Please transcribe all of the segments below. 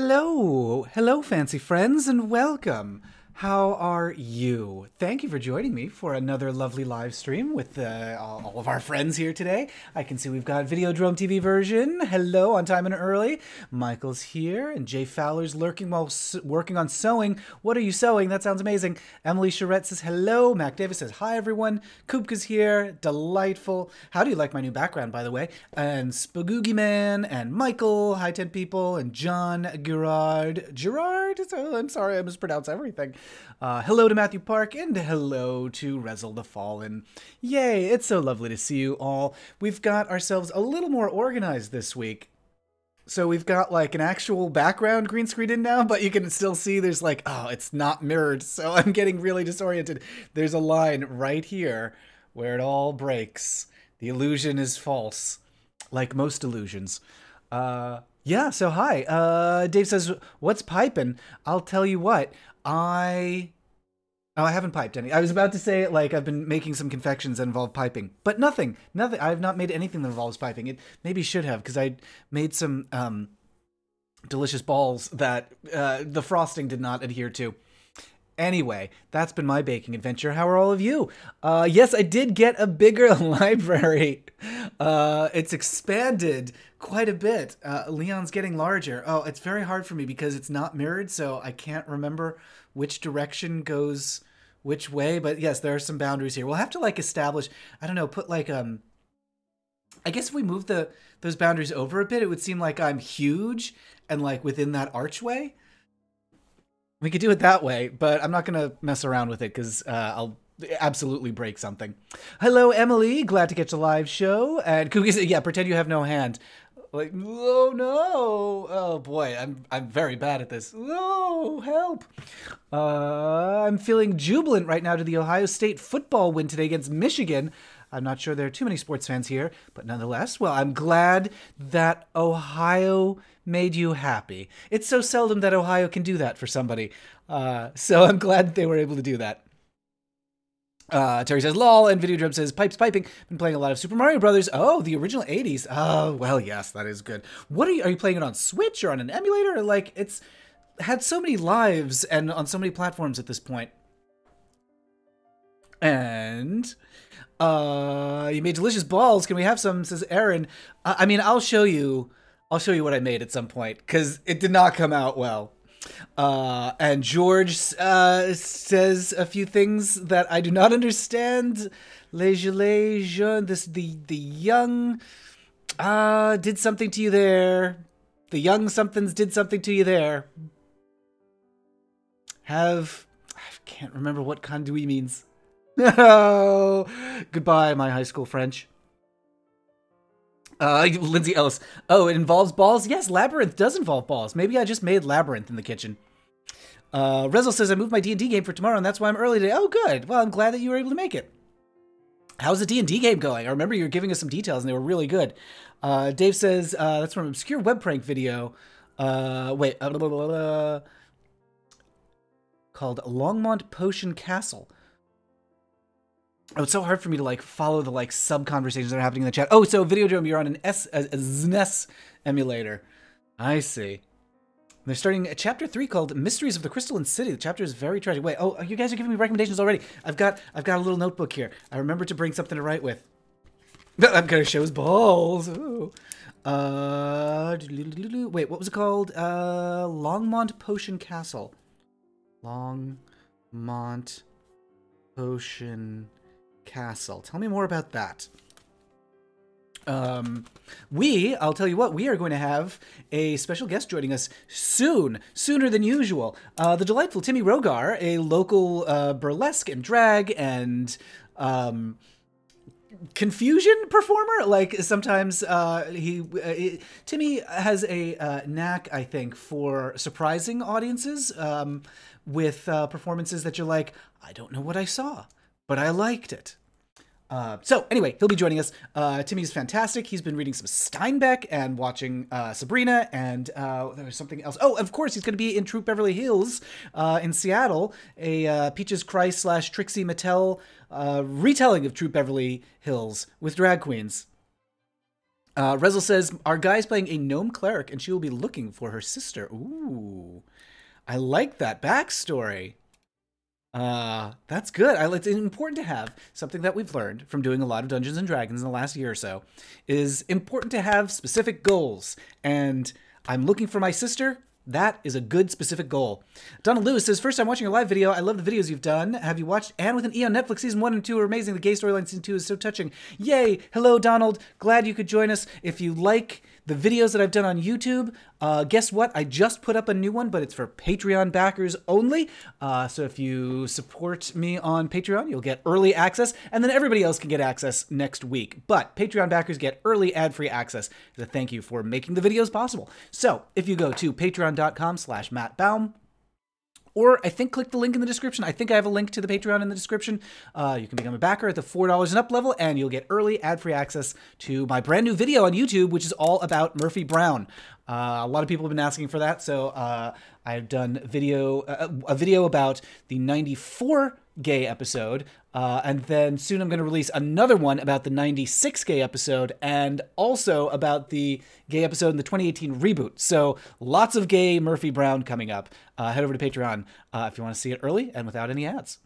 Hello, hello, fancy friends, and welcome. How are you? Thank you for joining me for another lovely live stream with all of our friends here today. I can see we've got Videodrome TV version. Hello, on time and early. Michael's here, and Jay Fowler's lurking while working on sewing. What are you sewing? That sounds amazing. Emily Charette says hello. Mac Davis says hi, everyone. Koopka's here. Delightful. How do you like my new background, by the way? And Spagoogie Man, and Michael, hi 10 people, and John Gerard. Oh, I'm sorry, I mispronounce everything. Hello to Matthew Park, and hello to Rezel the Fallen. Yay, it's so lovely to see you all. We've got ourselves a little more organized this week. So we've got like an actual background green screen in now, but you can still see there's like, oh, it's not mirrored. So I'm getting really disoriented. There's a line right here where it all breaks. The illusion is false, like most illusions. Yeah, so hi. Dave says, what's piping? I'll tell you what. I haven't piped any. I was about to say, like, I've been making some confections that involve piping. But nothing. I have not made anything that involves piping. It maybe should have, because I made some delicious balls that the frosting did not adhere to. Anyway, that's been my baking adventure. How are all of you? Yes, I did get a bigger library. It's expanded quite a bit. Leon's getting larger. Oh, it's very hard for me because it's not mirrored, so I can't remember which direction goes which way. But yes, there are some boundaries here. We'll have to like establish, I don't know, put like, I guess if we move those boundaries over a bit, it would seem like I'm huge and like within that archway. We could do it that way, but I'm not going to mess around with it because I'll absolutely break something. Hello, Emily. Glad to catch the live show. And Cookies, yeah, pretend you have no hand. Like, oh no. Oh boy, I'm very bad at this. Oh, help. I'm feeling jubilant right now to the Ohio State football win today against Michigan. I'm not sure there are too many sports fans here, but nonetheless, well, I'm glad that Ohio made you happy. It's so seldom that Ohio can do that for somebody. So I'm glad that they were able to do that. Terry says, lol, and Videodrome says, pipes piping. Been playing a lot of Super Mario Brothers. Oh, the original 80s. Oh, well, yes, that is good. What are you playing it on Switch or on an emulator? Or like, it's had so many lives and on so many platforms at this point. And you made delicious balls. Can we have some? Says Aaron. I mean, I'll show you what I made at some point because it did not come out well. And George says a few things that I do not understand. The young did something to you there. The young somethings did something to you there. I can't remember what conduit means. No. Goodbye, my high school French. Lindsay Ellis. Oh, it involves balls? Yes, Labyrinth does involve balls. Maybe I just made Labyrinth in the kitchen. Rezel says, I moved my D&D game for tomorrow, and that's why I'm early today. Oh, good. Well, I'm glad that you were able to make it. How's the D&D game going? I remember you were giving us some details, and they were really good. Dave says, that's from an obscure web prank video. Called Longmont Potion Castle. Oh, it's so hard for me to like follow the like sub conversations that are happening in the chat. Oh, so Videodrome, you're on a SNES emulator. I see. They're starting a chapter 3 called Mysteries of the Crystalline City. The chapter is very tragic. Wait, oh, you guys are giving me recommendations already. I've got a little notebook here. I remember to bring something to write with. I'm gonna show his balls. Ooh. Wait, what was it called? Longmont Potion Castle. Longmont Potion Castle. Tell me more about that. I'll tell you what, we are going to have a special guest joining us soon, sooner than usual. The delightful Timmy Roghaar, a local burlesque and drag and confusion performer. Like sometimes Timmy has a knack, I think, for surprising audiences with performances that you're like, I don't know what I saw, but I liked it. So anyway, he'll be joining us. Timmy's fantastic. He's been reading some Steinbeck and watching Sabrina, and there was something else. Oh, of course, he's going to be in Troop Beverly Hills in Seattle, a Peaches Christ / Trixie Mattel retelling of Troop Beverly Hills with drag queens. Rezel says, our guy's playing a gnome cleric and she will be looking for her sister. Ooh, I like that backstory. That's good. It's important to have something that we've learned from doing a lot of Dungeons and Dragons in the last year or so is important to have specific goals. And I'm looking for my sister. That is a good specific goal. Donald Lewis says, first time watching your live video. I love the videos you've done. Have you watched Anne with an E on Netflix? Season 1 and 2 are amazing. The gay storyline season 2 is so touching. Yay. Hello, Donald. Glad you could join us. If you like the videos that I've done on YouTube, guess what? I just put up a new one, but it's for Patreon backers only. So if you support me on Patreon, you'll get early access, and then everybody else can get access next week. But Patreon backers get early ad-free access as a thank you for making the videos possible. So if you go to patreon.com/MattBaum, or I think click the link in the description. I think I have a link to the Patreon in the description. You can become a backer at the $4 and up level, and you'll get early ad-free access to my brand new video on YouTube, which is all about Murphy Brown. A lot of people have been asking for that, so I've done a video about the 94 gay episode, and then soon I'm going to release another one about the 96 gay episode, and also about the gay episode in the 2018 reboot. So lots of gay Murphy Brown coming up. Head over to Patreon if you want to see it early and without any ads.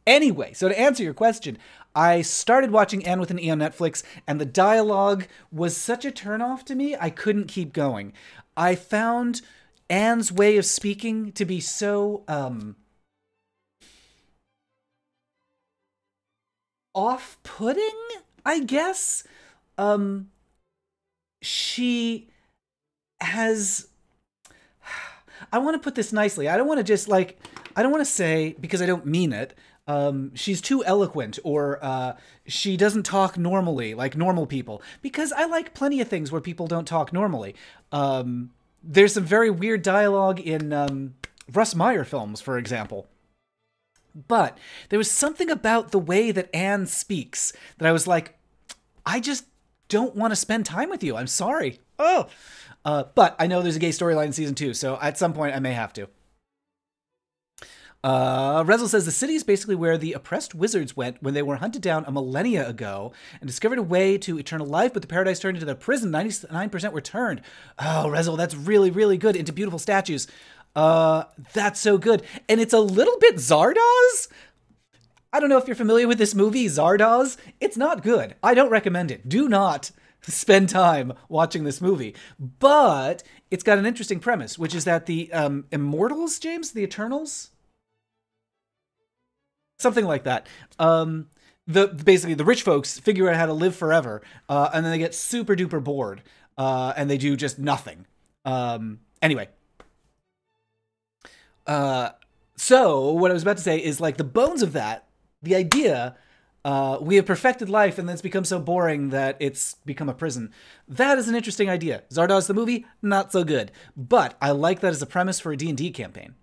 Anyway, so to answer your question, I started watching Anne with an E on Netflix, and the dialogue was such a turnoff to me, I couldn't keep going. I found Anne's way of speaking to be so, off-putting, I guess. She has... I want to put this nicely. I don't want to just, like... I don't want to say, because I don't mean it, she's too eloquent, or she doesn't talk normally, like normal people. Because I like plenty of things where people don't talk normally. There's some very weird dialogue in Russ Meyer films, for example. But there was something about the way that Anne speaks that I was like, I just don't want to spend time with you. I'm sorry. Oh, but I know there's a gay storyline in season 2, so at some point I may have to. Rezel says the city is basically where the oppressed wizards went when they were hunted down a millennia ago and discovered a way to eternal life, but the paradise turned into the prison. 99% were turned. Oh, Rezel, that's really, really good. Into beautiful statues. That's so good. And it's a little bit Zardoz. I don't know if you're familiar with this movie, Zardoz. It's not good. I don't recommend it. Do not spend time watching this movie. But it's got an interesting premise, which is that the Immortals, James, the Eternals, something like that. Basically the rich folks figure out how to live forever, and then they get super duper bored, and they do just nothing. Anyway. So what I was about to say is, like, the bones of that, the idea, we have perfected life and then it's become so boring that it's become a prison. That is an interesting idea. Zardoz the movie, not so good. But I like that as a premise for a D&D campaign.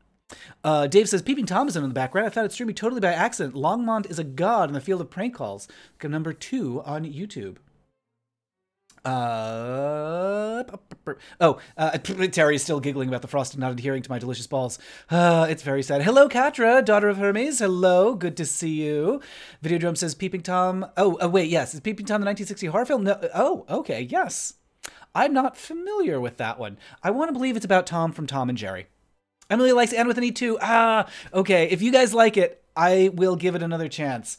Dave says, Peeping Tom is in the background. I found it streaming totally by accident. Longmont is a god in the field of prank calls. Look at number 2 on YouTube. Terry is still giggling about the frosting not adhering to my delicious balls. It's very sad. Hello, Katra, daughter of Hermes. Hello, good to see you. Videodrome says Peeping Tom. Wait, yes. Is Peeping Tom the 1960 horror film? No. Oh, okay, yes. I'm not familiar with that one. I want to believe it's about Tom from Tom and Jerry. Emily likes Anne with an E too. Okay. If you guys like it, I will give it another chance.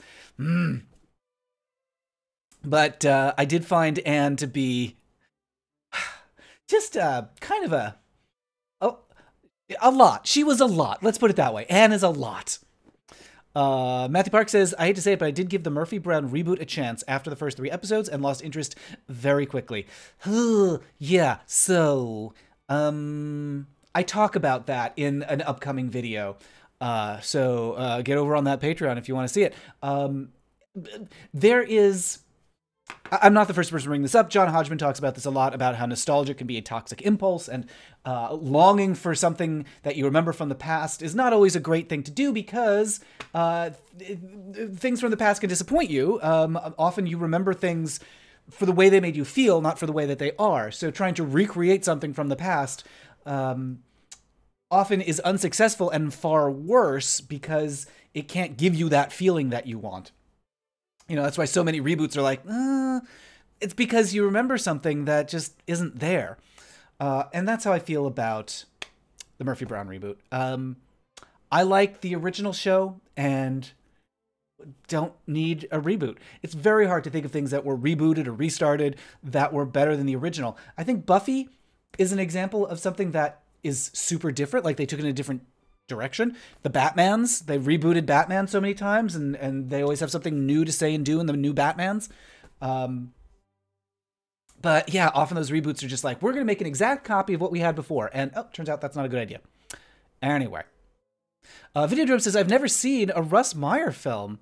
But I did find Anne to be just kind of a lot. She was a lot. Let's put it that way. Anne is a lot. Matthew Park says, I hate to say it, but I did give the Murphy Brown reboot a chance after the first 3 episodes and lost interest very quickly. Yeah, so I talk about that in an upcoming video. So get over on that Patreon if you want to see it. There is... I'm not the first person to bring this up. John Hodgman talks about this a lot, about how nostalgia can be a toxic impulse, and longing for something that you remember from the past is not always a great thing to do, because things from the past can disappoint you. Often you remember things for the way they made you feel, not for the way that they are. So trying to recreate something from the past often is unsuccessful and far worse, because it can't give you that feeling that you want. You know, that's why so many reboots are like, it's because you remember something that just isn't there. And that's how I feel about the Murphy Brown reboot. I like the original show and don't need a reboot. It's very hard to think of things that were rebooted or restarted that were better than the original. I think Buffy is an example of something that is super different. Like they took it in a different direction. The Batmans, they rebooted Batman so many times and they always have something new to say and do in the new Batmans. But yeah, often those reboots are just like, we're going to make an exact copy of what we had before. And turns out that's not a good idea. Anyway. Videodrome says, I've never seen a Russ Meyer film.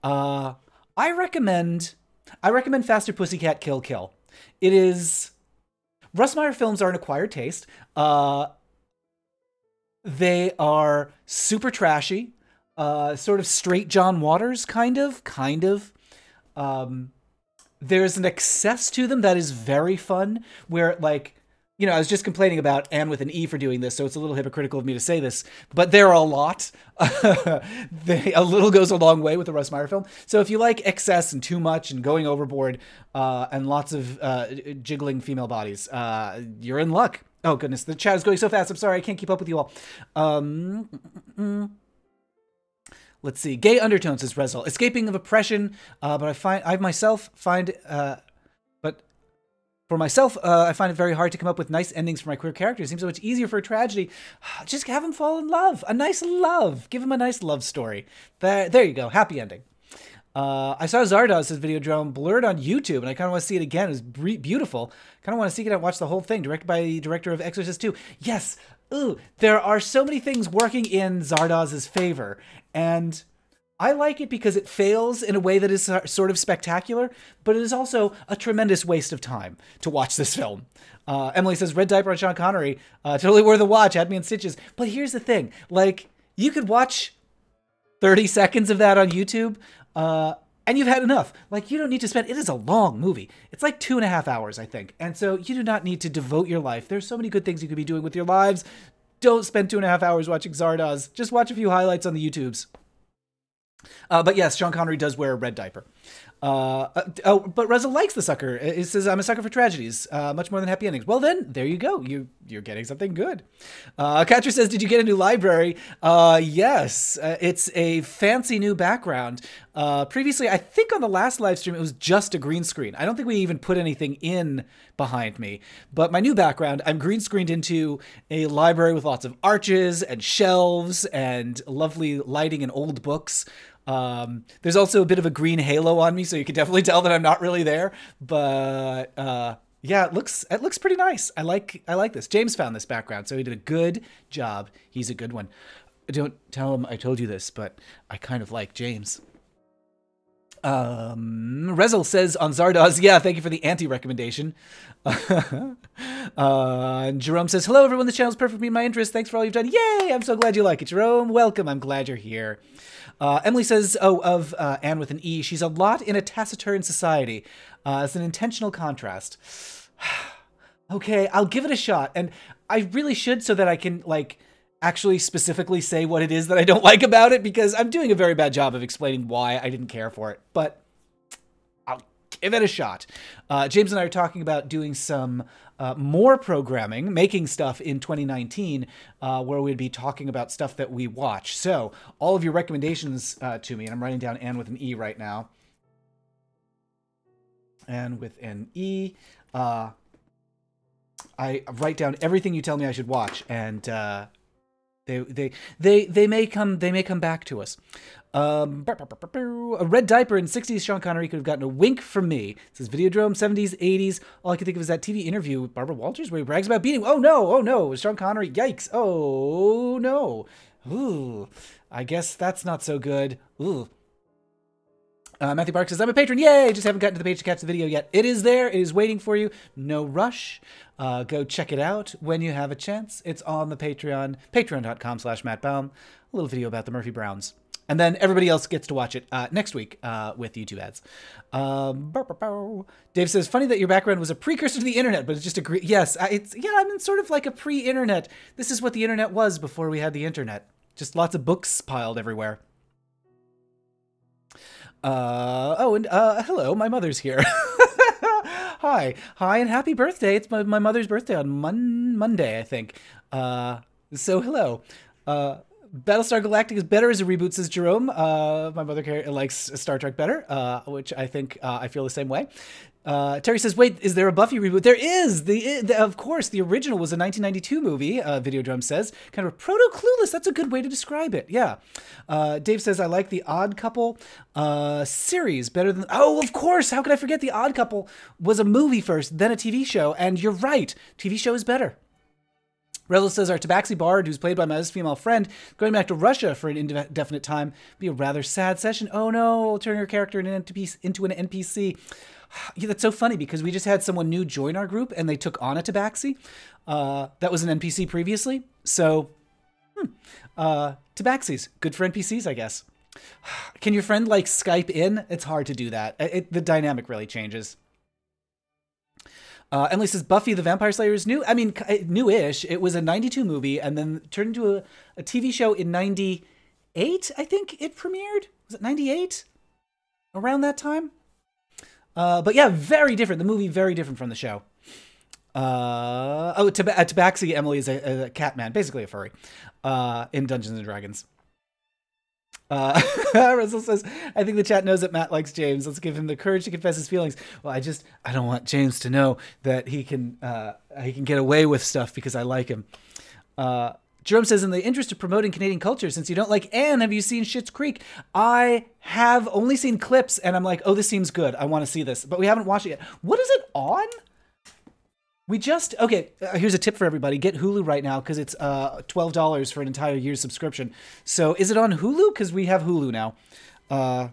I recommend Faster Pussycat Kill Kill. It is... Russ Meyer films are an acquired taste. They are super trashy. Sort of straight John Waters, kind of. There's an excess to them that is very fun, where, like, you know, I was just complaining about Anne with an E for doing this, so it's a little hypocritical of me to say this, but there are a lot. A little goes a long way with the Russ Meyer film. So if you like excess and too much and going overboard and lots of jiggling female bodies, you're in luck. Oh, goodness, the chat is going so fast. I'm sorry, I can't keep up with you all. Let's see. Gay undertones, says Rezel. Escaping of oppression, but I find it very hard to come up with nice endings for my queer characters. It seems so much easier for a tragedy. Just have them fall in love. A nice love. Give them a nice love story. There you go. Happy ending. I saw Zardoz' Videodrome blurred on YouTube, and I kind of want to see it again. It was beautiful. Kind of want to seek it out and watch the whole thing. Directed by the director of Exorcist 2. Yes. Ooh, there are so many things working in Zardoz's favor, and I like it because it fails in a way that is sort of spectacular, but it is also a tremendous waste of time to watch this film. Emily says, red diaper on Sean Connery, totally worth a watch, had me in stitches. But here's the thing, like, you could watch 30 seconds of that on YouTube, and you've had enough. Like, you don't need to spend, it is a long movie. It's like 2.5 hours, I think. And so you do not need to devote your life. There's so many good things you could be doing with your lives. Don't spend 2.5 hours watching Zardoz. Just watch a few highlights on the YouTubes. But yes, Sean Connery does wear a red diaper. But Reza likes the sucker. He says, I'm a sucker for tragedies, much more than happy endings. Well then, there you go. You're getting something good. Katcher says, did you get a new library? Yes. It's a fancy new background. Previously, I think on the last live stream, it was just a green screen. I don't think we even put anything in behind me. But my new background, I'm green screened into a library with lots of arches and shelves and lovely lighting and old books. There's also a bit of a green halo on me, so you can definitely tell that I'm not really there. But yeah, it looks pretty nice. I like this. James found this background, so he did a good job. He's a good one. Don't tell him I told you this, but I kind of like James. Rezel says on Zardoz, yeah, thank you for the anti-recommendation. And Jerome says, hello everyone, this channel is perfect for me and my interest. Thanks for all you've done. Yay, I'm so glad you like it, Jerome. Welcome, I'm glad you're here. Emily says, of Anne with an E, she's a lot in a taciturn society. It's an intentional contrast. Okay, I'll give it a shot. And I really should, so that I can, like, actually specifically say what it is that I don't like about it, because I'm doing a very bad job of explaining why I didn't care for it. But I'll give it a shot. James and I are talking about doing some more programming, making stuff in 2019, where we'd be talking about stuff that we watch. So all of your recommendations to me, and I'm writing down Anne with an E right now. Anne with an E. I write down everything you tell me I should watch, and they may come back to us. A red diaper in 60s Sean Connery could have gotten a wink from me. It says Videodrome, 70s, 80s. All I can think of is that TV interview with Barbara Walters where he brags about beating. Oh no, it was Sean Connery. Yikes. Oh no. Ooh. I guess that's not so good. Ooh. Matthew Bark says, I'm a patron. Yay! Just haven't gotten to the page to catch the video yet. It is there. It is waiting for you. No rush. Go check it out when you have a chance. It's on the Patreon, patreon.com/MattBaum. A little video about the Murphy Browns. And then everybody else gets to watch it next week with YouTube ads. Dave says, funny that your background was a precursor to the internet, but it's just a yes, I'm in sort of like a pre-internet. This is what the internet was before we had the internet. Just lots of books piled everywhere. Hello, my mother's here. hi. Hi and happy birthday. It's my mother's birthday on Monday, I think. So hello. Battlestar Galactica is better as a reboot, says Jerome. My mother likes Star Trek better, which I think I feel the same way. Terry says, wait, is there a Buffy reboot? There is! Of course, the original was a 1992 movie, Videodrum says. Kind of a proto-Clueless. That's a good way to describe it, yeah. Dave says, I like the Odd Couple series better than... Oh, of course! How could I forget the Odd Couple was a movie first, then a TV show, and you're right. TV show is better. Rezel says, our Tabaxi Bard, who's played by my female friend, going back to Russia for an indefinite time, be a rather sad session. Oh no, turn her character into an NPC. Yeah, that's so funny because we just had someone new join our group and they took on a Tabaxi. That was an NPC previously. So, Tabaxis, good for NPCs, I guess. Can your friend like Skype in? It's hard to do that. The dynamic really changes. Emily says, Buffy the Vampire Slayer is new. I mean, new-ish. It was a 92 movie and then turned into a TV show in 98, I think it premiered. Was it 98? Around that time? But yeah, very different. The movie, very different from the show. Tabaxi, Emily, is a cat man, basically a furry, in Dungeons and Dragons. Russell says, I think the chat knows that Matt likes James. Let's give him the courage to confess his feelings. Well, I don't want James to know that he can get away with stuff because I like him. Jerome says, in the interest of promoting Canadian culture, since you don't like Anne, have you seen Schitt's Creek? I have only seen clips, and I'm like, oh, this seems good. I want to see this. But we haven't watched it yet. What is it on? Okay, here's a tip for everybody. Get Hulu right now, because it's $12 for an entire year's subscription. So is it on Hulu? Because we have Hulu now. And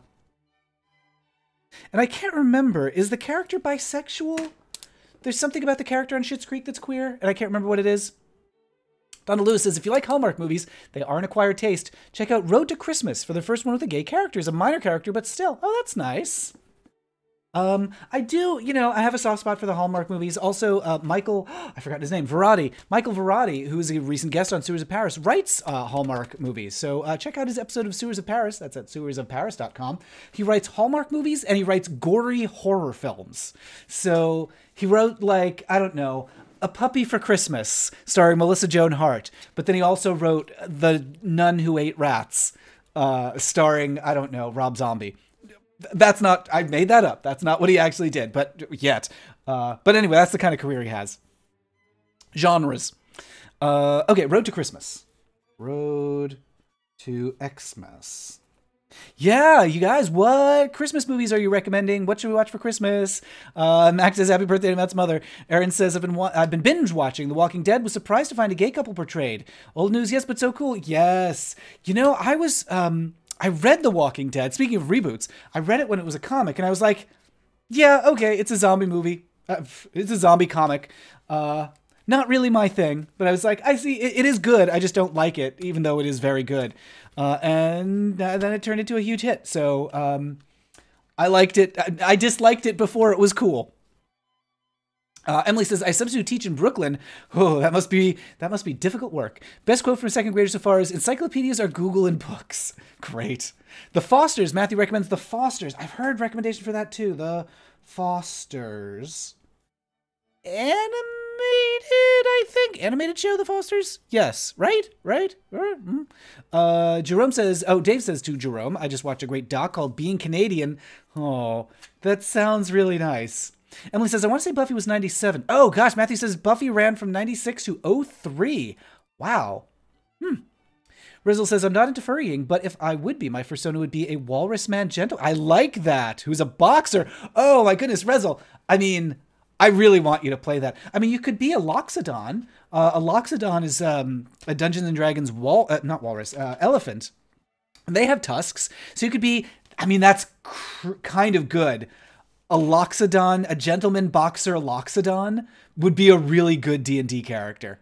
I can't remember. Is the character bisexual? There's something about the character on Schitt's Creek that's queer, and I can't remember what it is. Donna Lewis says, if you like Hallmark movies, they are an acquired taste. Check out Road to Christmas for the first one with a gay character. It's a minor character, but still. Oh, that's nice. I do, I have a soft spot for the Hallmark movies. Also, Michael, I forgot his name, Verratti. Michael Verratti, who is a recent guest on Sewers of Paris, writes Hallmark movies. So check out his episode of Sewers of Paris. That's at sewersofparis.com. He writes Hallmark movies and he writes gory horror films. So he wrote, like, I don't know, A Puppy for Christmas, starring Melissa Joan Hart. But then he also wrote The Nun Who Ate Rats, starring, I don't know, Rob Zombie. That's not, I made that up. That's not what he actually did, but yet. But anyway, that's the kind of career he has. Genres. Okay, Road to Christmas. Road to Xmas. Yeah, you guys, what Christmas movies are you recommending? What should we watch for Christmas? Max says, happy birthday to Matt's mother. Aaron says, I've been binge watching The Walking Dead. Was surprised to find a gay couple portrayed. Old news, yes, but so cool. Yes. I read The Walking Dead. Speaking of reboots, I read it when it was a comic, and I was like, yeah, okay, it's a zombie movie. It's a zombie comic. Not really my thing, but I was like, I see, it is good. I just don't like it, even though it is very good. And then it turned into a huge hit. So I liked it. I disliked it before it was cool. Emily says, I substitute teach in Brooklyn. Oh, that must be difficult work. Best quote from a second grader so far is, encyclopedias are Google and books. Great. The Fosters. Matthew recommends The Fosters. I've heard recommendation for that too. The Fosters. Animated, I think. Animated show, The Fosters? Yes. Right? Jerome says, Dave says to Jerome, I just watched a great doc called Being Canadian. Oh, that sounds really nice. Emily says, I want to say Buffy was 97. Oh, gosh. Matthew says Buffy ran from 96 to 03. Wow. Rizzle says, I'm not into furrying, but if I would be, my persona would be a walrus man gentle. I like that. Who's a boxer. Oh, my goodness, Rizzle. I mean, I really want you to play that. I mean, you could be a Loxodon. A Loxodon is a Dungeons & Dragons elephant. They have tusks. So you could be, I mean, that's kind of good. A Loxodon, a gentleman boxer Loxodon would be a really good D&D character.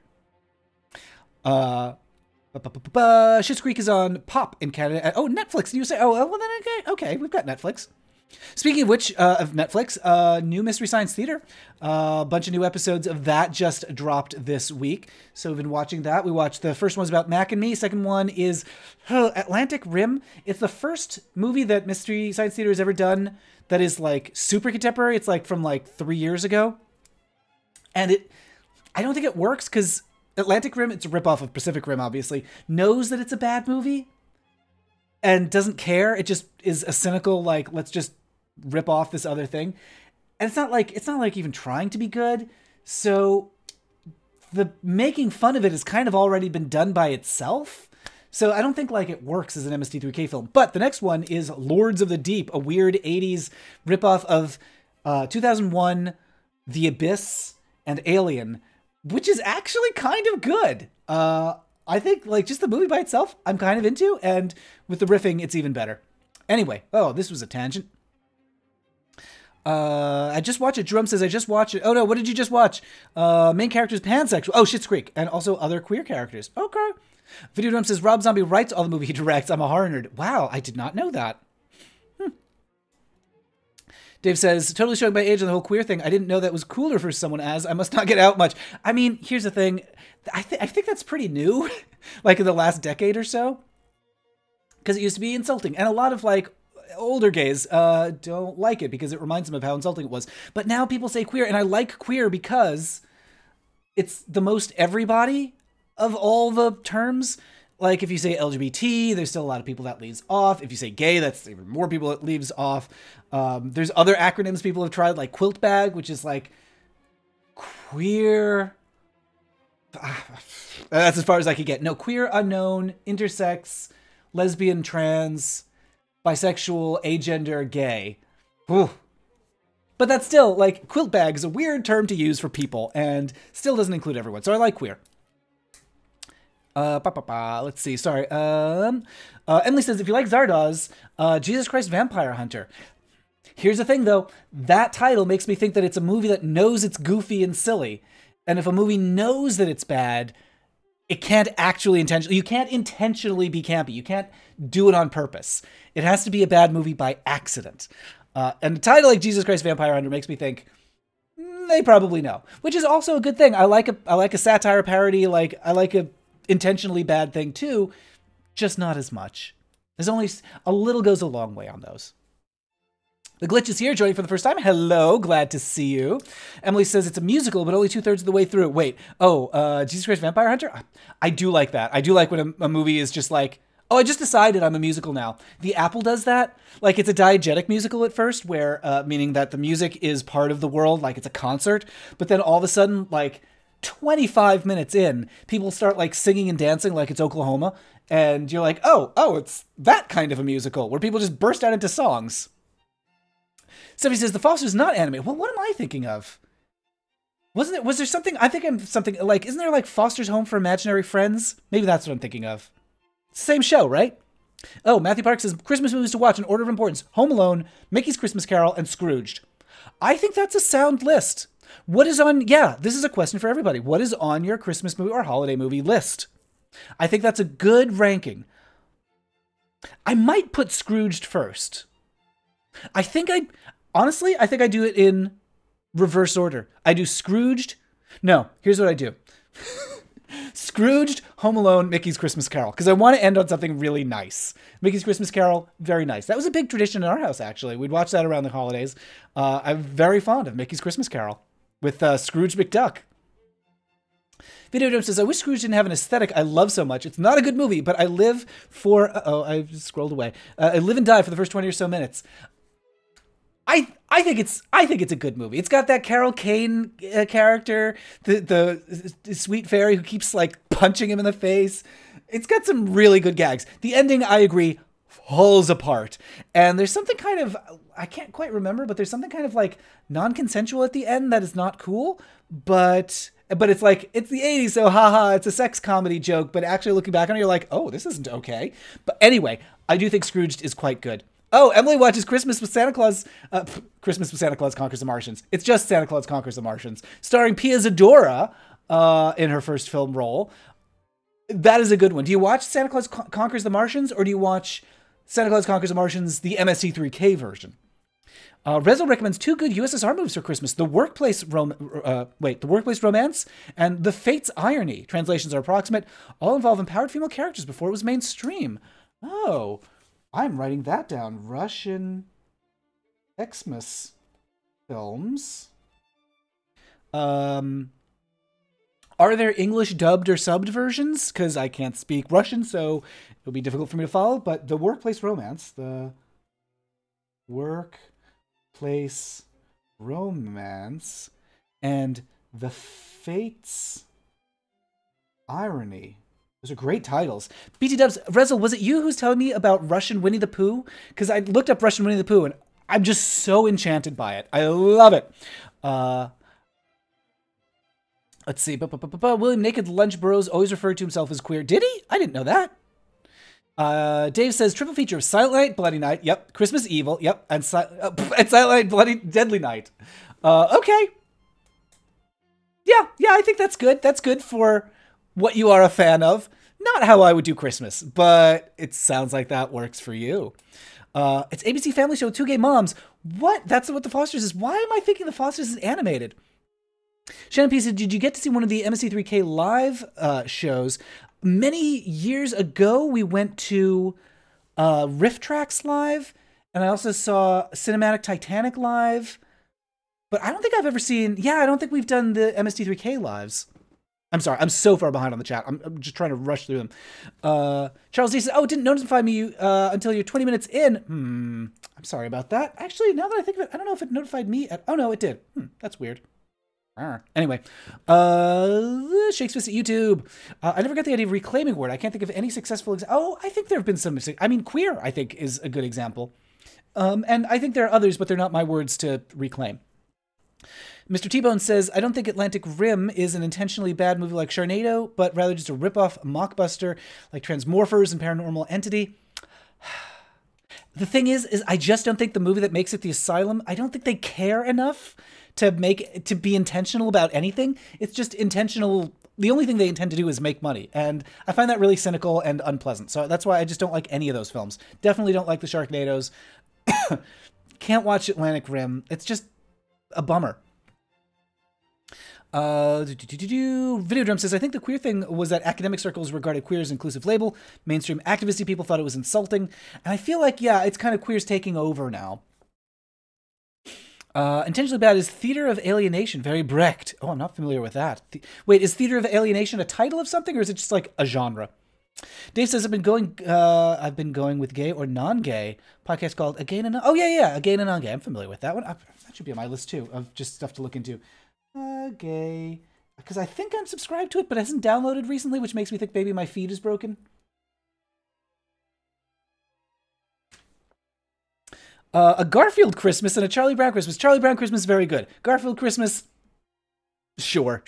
Schitt's Creek is on Pop in Canada. Oh, Netflix. You say, well then okay, we've got Netflix. Speaking of which, of Netflix, new Mystery Science Theater. A bunch of new episodes of that just dropped this week. So we've been watching that. We watched the first one's about Mac and Me. Second one is Atlantic Rim. It's the first movie that Mystery Science Theater has ever done that is like super contemporary. It's like from like 3 years ago. And I don't think it works because Atlantic Rim, it's a ripoff of Pacific Rim, obviously, knows that it's a bad movie and doesn't care. It just is a cynical, like, let's just rip off this other thing. And it's not like even trying to be good. So the making fun of it has kind of already been done by itself. So I don't think like it works as an MST3K film. But the next one is Lords of the Deep, a weird 80s ripoff of 2001, The Abyss, and Alien, which is actually kind of good. I think like just the movie by itself, I'm kind of into, and with the riffing, it's even better. Anyway, oh, this was a tangent. I just watched it. Jerome says, I just watched it. Oh no, what did you just watch? Main character's pansexual. Oh, Schitt's Creek. And also other queer characters. Okay. Video Drum says, Rob Zombie writes all the movie he directs. I'm a horror nerd. Wow, I did not know that. Dave says, totally showing my age on the whole queer thing. I didn't know that was cooler for someone as I must not get out much. I mean, here's the thing. I think that's pretty new, like in the last decade or so. Because it used to be insulting. And a lot of like older gays don't like it because it reminds them of how insulting it was. But now people say queer, and I like queer because it's the most everybody of all the terms. Like if you say LGBT, there's still a lot of people that leaves off. If you say gay, that's even more people that leaves off. There's other acronyms people have tried, like quilt bag, which is like queer. That's as far as I could get. No, queer, unknown, intersex, lesbian, trans, bisexual, agender, gay. Whew. But that's still, like, quilt bag is a weird term to use for people and still doesn't include everyone. So I like queer. Let's see. Sorry. Emily says, if you like Zardoz, Jesus Christ Vampire Hunter. Here's the thing, though. That title makes me think that it's a movie that knows it's goofy and silly. And if a movie knows that it's bad, it can't actually intentionally... You can't intentionally be campy. You can't do it on purpose. It has to be a bad movie by accident. And a title like Jesus Christ Vampire Hunter makes me think... they probably know. Which is also a good thing. I like a satire parody. Like, I like a intentionally bad thing too, just not as much. There's only a little goes a long way on those. The Glitch is here, joining for the first time. Hello, glad to see you. Emily says it's a musical, but only 2/3 of the way through. Wait, Jesus Christ Vampire Hunter? I do like that. I do like when a movie is just like, oh, I just decided I'm a musical now. The Apple does that. Like, it's a diegetic musical at first, where meaning that the music is part of the world, like it's a concert, but then all of a sudden, like, 25 minutes in, people start like singing and dancing like it's Oklahoma, and you're like, oh, it's that kind of a musical where people just burst out into songs. Somebody says the Foster's not anime. Well, what am I thinking of? Was there something? I think I'm something like, isn't there like Foster's Home for Imaginary Friends? Maybe that's what I'm thinking of. Same show, right? Oh, Matthew Park says Christmas movies to watch in order of importance: Home Alone, Mickey's Christmas Carol, and Scrooged. I think that's a sound list. What is on... Yeah, this is a question for everybody. What is on your Christmas movie or holiday movie list? I think that's a good ranking. I might put Scrooged first. Honestly, I think I do it in reverse order. I do Scrooged. No, here's what I do. Scrooged, Home Alone, Mickey's Christmas Carol. Because I want to end on something really nice. Mickey's Christmas Carol, very nice. That was a big tradition in our house, actually. We'd watch that around the holidays. I'm very fond of Mickey's Christmas Carol with Scrooge McDuck. Video Dome says, I wish Scrooge didn't have an aesthetic I love so much. It's not a good movie, but I live for... I scrolled away. I live and die for the first 20 or so minutes. I think it's a good movie. It's got that Carol Kane character, the sweet fairy who keeps like punching him in the face. It's got some really good gags. The ending, I agree, falls apart. And there's something kind of, I can't quite remember, but there's something kind of like non-consensual at the end that is not cool. But it's like, it's the 80s, so haha, it's a sex comedy joke. But actually looking back on it, you're like, oh, this isn't okay. But anyway, I do think Scrooged is quite good. Oh, Emily watches Christmas with Santa Claus. Christmas with Santa Claus Conquers the Martians. It's just Santa Claus Conquers the Martians, starring Pia Zadora in her first film role. That is a good one. Do you watch Santa Claus Conquers the Martians, or do you watch Santa Claus Conquers the Martians, the MST3K version? Rezo recommends 2 good USSR movies for Christmas: The Workplace Romance and The Fates Irony. Translations are approximate. All involve empowered female characters before it was mainstream. Oh, I'm writing that down. Russian Xmas films. Are there English dubbed or subbed versions? Because I can't speak Russian, so it'll be difficult for me to follow. But The Workplace Romance, The Workplace Romance, and The Fates Irony. Those are great titles. BT Dubs, Rezel, was it you who's telling me about Russian Winnie the Pooh? Because I looked up Russian Winnie the Pooh, and I'm just so enchanted by it. I love it. Let's see. William Naked Lunch Burrows always referred to himself as queer. Did he? I didn't know that. Dave says, triple feature of Silent Night, Bloody Night. Yep. Christmas Evil. Yep. And Silent Night, Bloody Deadly Night. Okay. Yeah, I think that's good. That's good for what you are a fan of. Not how I would do Christmas, but it sounds like that works for you. It's ABC Family Show, 2 Gay Moms. What? That's what The Fosters is. Why am I thinking The Fosters is animated? Shannon P said, did you get to see one of the MSC3K live shows? Many years ago, we went to Riff Tracks live, and I also saw Cinematic Titanic live. But I don't think I've ever seen... Yeah, I don't think we've done the MST3K lives. I'm sorry, I'm so far behind on the chat. I'm just trying to rush through them. Charles D says, oh, it didn't notify me until you're 20 minutes in. I'm sorry about that. Actually, now that I think of it, I don't know if it notified me. Oh, no, it did. That's weird. Anyway, Shakespeare at YouTube. I never got the idea of reclaiming word. I can't think of any successful Oh, I think there have been some. I mean, queer, I think, is a good example. And I think there are others, but they're not my words to reclaim. Mr. T-Bone says, I don't think Atlantic Rim is an intentionally bad movie like Sharknado, but rather just a rip-off mockbuster like Transmorphers and Paranormal Entity. The thing is I just don't think the movie that makes it The Asylum, I don't think they care enough to be intentional about anything. It's just intentional. The only thing they intend to do is make money. And I find that really cynical and unpleasant. So that's why I just don't like any of those films. Definitely don't like the Sharknadoes. Can't watch Atlantic Rim. It's just a bummer. Videodrum says, I think the queer thing was that academic circles regarded queer as an inclusive label. Mainstream activisty people thought it was insulting. And I feel like, yeah, it's kind of queer's taking over now. Intentionally bad is Theater of Alienation. Very Brecht. Oh, I'm not familiar with that. Wait, is Theater of Alienation a title of something, or is it just like a genre? Dave says, I've been going with gay or non-gay podcast called A Gay and a Non. Oh yeah, A Gay and a Non-Gay. I'm familiar with that one. That should be on my list too of just stuff to look into. Gay, because I think I'm subscribed to it, but it hasn't downloaded recently, which makes me think maybe my feed is broken. A Garfield Christmas and a Charlie Brown Christmas. Charlie Brown Christmas, very good. Garfield Christmas, sure.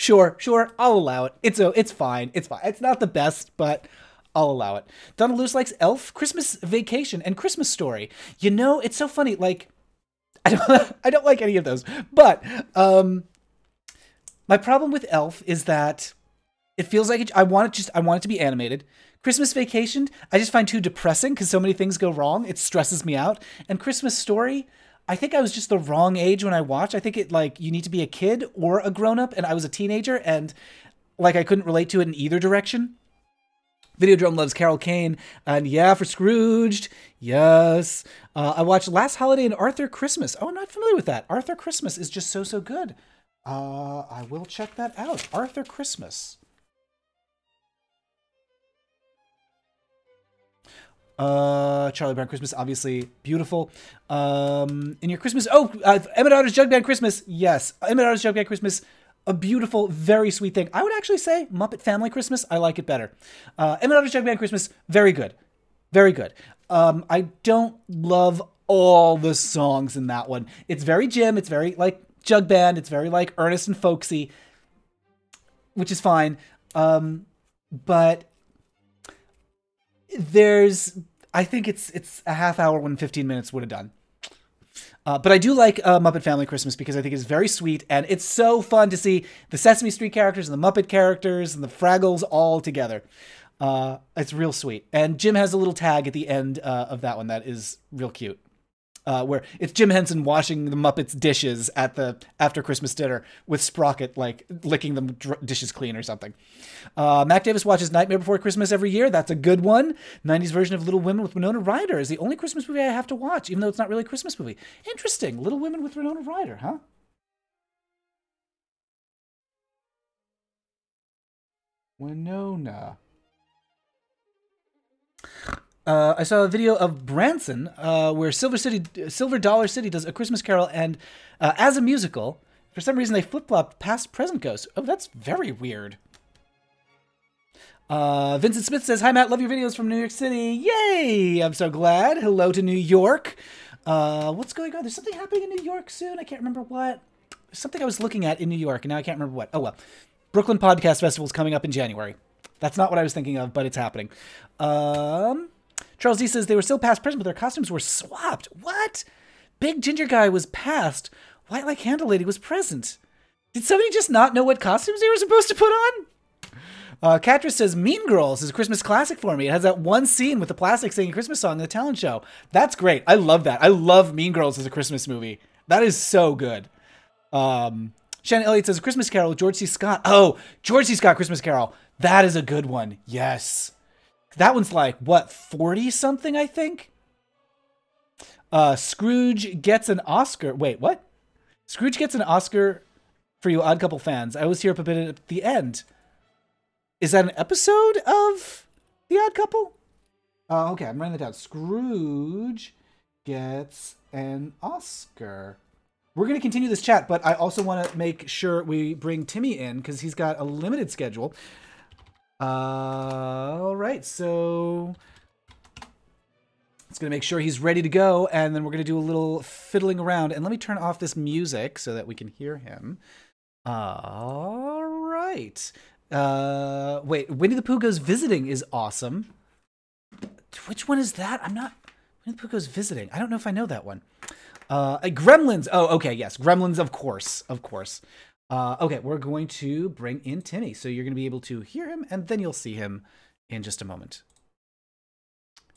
I'll allow it. It's fine. It's fine. It's not the best, but I'll allow it. Donna Luce likes Elf, Christmas Vacation, and Christmas Story. You know, it's so funny. Like, I don't like any of those, but my problem with Elf is that it feels like I want it to be animated. Christmas Vacation, I just find too depressing because so many things go wrong. It stresses me out. And Christmas Story, I think I was just the wrong age when I watched. I think you need to be a kid or a grown-up, and I was a teenager, and I couldn't relate to it in either direction. Videodrome loves Carol Kane, and yeah, for Scrooged, yes. I watched Last Holiday and Arthur Christmas. Oh, I'm not familiar with that. Arthur Christmas is just so good. I will check that out. Arthur Christmas. Charlie Brown Christmas, obviously beautiful. In your Christmas, Emmett Otter's Jug Band Christmas, yes. Emmett Otter's Jug Band Christmas, a beautiful, very sweet thing. I would actually say Muppet Family Christmas, I like it better. Emmett Otter's Jug Band Christmas, very good. Very good. I don't love all the songs in that one. It's very Jim, it's very, Jug Band, it's very, earnest and folksy, which is fine. But I think it's a half hour when 15 minutes would have done. But I do like Muppet Family Christmas because I think it's very sweet, and it's so fun to see the Sesame Street characters and the Muppet characters and the Fraggles all together. It's real sweet. And Jim has a little tag at the end of that one that is real cute. where it's Jim Henson washing the Muppets dishes at the after Christmas dinner with Sprocket like licking the dishes clean or something. Mac Davis watches Nightmare Before Christmas every year. That's a good one. 90s version of Little Women with Winona Ryder is the only Christmas movie I have to watch, even though it's not really a Christmas movie. Interesting. Little Women with Winona Ryder, huh? Winona. I saw a video of Branson where Silver Dollar City does A Christmas Carol, and as a musical, for some reason they flip-flopped past present ghost. Oh, that's very weird. Vincent Smith says, "Hi Matt, love your videos from New York City." Yay! I'm so glad. Hello to New York. What's going on? There's something happening in New York soon. I can't remember what. There's something I was looking at in New York, and now I can't remember what. Oh well. Brooklyn Podcast Festival is coming up in January. That's not what I was thinking of, but it's happening. Charles D says they were still past present, but their costumes were swapped. What? Big Ginger Guy was past. White Like Candle Lady was present. Did somebody just not know what costumes they were supposed to put on? Catrice says Mean Girls is a Christmas classic for me. It has that one scene with the plastic singing a Christmas song in the talent show. That's great. I love that. I love Mean Girls as a Christmas movie. That is so good. Shannon Elliott says Christmas Carol with George C. Scott. Oh, George C. Scott Christmas Carol. That is a good one. Yes. That one's like, what, 40-something, I think? Scrooge gets an Oscar. Wait, what? Scrooge gets an Oscar for you Odd Couple fans. I always hear up a bit at the end. Is that an episode of The Odd Couple? Okay, I'm writing that down. Scrooge gets an Oscar. We're going to continue this chat, but I also want to make sure we bring Timmy in because he's got a limited schedule. All right, so it's going to make sure he's ready to go, and then we're going to do a little fiddling around. And let me turn off this music so that we can hear him. All right. Wait, Winnie the Pooh Goes Visiting is awesome. Which one is that? I'm not... Winnie the Pooh Goes Visiting. I don't know if I know that one. Gremlins. Oh, okay, yes. Gremlins, of course. Of course. Okay, we're going to bring in Timmy. So you're going to be able to hear him, and then you'll see him in just a moment.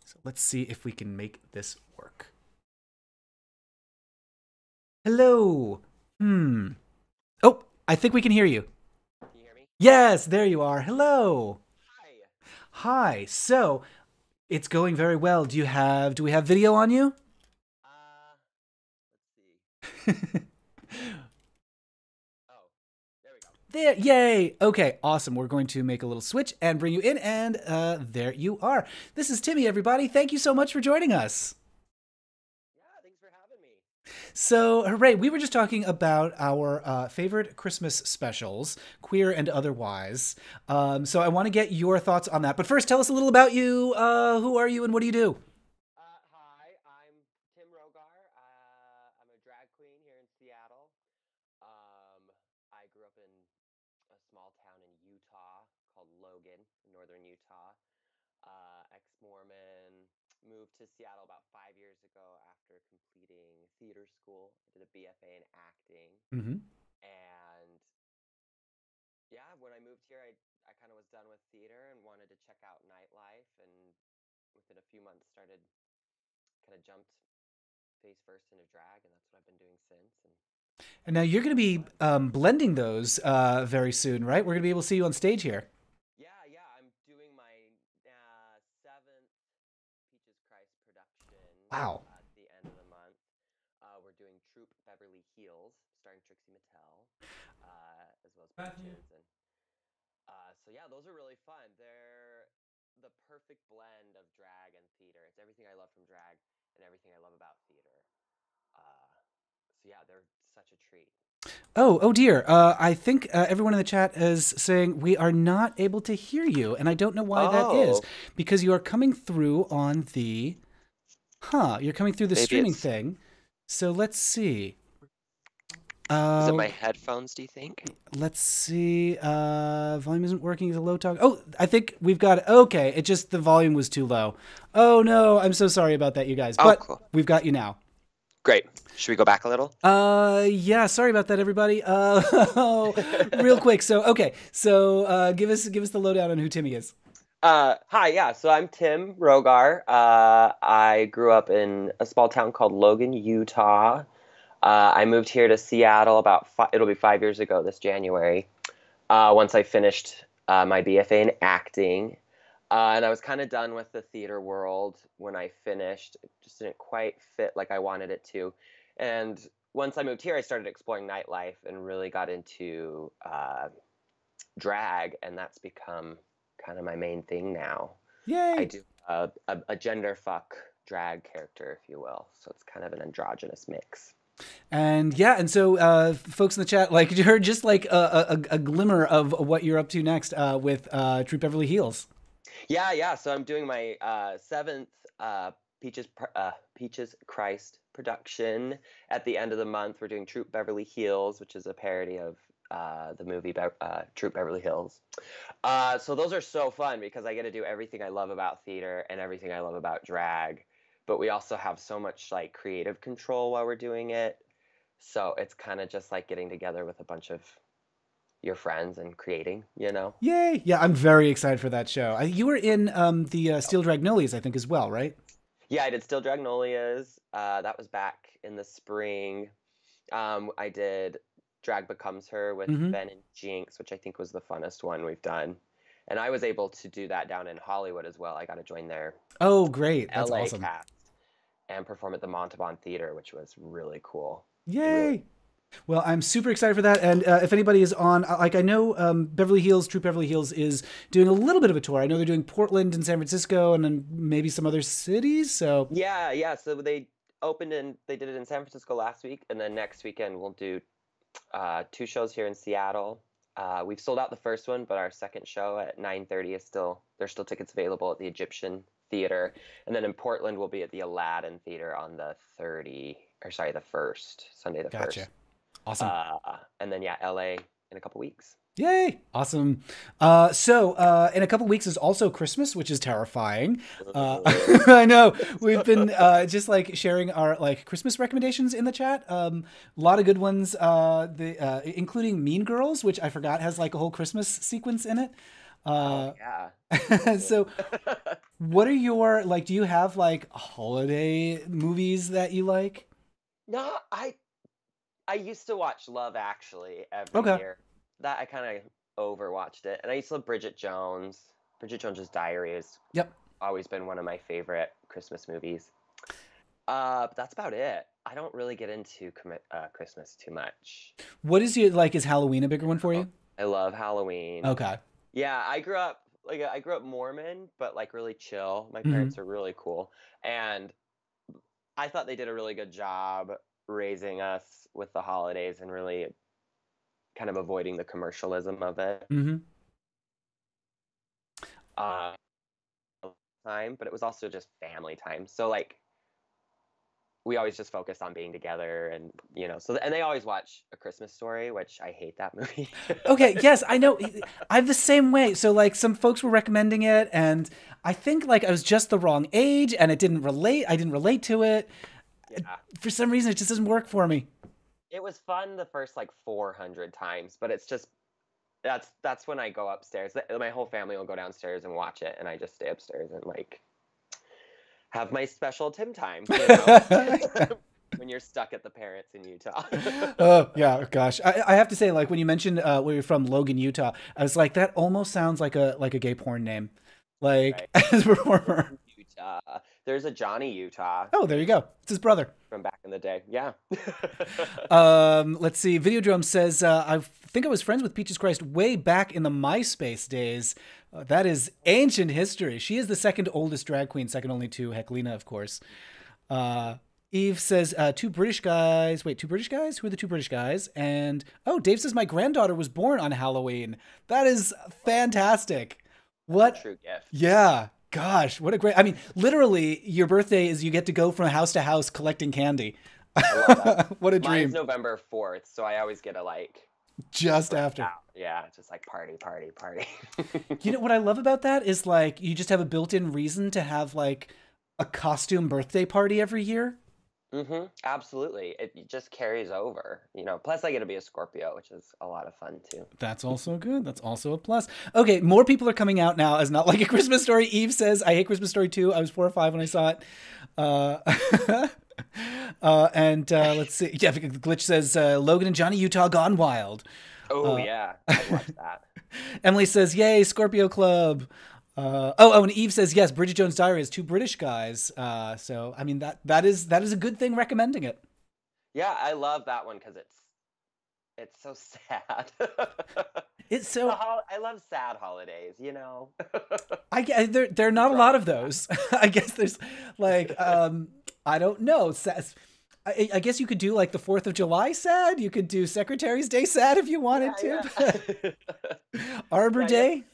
So let's see if we can make this work. Hello. Oh, I think we can hear you. Can you hear me? Yes, there you are. Hello. Hi. Hi. So it's going very well. Do we have video on you? Let's see. Oh, there we go. There, yay. Okay, awesome. We're going to make a little switch and bring you in, and there you are. This is Timmy, everybody. Thank you so much for joining us. Yeah, thanks for having me. So, hooray, we were just talking about our favorite Christmas specials, queer and otherwise. So I want to get your thoughts on that. But first, tell us a little about you. Who are you and what do you do? Hi, I'm Tim Roghaar. I'm a drag queen here in Seattle. I grew up in a small town in Utah called Logan, northern Utah. Ex-Mormon, moved to Seattle about 5 years ago after completing theater school. I did a BFA in acting. Mm-hmm. And yeah, when I moved here, I kind of was done with theater and wanted to check out nightlife. And within a few months, kind of jumped face first into drag, and that's what I've been doing since. And now you're going to be blending those very soon, right? We're going to be able to see you on stage here. Yeah, I'm doing my 7th Peaches Christ production. Wow. At the end of the month. We're doing Troop Beverly Hills, starring Trixie Mattel, as well as Peaches. And so yeah, those are really fun. They're the perfect blend of drag and theater. It's everything I love from drag and everything I love about theater. So yeah, they're such a treat. Oh dear. I think everyone in the chat is saying we are not able to hear you, and I don't know why that is. Because you are coming through on the... You're coming through the streaming thing. So let's see. Is it my headphones, do you think? Let's see. Volume isn't working. Is a low talk. Oh, I think we've got it. Okay, it just, the volume was too low. Oh no, I'm so sorry about that, you guys. But cool. We've got you now. Great. Should we go back a little? Yeah, sorry about that, everybody. Real quick. So, okay. So, give us the lowdown on who Timmy is. Hi, yeah. So I'm Tim Roghaar. I grew up in a small town called Logan, Utah. I moved here to Seattle it'll be 5 years ago this January. Once I finished my BFA in acting. And I was kind of done with the theater world when I finished. It just didn't quite fit like I wanted it to. And once I moved here, I started exploring nightlife and really got into drag, and that's become kind of my main thing now. I Yay. do a gender fuck drag character, if you will. So it's kind of an androgynous mix. And yeah, and so folks in the chat, like you heard just like a glimmer of what you're up to next with Troop Beverly Hills. Yeah. So I'm doing my seventh Peaches Christ production at the end of the month. We're doing Troop Beverly Hills, which is a parody of the movie Troop Beverly Hills. So those are so fun because I get to do everything I love about theater and everything I love about drag, but we also have so much like creative control while we're doing it. So it's kind of just like getting together with a bunch of your friends and creating, you know? Yay. Yeah, I'm very excited for that show. You were in the Steel Dragnolias, I think, as well, right? Yeah, I did Still Dragnolias. That was back in the spring. I did Drag Becomes Her with Mm-hmm. Ben and Jinx, which I think was the funnest one we've done. And I was able to do that down in Hollywood as well. I got to join their Oh, great. That's LA awesome. cast and perform at the Montalban Theater, which was really cool. Yay. Well, I'm super excited for that. And if anybody is on, like I know Beverly Hills, Troop Beverly Hills is doing a little bit of a tour. I know they're doing Portland and San Francisco and then maybe some other cities. So Yeah. So they did it in San Francisco last week, and then next weekend we'll do 2 shows here in Seattle. We've sold out the first one, but our second show at 9:30 there's still tickets available at the Egyptian Theater, and then in Portland we'll be at the Aladdin Theater on the 1st, Sunday the gotcha. 1st. Awesome. And then LA in a couple weeks. Yay! Awesome. So in a couple weeks is also Christmas, which is terrifying. I know we've been just like sharing our like Christmas recommendations in the chat. A lot of good ones, including Mean Girls, which I forgot has like a whole Christmas sequence in it. Yeah. So, what are your like? Do you have like holiday movies that you like? No, I used to watch Love Actually every year. That I kind of overwatched it, and I used to love Bridget Jones. Bridget Jones's Diary has always been one of my favorite Christmas movies. But that's about it. I don't really get into Christmas too much. What is your like? Is Halloween a bigger one for you? I love Halloween. Okay. Yeah, I grew up Mormon, but like really chill. My parents are really cool, and I thought they did a really good job raising us with the holidays and really kind of avoiding the commercialism of it. Time, but it was also just family time. So like we always just focused on being together, and and they always watch A Christmas Story, which I hate that movie. Okay, yes, I know. I'm the same way. So like some folks were recommending it, and I think like I was just the wrong age, and I didn't relate to it. Yeah. For some reason, it just doesn't work for me. It was fun the first like 400 times, but it's just that's when I go upstairs. My whole family will go downstairs and watch it, and I just stay upstairs and like have my special Tim time, when you're stuck at the parents in Utah. Oh yeah, gosh. I have to say, like when you mentioned where you're from, Logan, Utah, I was like, that almost sounds like a gay porn name, like right. As a performer. Utah. There's a Johnny Utah. Oh, there you go. It's his brother from back in the day. Yeah. Let's see. Videodrome says, I think I was friends with Peaches Christ way back in the MySpace days. That is ancient history. She is the second oldest drag queen, second only to Heclina, of course. Eve says, 2 British guys. Wait, 2 British guys? Who are the 2 British guys? And, Dave says, my granddaughter was born on Halloween. That is fantastic. What? A true gift. Yeah. Gosh, what a great... I mean, literally, your birthday is you get to go from house to house collecting candy. I love that. What a dream. Mine's November 4th, so I always get a, like... Just after. Out. Yeah, just like party. You know, what I love about that is, like, you just have a built-in reason to have, like, a costume birthday party every year. Absolutely. It just carries over, you know. Plus, I get to be a Scorpio, which is a lot of fun too. That's also good. That's also a plus. Okay, more people are coming out now as Not Like a Christmas Story. Eve says, I hate Christmas Story too. I was 4 or 5 when I saw it. And let's see. Yeah, Glitch says, Logan and Johnny Utah gone wild. Oh yeah, I'd watch that. Emily says, yay, Scorpio Club. Oh, and Eve says, yes, Bridget Jones' Diary is 2 British guys. So, I mean, that is a good thing recommending it. Yeah, I love that one because it's so sad. It's so I love sad holidays, you know. there are not a lot of those. I guess there's like I don't know. I guess you could do like the 4th of July sad. You could do Secretary's Day sad if you wanted to. Arbor Day.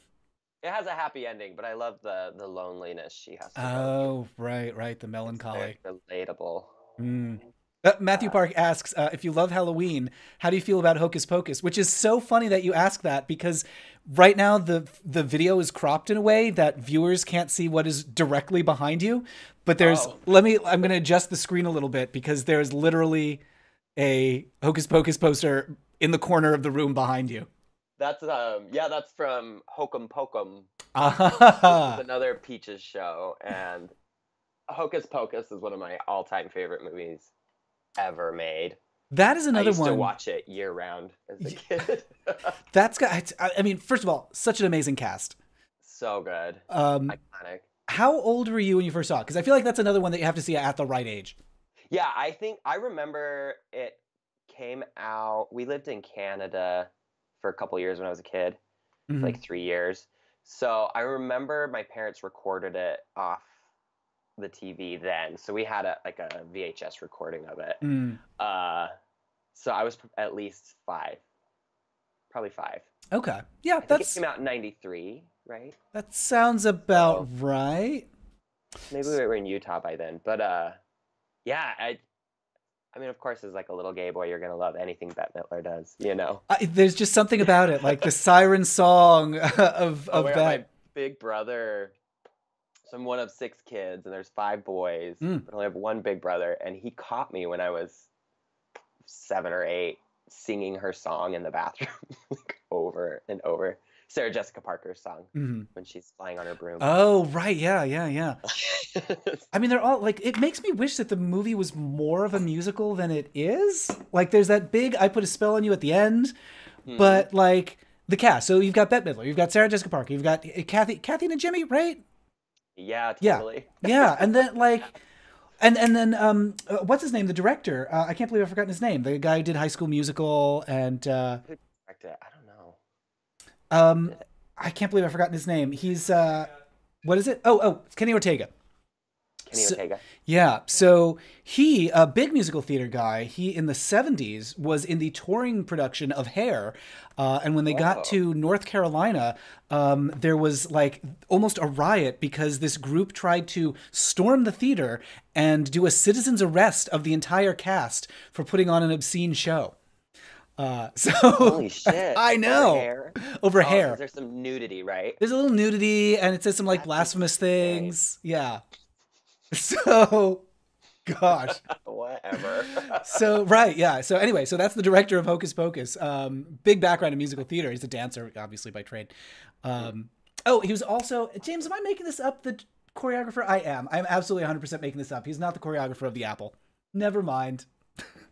It has a happy ending, but I love the loneliness she has to go Oh, right, the melancholy. It's very relatable. Matthew Park asks, if you love Halloween, how do you feel about Hocus Pocus? Which is so funny that you ask that, because right now the video is cropped in a way that viewers can't see what is directly behind you. But there's, I'm going to adjust the screen a little bit, because there's literally a Hocus Pocus poster in the corner of the room behind you. That's that's from Hokum Pokum. This is another Peaches show, and Hocus Pocus is one of my all-time favorite movies ever made. That is another one. I used to watch it year round as a kid. That's got, I mean, first of all, such an amazing cast. So good. Iconic. How old were you when you first saw it? Because I feel like that's another one that you have to see at the right age. Yeah, I remember it came out. We lived in Canada for a couple years when I was a kid, like 3 years. So I remember my parents recorded it off the TV then. So we had a VHS recording of it. So I was at least 5, probably 5. Okay, yeah, I think it came out in '93, right? That sounds about right. Maybe we were in Utah by then, but yeah, I mean, of course, as like a little gay boy, you're gonna love anything Bette Midler does, you know. There's just something about it, like the siren song of Bette. My big brother. So I'm one of 6 kids, and there's 5 boys, but I only have one big brother, and he caught me when I was 7 or 8 singing her song in the bathroom like, over and over. Sarah Jessica Parker's song when she's flying on her broom. Oh, right. Yeah. I mean, they're all like, it makes me wish that the movie was more of a musical than it is. Like, there's that big I Put a Spell on You at the end, but like the cast. So you've got Bette Midler, you've got Sarah Jessica Parker, you've got Kathy and Jimmy, right? Yeah, totally. Yeah. And then like, and then what's his name? The director. I can't believe I've forgotten his name. The guy who did High School Musical and who directed it? I don't know. I can't believe I've forgotten his name. He's what is it? Oh, it's Kenny Ortega. Ortega. Yeah. So he, a big musical theater guy, he in the 70s was in the touring production of Hair. And when they got to North Carolina, there was like almost a riot because this group tried to storm the theater and do a citizen's arrest of the entire cast for putting on an obscene show. So holy shit! I know. Over Hair. There's some nudity, right? There's a little nudity, and it says some like blasphemous things. Yeah. So, gosh. Whatever. So, right, yeah. So anyway, so that's the director of Hocus Pocus. Big background in musical theater. He's a dancer, obviously, by trade. Oh, he was also, James, am I making this up, the choreographer? I am. I'm absolutely 100% making this up. He's not the choreographer of The Apple. Never mind.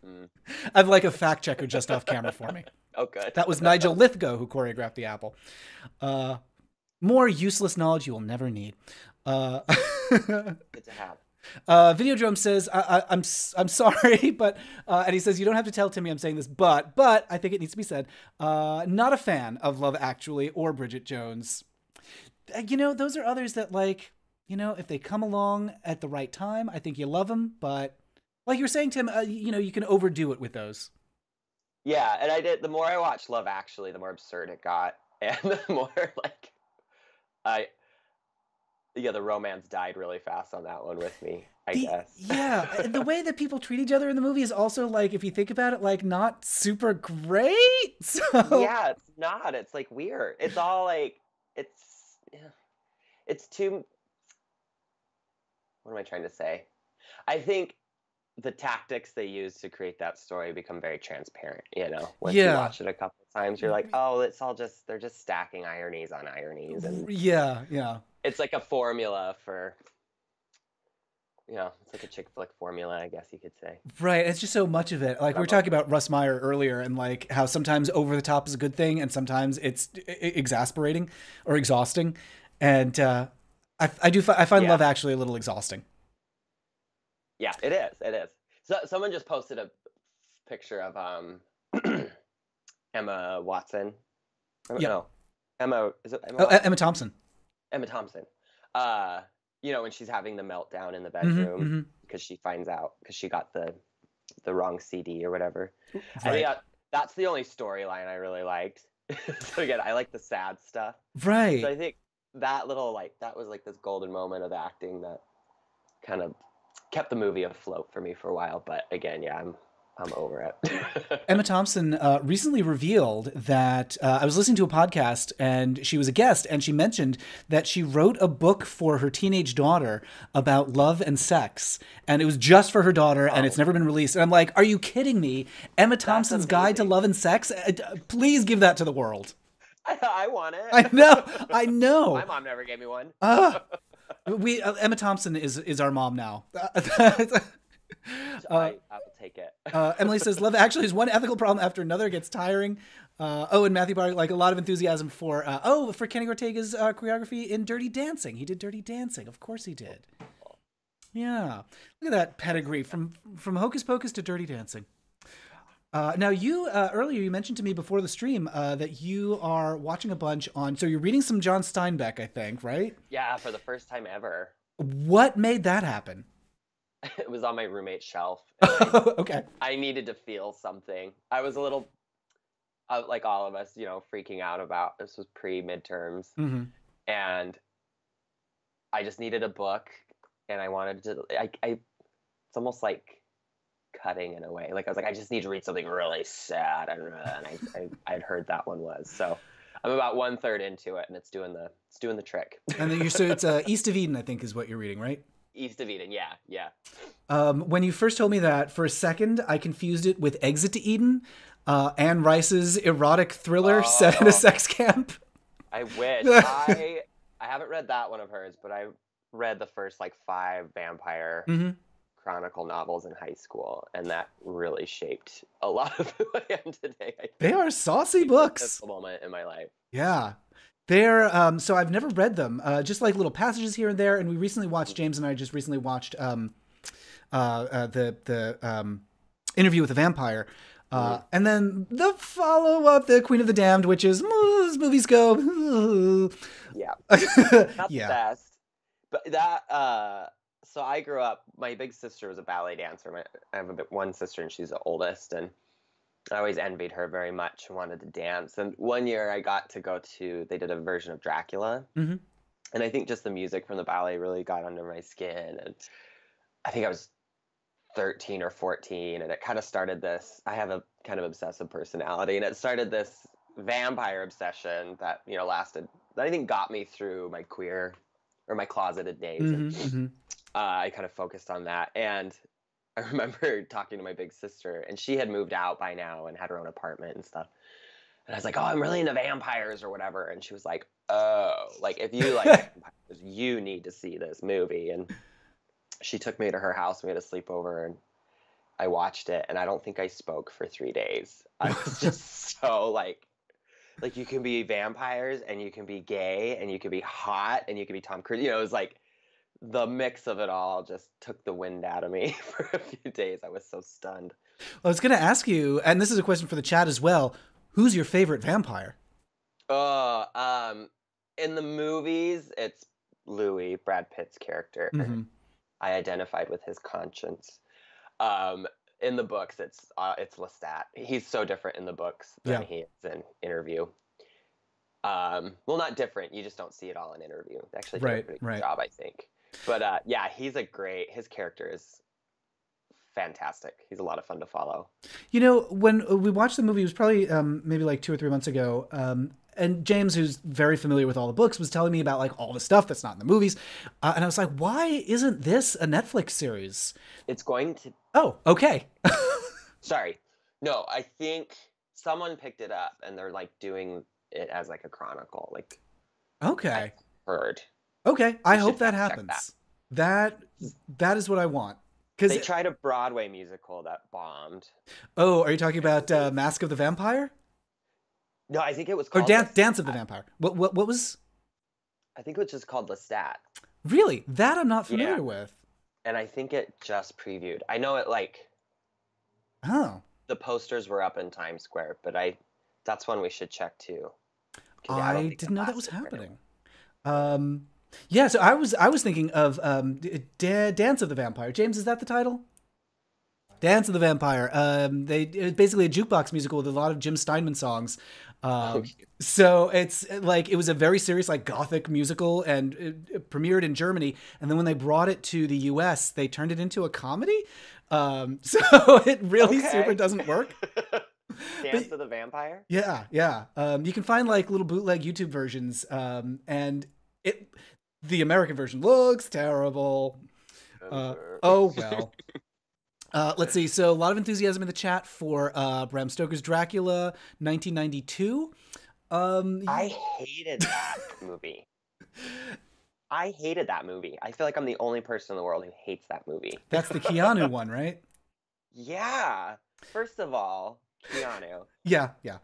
I have like a fact checker just off camera for me. Oh, good. That was Nigel Lithgow who choreographed The Apple. More useless knowledge you will never need. Good to have. Videodrome says, I'm sorry, but and he says, you don't have to tell Timmy I'm saying this, but I think it needs to be said. Not a fan of Love Actually or Bridget Jones. You know, those are others that, like, you know, if they come along at the right time, I think you love them. But like you were saying, Tim, you know, you can overdo it with those. Yeah, and I did. The more I watched Love Actually, the more absurd it got, and the more like the romance died really fast on that one with me, I guess. Yeah, the way that people treat each other in the movie is also, like, if you think about it, like, not super great. So yeah, it's not. It's like weird. It's all like it's too. What am I trying to say? I think the tactics they use to create that story become very transparent, once you Yeah. watch it a couple of times, you're like, oh, it's all just, they're just stacking ironies on ironies, and Yeah. it's like a formula for, it's like a chick flick formula, I guess you could say. Right. It's just so much of it. Like we were talking about Russ Meyer earlier, and like how sometimes over the top is a good thing, and sometimes it's exasperating or exhausting. And I find Love Actually a little exhausting. Yeah, it is. It is. So someone just posted a picture of Emma Watson. No, Emma. Is it Emma? Oh, Emma Thompson. Emma Thompson. When she's having the meltdown in the bedroom because she finds out because she got the wrong CD or whatever. Right. I think that's the only storyline I really liked. So again, I like the sad stuff. Right. So I think that little that was like this golden moment of acting that kind of kept the movie afloat for me for a while. But again, yeah, I'm over it. Emma Thompson recently revealed that I was listening to a podcast and she was a guest, and she mentioned that she wrote a book for her teenage daughter about love and sex, and it was just for her daughter, and it's never been released. And I'm like, are you kidding me? Emma Thompson's Guide to Love and Sex? Please give that to the world. I want it. I know. My mom never gave me one. Emma Thompson is our mom now. I will take it. Emily says, Love Actually is one ethical problem after another, gets tiring. And Matthew Barr, like a lot of enthusiasm for Kenny Ortega's choreography in Dirty Dancing. He did Dirty Dancing. Of course he did. Yeah. Look at that pedigree from Hocus Pocus to Dirty Dancing. Now you, earlier you mentioned to me before the stream that you are watching a bunch so you're reading some John Steinbeck, I think, right? Yeah, for the first time ever. What made that happen? It was on my roommate's shelf. Okay. I needed to feel something. I was a little, like all of us, freaking out about, this was pre-midterms. Mm-hmm. And I just needed a book, and I wanted to, it's almost like cutting in a way. Like I was like, I just need to read something really sad. And I'd heard that one was. So I'm about 1/3 into it, and it's doing the trick. And then it's East of Eden, I think, is what you're reading, right? East of Eden, yeah. When you first told me that, for a second, I confused it with Exit to Eden, Anne Rice's erotic thriller set in a sex camp. I wish. I haven't read that one of hers, but I read the first 5 vampire chronicle novels in high school, and that really shaped a lot of who I am today. They are saucy books. That's the moment in my life. Yeah. They're so I've never read them, just like little passages here and there. And we recently watched, James and I just recently watched the Interview with the Vampire, and then the follow up, The Queen of the Damned, which is as movies go. Yeah, not the best, but that. So I grew up. My big sister was a ballet dancer. I have one sister, and she's the oldest, and I always envied her very much and wanted to dance. And one year I got to they did a version of Dracula. Mm-hmm. And I think just the music from the ballet really got under my skin. And I think I was 13 or 14. And it kind of started this, I have a kind of obsessive personality. And it started this vampire obsession that, lasted, that I think got me through my queer or my closeted days. And I kind of focused on that. And I remember talking to my big sister, and she had moved out by now and had her own apartment and stuff. And I was like, oh, I'm really into vampires or whatever. And she was like, oh, if you like vampires, you need to see this movie. And she took me to her house. We had a sleepover, and I watched it. And I don't think I spoke for 3 days. I was just so like you can be vampires, and you can be gay, and you can be hot, and you can be Tom Cruise. It was like, the mix of it all just took the wind out of me for a few days. I was so stunned. Well, I was going to ask you, and this is a question for the chat as well, who's your favorite vampire? In the movies, it's Louis, Brad Pitt's character. Mm-hmm. I identified with his conscience. In the books, it's Lestat. He's so different in the books than he is in Interview. Well, not different. You just don't see it all in Interview. They actually did a pretty good job, I think. But his character is fantastic. He's a lot of fun to follow. When we watched the movie, it was probably maybe 2 or 3 months ago. and James, who's very familiar with all the books, was telling me about like all the stuff that's not in the movies, and I was like, why isn't this a Netflix series? It's going to. Oh, okay. Sorry. No, I think someone picked it up and they're like doing it as like a chronicle. Like, Okay. I heard. Okay. I We hope should that fact check happens. That is what I want. They Because tried a Broadway musical that bombed. oh, are you talking about Mask of the Vampire No, I think it was or called Dance of the Vampire? What was I think it was just called Lestat. really that I'm not familiar Yeah. with? And I think it just previewed. I know it like Oh, the posters were up in Times Square, but that's one we should check too. 'Cause, yeah, don't I think it didn't know that was lasted very happening. Yeah, so I was thinking of Dance of the Vampire. James, is that the title? Dance of the Vampire. It's basically a jukebox musical with a lot of Jim Steinman songs. long. So it's like it was a very serious like gothic musical, and it premiered in Germany. And then when they brought it to the U.S., they turned it into a comedy. So it really Okay. super doesn't work. Dance of the Vampire? Yeah, yeah. You can find like little bootleg YouTube versions, and the American version looks terrible. Oh well. Let's see. So a lot of enthusiasm in the chat for Bram Stoker's Dracula, 1992. I hated that movie. I hated that movie. I feel like I'm the only person in the world who hates that movie. That's the Keanu one, right? Yeah. First of all, Keanu. Yeah, yeah.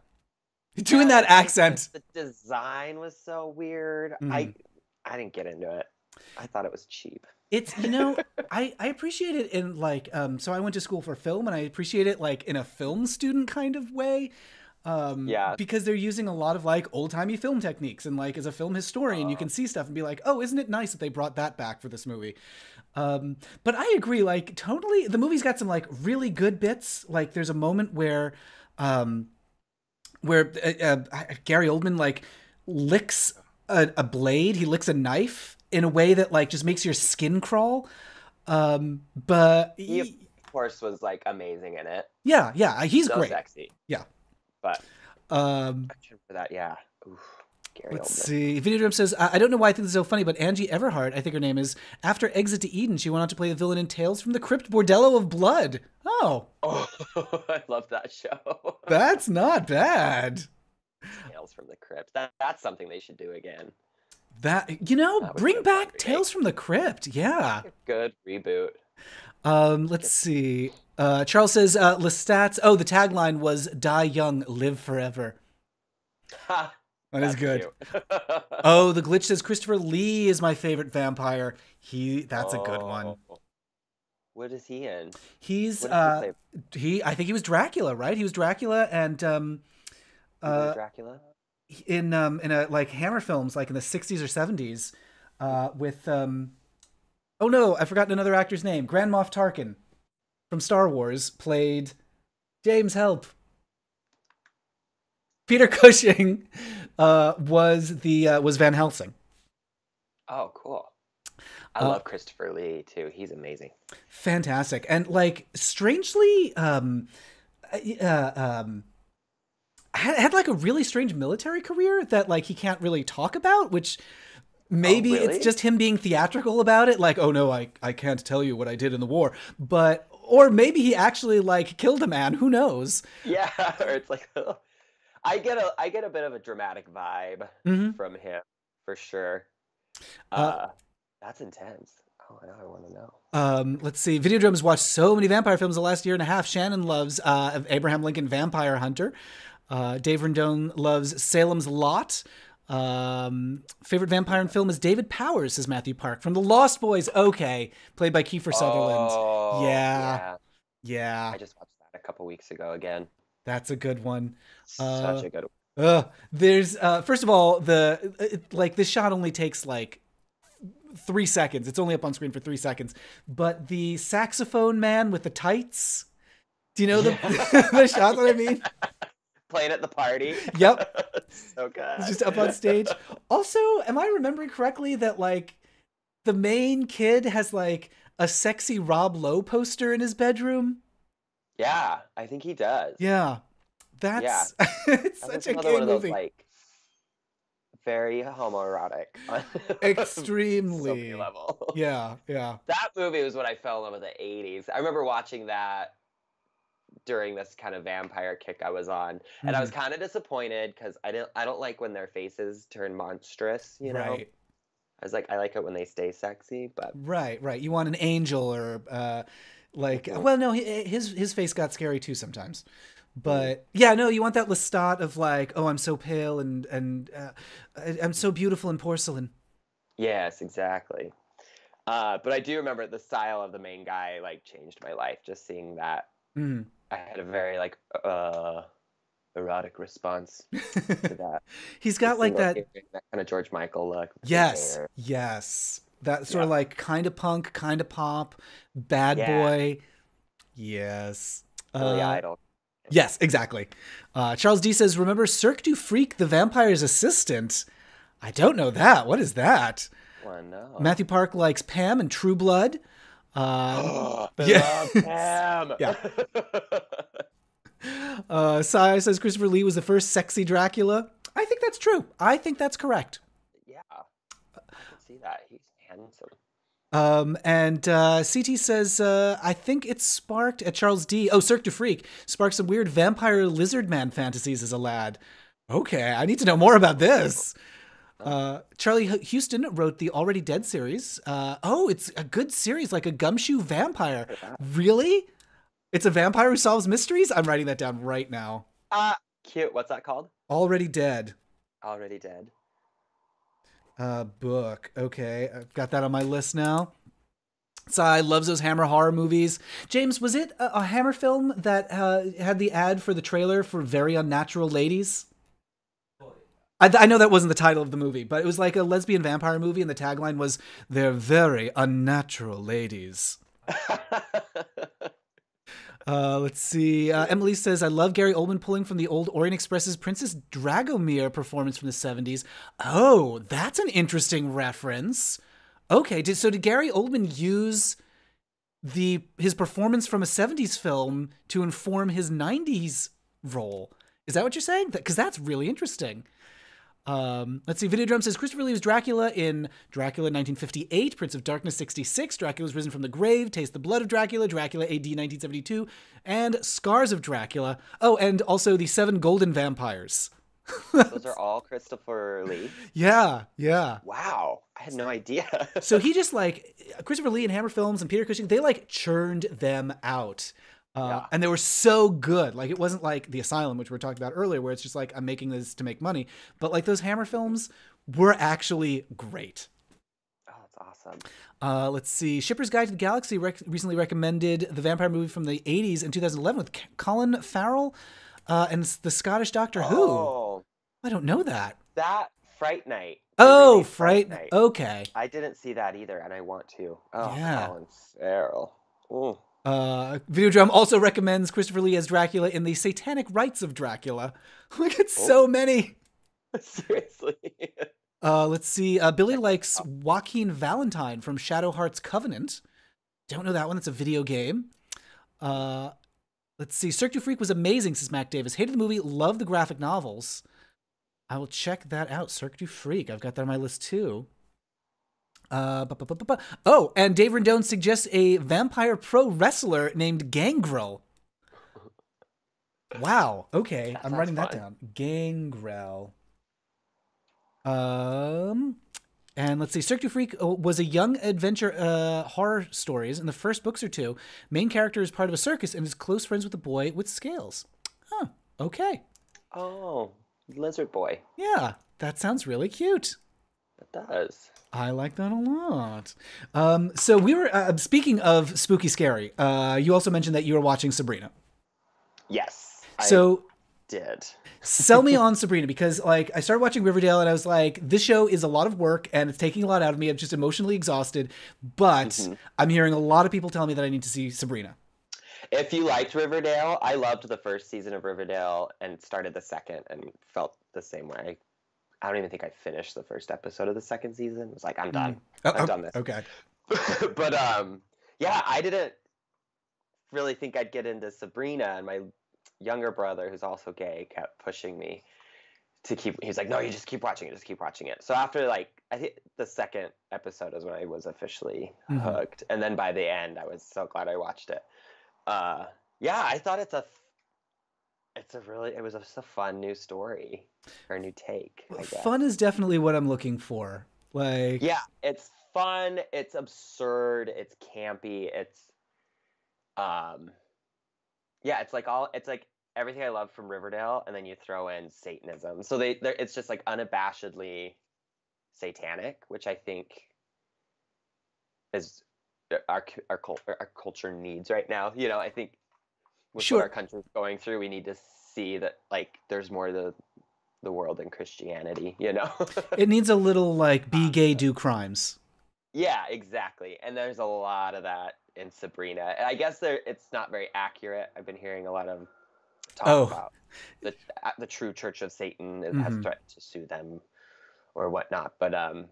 Doing that accent. The design was so weird. Mhm. I didn't get into it. I thought it was cheap. It's, I appreciate it in like, so I went to school for film, and I appreciate it like in a film student kind of way. Yeah. Because they're using a lot of like old timey film techniques, and like as a film historian, you can see stuff and be like, oh, isn't it nice that they brought that back for this movie? But I agree, like totally, the movie's got some like really good bits. Like there's a moment where Gary Oldman like licks a blade, he licks a knife in a way that like just makes your skin crawl. But He, of course, was like amazing in it. yeah, he's So great. sexy. Yeah. But action for that, yeah. Oof, Gary Let's Oldman. see. Videodrum says, I don't know why I think this is so funny, but Angie Everhart, I think her name is, after Exit to Eden, she went on to play the villain in Tales from the Crypt Bordello of Blood. Oh, Oh, I love that show. that's not bad. Tales from the Crypt. That's something they should do again. That, That would be bring a back fun remake. Tales from the Crypt. Yeah. Good reboot. Let's see. Charles says, Lestat's, oh, the tagline was Die Young, Live Forever. Ha! That is That's good. cute. Oh, the glitch says Christopher Lee is my favorite vampire. That's a good one. Oh. What is he in? He's What does he play? I think he was Dracula, right? He was Dracula, and Dracula? in a like Hammer films, like in the 60s or 70s, with oh no, I've forgotten another actor's name. Grand Moff Tarkin from Star Wars played James. Help. Peter Cushing was Van Helsing. Oh, cool. I love Christopher Lee too. He's amazing. Fantastic. And like strangely had like a really strange military career that like he can't really talk about, which maybe really? it's just him being theatrical about it, like, oh no, I can't tell you what I did in the war. But or maybe he actually like killed a man, who knows? Yeah, or it's like I get a bit of a dramatic vibe from him for sure. That's intense. Oh, now I want to know. Let's see. Videodrums watched so many vampire films the last year and a half. Shannon loves Abraham Lincoln Vampire Hunter. Dave Rendon loves Salem's Lot. Favorite vampire in film is David Powers, says Matthew Park. From The Lost Boys, okay. Played by Kiefer Sutherland. Oh, Yeah. I just watched that a couple weeks ago again. That's a good one. Such a good one. There's, first of all, this shot only takes like 3 seconds. It's only up on screen for 3 seconds. But the saxophone man with the tights, do you know the shot that I mean? Playing at the party. Yep. So good. He's just up on stage. Also, am I remembering correctly that like the main kid has like a sexy Rob Lowe poster in his bedroom? Yeah, I think he does. Yeah. That's it's That was such a another gay one of those, movie. like, very homoerotic on so many Extremely. levels. Yeah, yeah. That movie was when I fell in love with the 80s. I remember watching that during this kind of vampire kick I was on, and I was kind of disappointed because I don't like when their faces turn monstrous, you know. Right. I was like, I like it when they stay sexy, but Right, right. You want an angel or like Mhm. well no, his face got scary too sometimes. Mhm. But yeah, no, you want that Lestat of like, oh, I'm so pale and I'm so beautiful in porcelain. Yes, exactly. But I do remember the style of the main guy like changed my life. Just seeing that, Mm. I had a very like erotic response to that. He's The got like single that. earring, that kind of George Michael look with his Yes, hair. yes. That sort Yeah, of like kind of punk, kind of pop, bad yeah, boy. Yes. Billy Uh, Idol. yes, exactly. Charles D says, remember Cirque du Freak, the vampire's assistant? I don't know that. What is that? Well, no. Matthew Park likes Pam and True Blood. I Yeah. love Pam. Yeah. Sai says Christopher Lee was the first sexy Dracula. I think that's true. I think that's correct. Yeah, I can see that. He's handsome. And CT says, I think it sparked at Charles D. Oh, Cirque du Freak sparked some weird vampire lizard man fantasies as a lad. Okay, I need to know more about this. Charlie Houston wrote the Already Dead series. Oh, it's a good series, like a gumshoe vampire. Really? It's a vampire who solves mysteries? I'm writing that down right now. Cute. What's that called? Already Dead. Already Dead. Book. Okay, I've got that on my list now. Sai loves those Hammer horror movies. James, was it a Hammer film that had the ad for the trailer for Very Unnatural Ladies? I know that wasn't the title of the movie, but it was like a lesbian vampire movie, and the tagline was "They're very unnatural ladies." Let's see. Emily says, I love Gary Oldman pulling from the old Orient Express's Princess Dragomir performance from the 70s. Oh, that's an interesting reference. Okay, did Gary Oldman use his performance from a 70s film to inform his 90s role? Is that what you're saying? Because that's really interesting. Let's see. Videodrum says Christopher Lee was Dracula in Dracula 1958, Prince of Darkness 66, Dracula's Risen from the Grave, Taste the Blood of Dracula, Dracula AD 1972, and Scars of Dracula. Oh, and also the Seven Golden Vampires. Those are all Christopher Lee. Yeah, yeah. Wow, I had no idea. So he just like Christopher Lee and Hammer Films and Peter Cushing, they like churned them out. Yeah. And they were so good. Like, it wasn't like The Asylum, which we were talking about earlier, where it's just like, I'm making this to make money. But like those Hammer films were actually great. Oh, that's awesome. Let's see. Shipper's Guide to the Galaxy recently recommended the vampire movie from the 80s in 2011 with Colin Farrell and the Scottish Doctor Who. I don't know that. That Fright Night. Oh, Fright Night. Okay. I didn't see that either, and I want to. Oh, yeah. Colin Farrell. Ooh. Videodrum also recommends Christopher Lee as Dracula in the Satanic Rites of Dracula. Look at so many. Seriously. Let's see. Billy likes Joaquin Valentine from Shadow Heart's Covenant. Don't know that one. That's a video game. Let's see. Cirque du Freak was amazing, says Mac Davis. Hated the movie, loved the graphic novels. I will check that out. Cirque du Freak. I've got that on my list too. Oh, and Dave Rendon suggests a vampire pro wrestler named Gangrel. Wow. Okay, I'm writing that down. Gangrel. And let's see. Cirque du Freak was a young adventure horror stories. In the first books or two, main character is part of a circus and is close friends with a boy with scales. Huh. Okay. Oh, Lizard Boy. Yeah, that sounds really cute. It does. I like that a lot. So we were speaking of spooky scary. You also mentioned that you were watching Sabrina. Yes. So did. Sell me on Sabrina, because like I started watching Riverdale and I was like, this show is a lot of work and it's taking a lot out of me. I'm just emotionally exhausted. But I'm hearing a lot of people tell me that I need to see Sabrina. If you liked Riverdale, I loved the first season of Riverdale and started the second and felt the same way. I don't even think I finished the first episode of the second season. I was like, I'm done. I've done this. Okay. But yeah, I didn't really think I'd get into Sabrina, and my younger brother, who's also gay, kept pushing me to keep. He's like, no, you just keep watching it. Just keep watching it. So after like I think the second episode is when I was officially hooked, and then by the end, I was so glad I watched it. Yeah, I thought it was just a fun new story or new take. I guess. Fun is definitely what I'm looking for. Like, yeah, it's fun. It's absurd. It's campy. It's yeah, it's like everything I love from Riverdale, and then you throw in Satanism. So it's just like unabashedly satanic, which I think is our culture needs right now. You know, I think with what our country's going through, we need to see that like there's more to the world than Christianity. You know, it needs a little like be gay, do crimes. Yeah, exactly. And there's a lot of that in Sabrina. And I guess it's not very accurate. I've been hearing a lot of talk about the true Church of Satan has threatened to sue them or whatnot. But I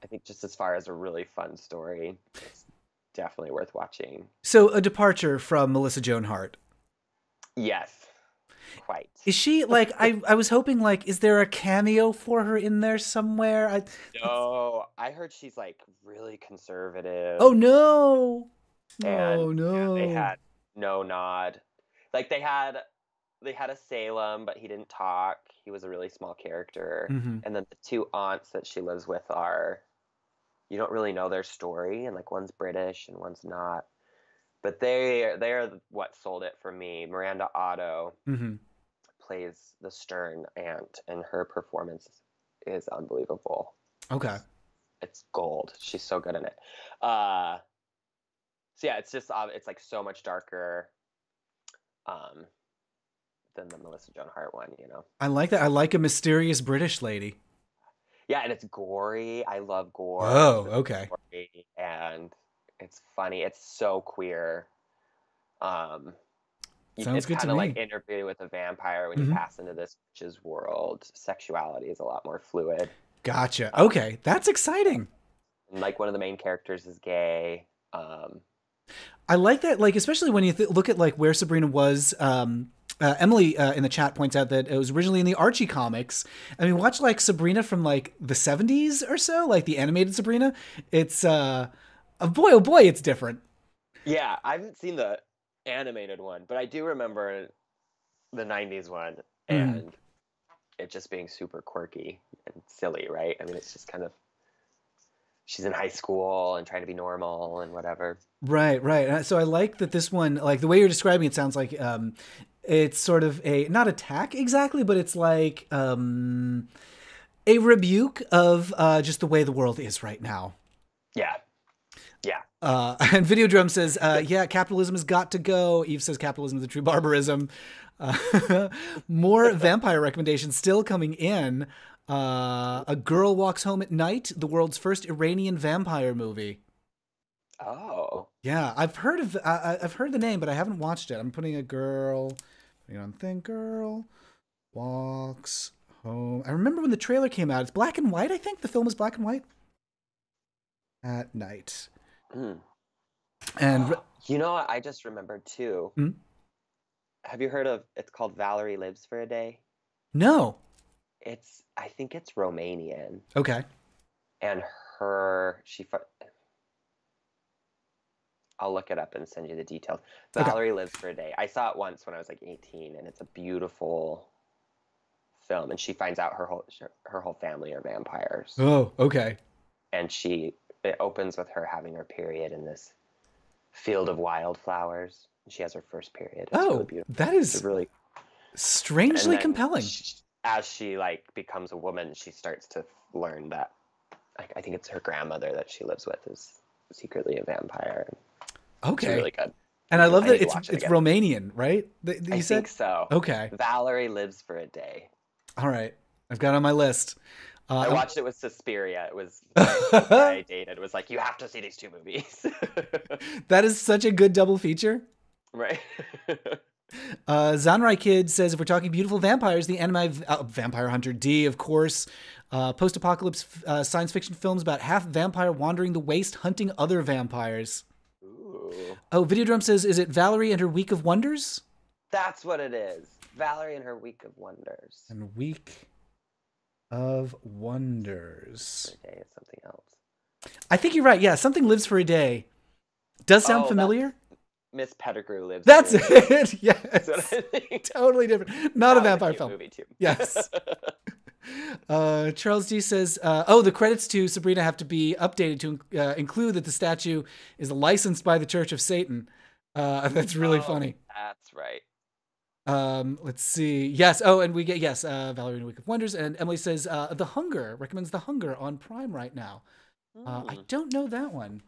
think just as far as a really fun story, it's definitely worth watching. So a departure from Melissa Joan Hart. Yes. Quite. Is she like I was hoping like is there a cameo for her in there somewhere? No, I heard she's like really conservative. Oh no. And no. Yeah, they had no nod. Like they had a Salem, but he didn't talk. He was a really small character. And then the two aunts that she lives with you don't really know their story, and like one's British and one's not. But they're what sold it for me. Miranda Otto plays the stern aunt, and her performance is unbelievable. Okay. It's gold. She's so good in it. So yeah, it's just it's like so much darker than the Melissa Joan Hart one, you know. I like that. I like a mysterious British lady. Yeah, and it's gory. I love gore. Oh, okay. Gory, and it's funny. It's so queer. Sounds good to me. It's kind of like interviewing with a vampire when you pass into this witch's world. Sexuality is a lot more fluid. Gotcha. Okay, that's exciting. And like one of the main characters is gay. I like that, like especially when you look at like where Sabrina was. Emily in the chat points out that it was originally in the Archie comics. I mean, watch like Sabrina from like the 70s or so, like the animated Sabrina. It's oh boy, it's different. Yeah, I haven't seen the animated one, but I do remember the 90s one and it just being super quirky and silly, right? I mean, it's just kind of she's in high school and trying to be normal and whatever. Right. So I like that this one, like the way you're describing it sounds like it's sort of a, not attack exactly, but it's like a rebuke of just the way the world is right now. Yeah. And Videodrum says, yeah, capitalism has got to go. Eve says capitalism is a true barbarism. More vampire recommendations still coming in. A Girl Walks Home at Night, the world's first Iranian vampire movie. Oh. Yeah, I've heard the name, but I haven't watched it. I'm putting on thing, Girl Walks Home. I remember when the trailer came out. It's black and white, I think. The film is black and white. At Night. And you know what I just remembered too? Have you heard of, it's called Valerie Lives for a Day? No. I think it's Romanian. Okay. And I'll look it up and send you the details. Valerie Lives for a Day. I saw it once when I was like 18, and it's a beautiful film. And she finds out her whole family are vampires. Oh, okay. And it opens with her having her period in this field of wildflowers. She has her first period. It's really beautiful. That is it's really strangely compelling. As she like becomes a woman, she starts to learn that I think it's her grandmother that she lives with is secretly a vampire. Okay. It's really good. And I love that it's Romanian, right? I think so. Okay. Valerie Lives for a Day. All right. I've got it on my list. I watched it with Suspiria. It was the guy I dated. It was like, you have to see these two movies. That is such a good double feature. Right. Zanrai Kid says, if we're talking beautiful vampires, the anime Vampire Hunter D, of course. Post-apocalypse science fiction films about half vampire wandering the waste hunting other vampires. Ooh. Oh, Videodrum says, is it Valerie and her Week of Wonders? That's what it is. Valerie and her Week of Wonders. And Week of Wonders. For a day is something else. I think you're right. Yeah, Something Lives for a Day. Does sound familiar? Miss Pettigrew Lives. That's it. Yes. That's what I think. Totally different. Not a vampire film. Movie too. Yes. Charles D says, the credits to Sabrina have to be updated to include that the statue is licensed by the Church of Satan. That's really funny. That's right. Let's see. Yes. Oh, and we get, Valerie and Week of Wonders. And Emily says, The Hunger, recommends The Hunger on Prime right now. I don't know that one.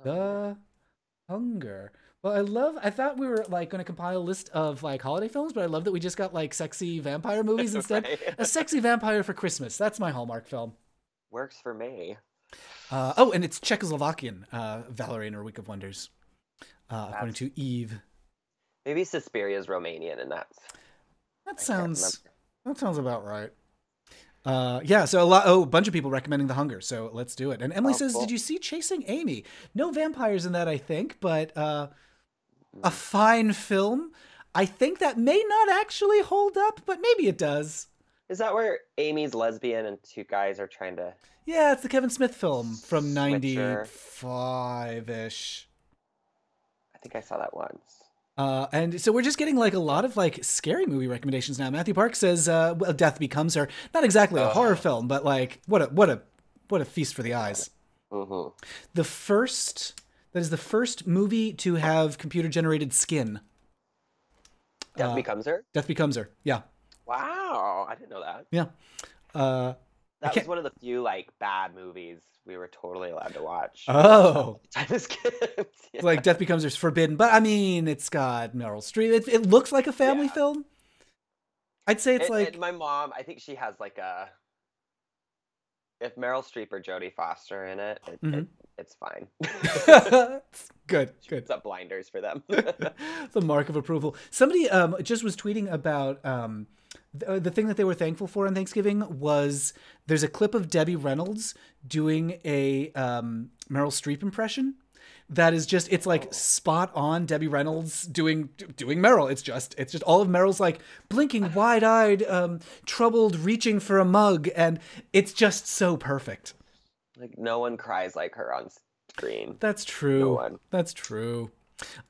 The Hunger. Well, I thought we were like going to compile a list of like holiday films, but I love that we just got like sexy vampire movies instead. Right. A sexy vampire for Christmas. That's my Hallmark film. Works for me. And it's Czechoslovakian, Valerie and her Week of Wonders, according to Eve. Maybe Suspiria is Romanian, and that sounds about right. So a bunch of people recommending The Hunger, so let's do it. And Emily says, cool. Did you see Chasing Amy? No vampires in that, I think, but a fine film. I think that may not actually hold up, but maybe it does. Is that where Amy's lesbian and two guys are trying to... Yeah, it's the Kevin Smith film from 95-ish. I think I saw that once. And so we're just getting like a lot of like scary movie recommendations now. Matthew Park says, Death Becomes Her. Not exactly a horror film, but like what a feast for the eyes. Mm-hmm. That is the first movie to have computer generated skin. Death Becomes Her? Death Becomes Her. Yeah. Wow. I didn't know that. Yeah. That was one of the few like bad movies we were totally allowed to watch. Oh. Time as kids. Yeah. Like Death Becomes Her is forbidden, but I mean, it's got Meryl Streep. It looks like a family film. I'd say it's like... my mom, I think she has like a... If Meryl Streep or Jodie Foster in it, it's fine. Good. It's up blinders for them. The mark of approval. Somebody just was tweeting about... the thing that they were thankful for on Thanksgiving was there's a clip of Debbie Reynolds doing a Meryl Streep impression that is just, it's like spot on Debbie Reynolds doing Meryl. It's just all of Meryl's like blinking wide-eyed, troubled, reaching for a mug. And it's just so perfect. Like no one cries like her on screen. That's true. No one. That's true.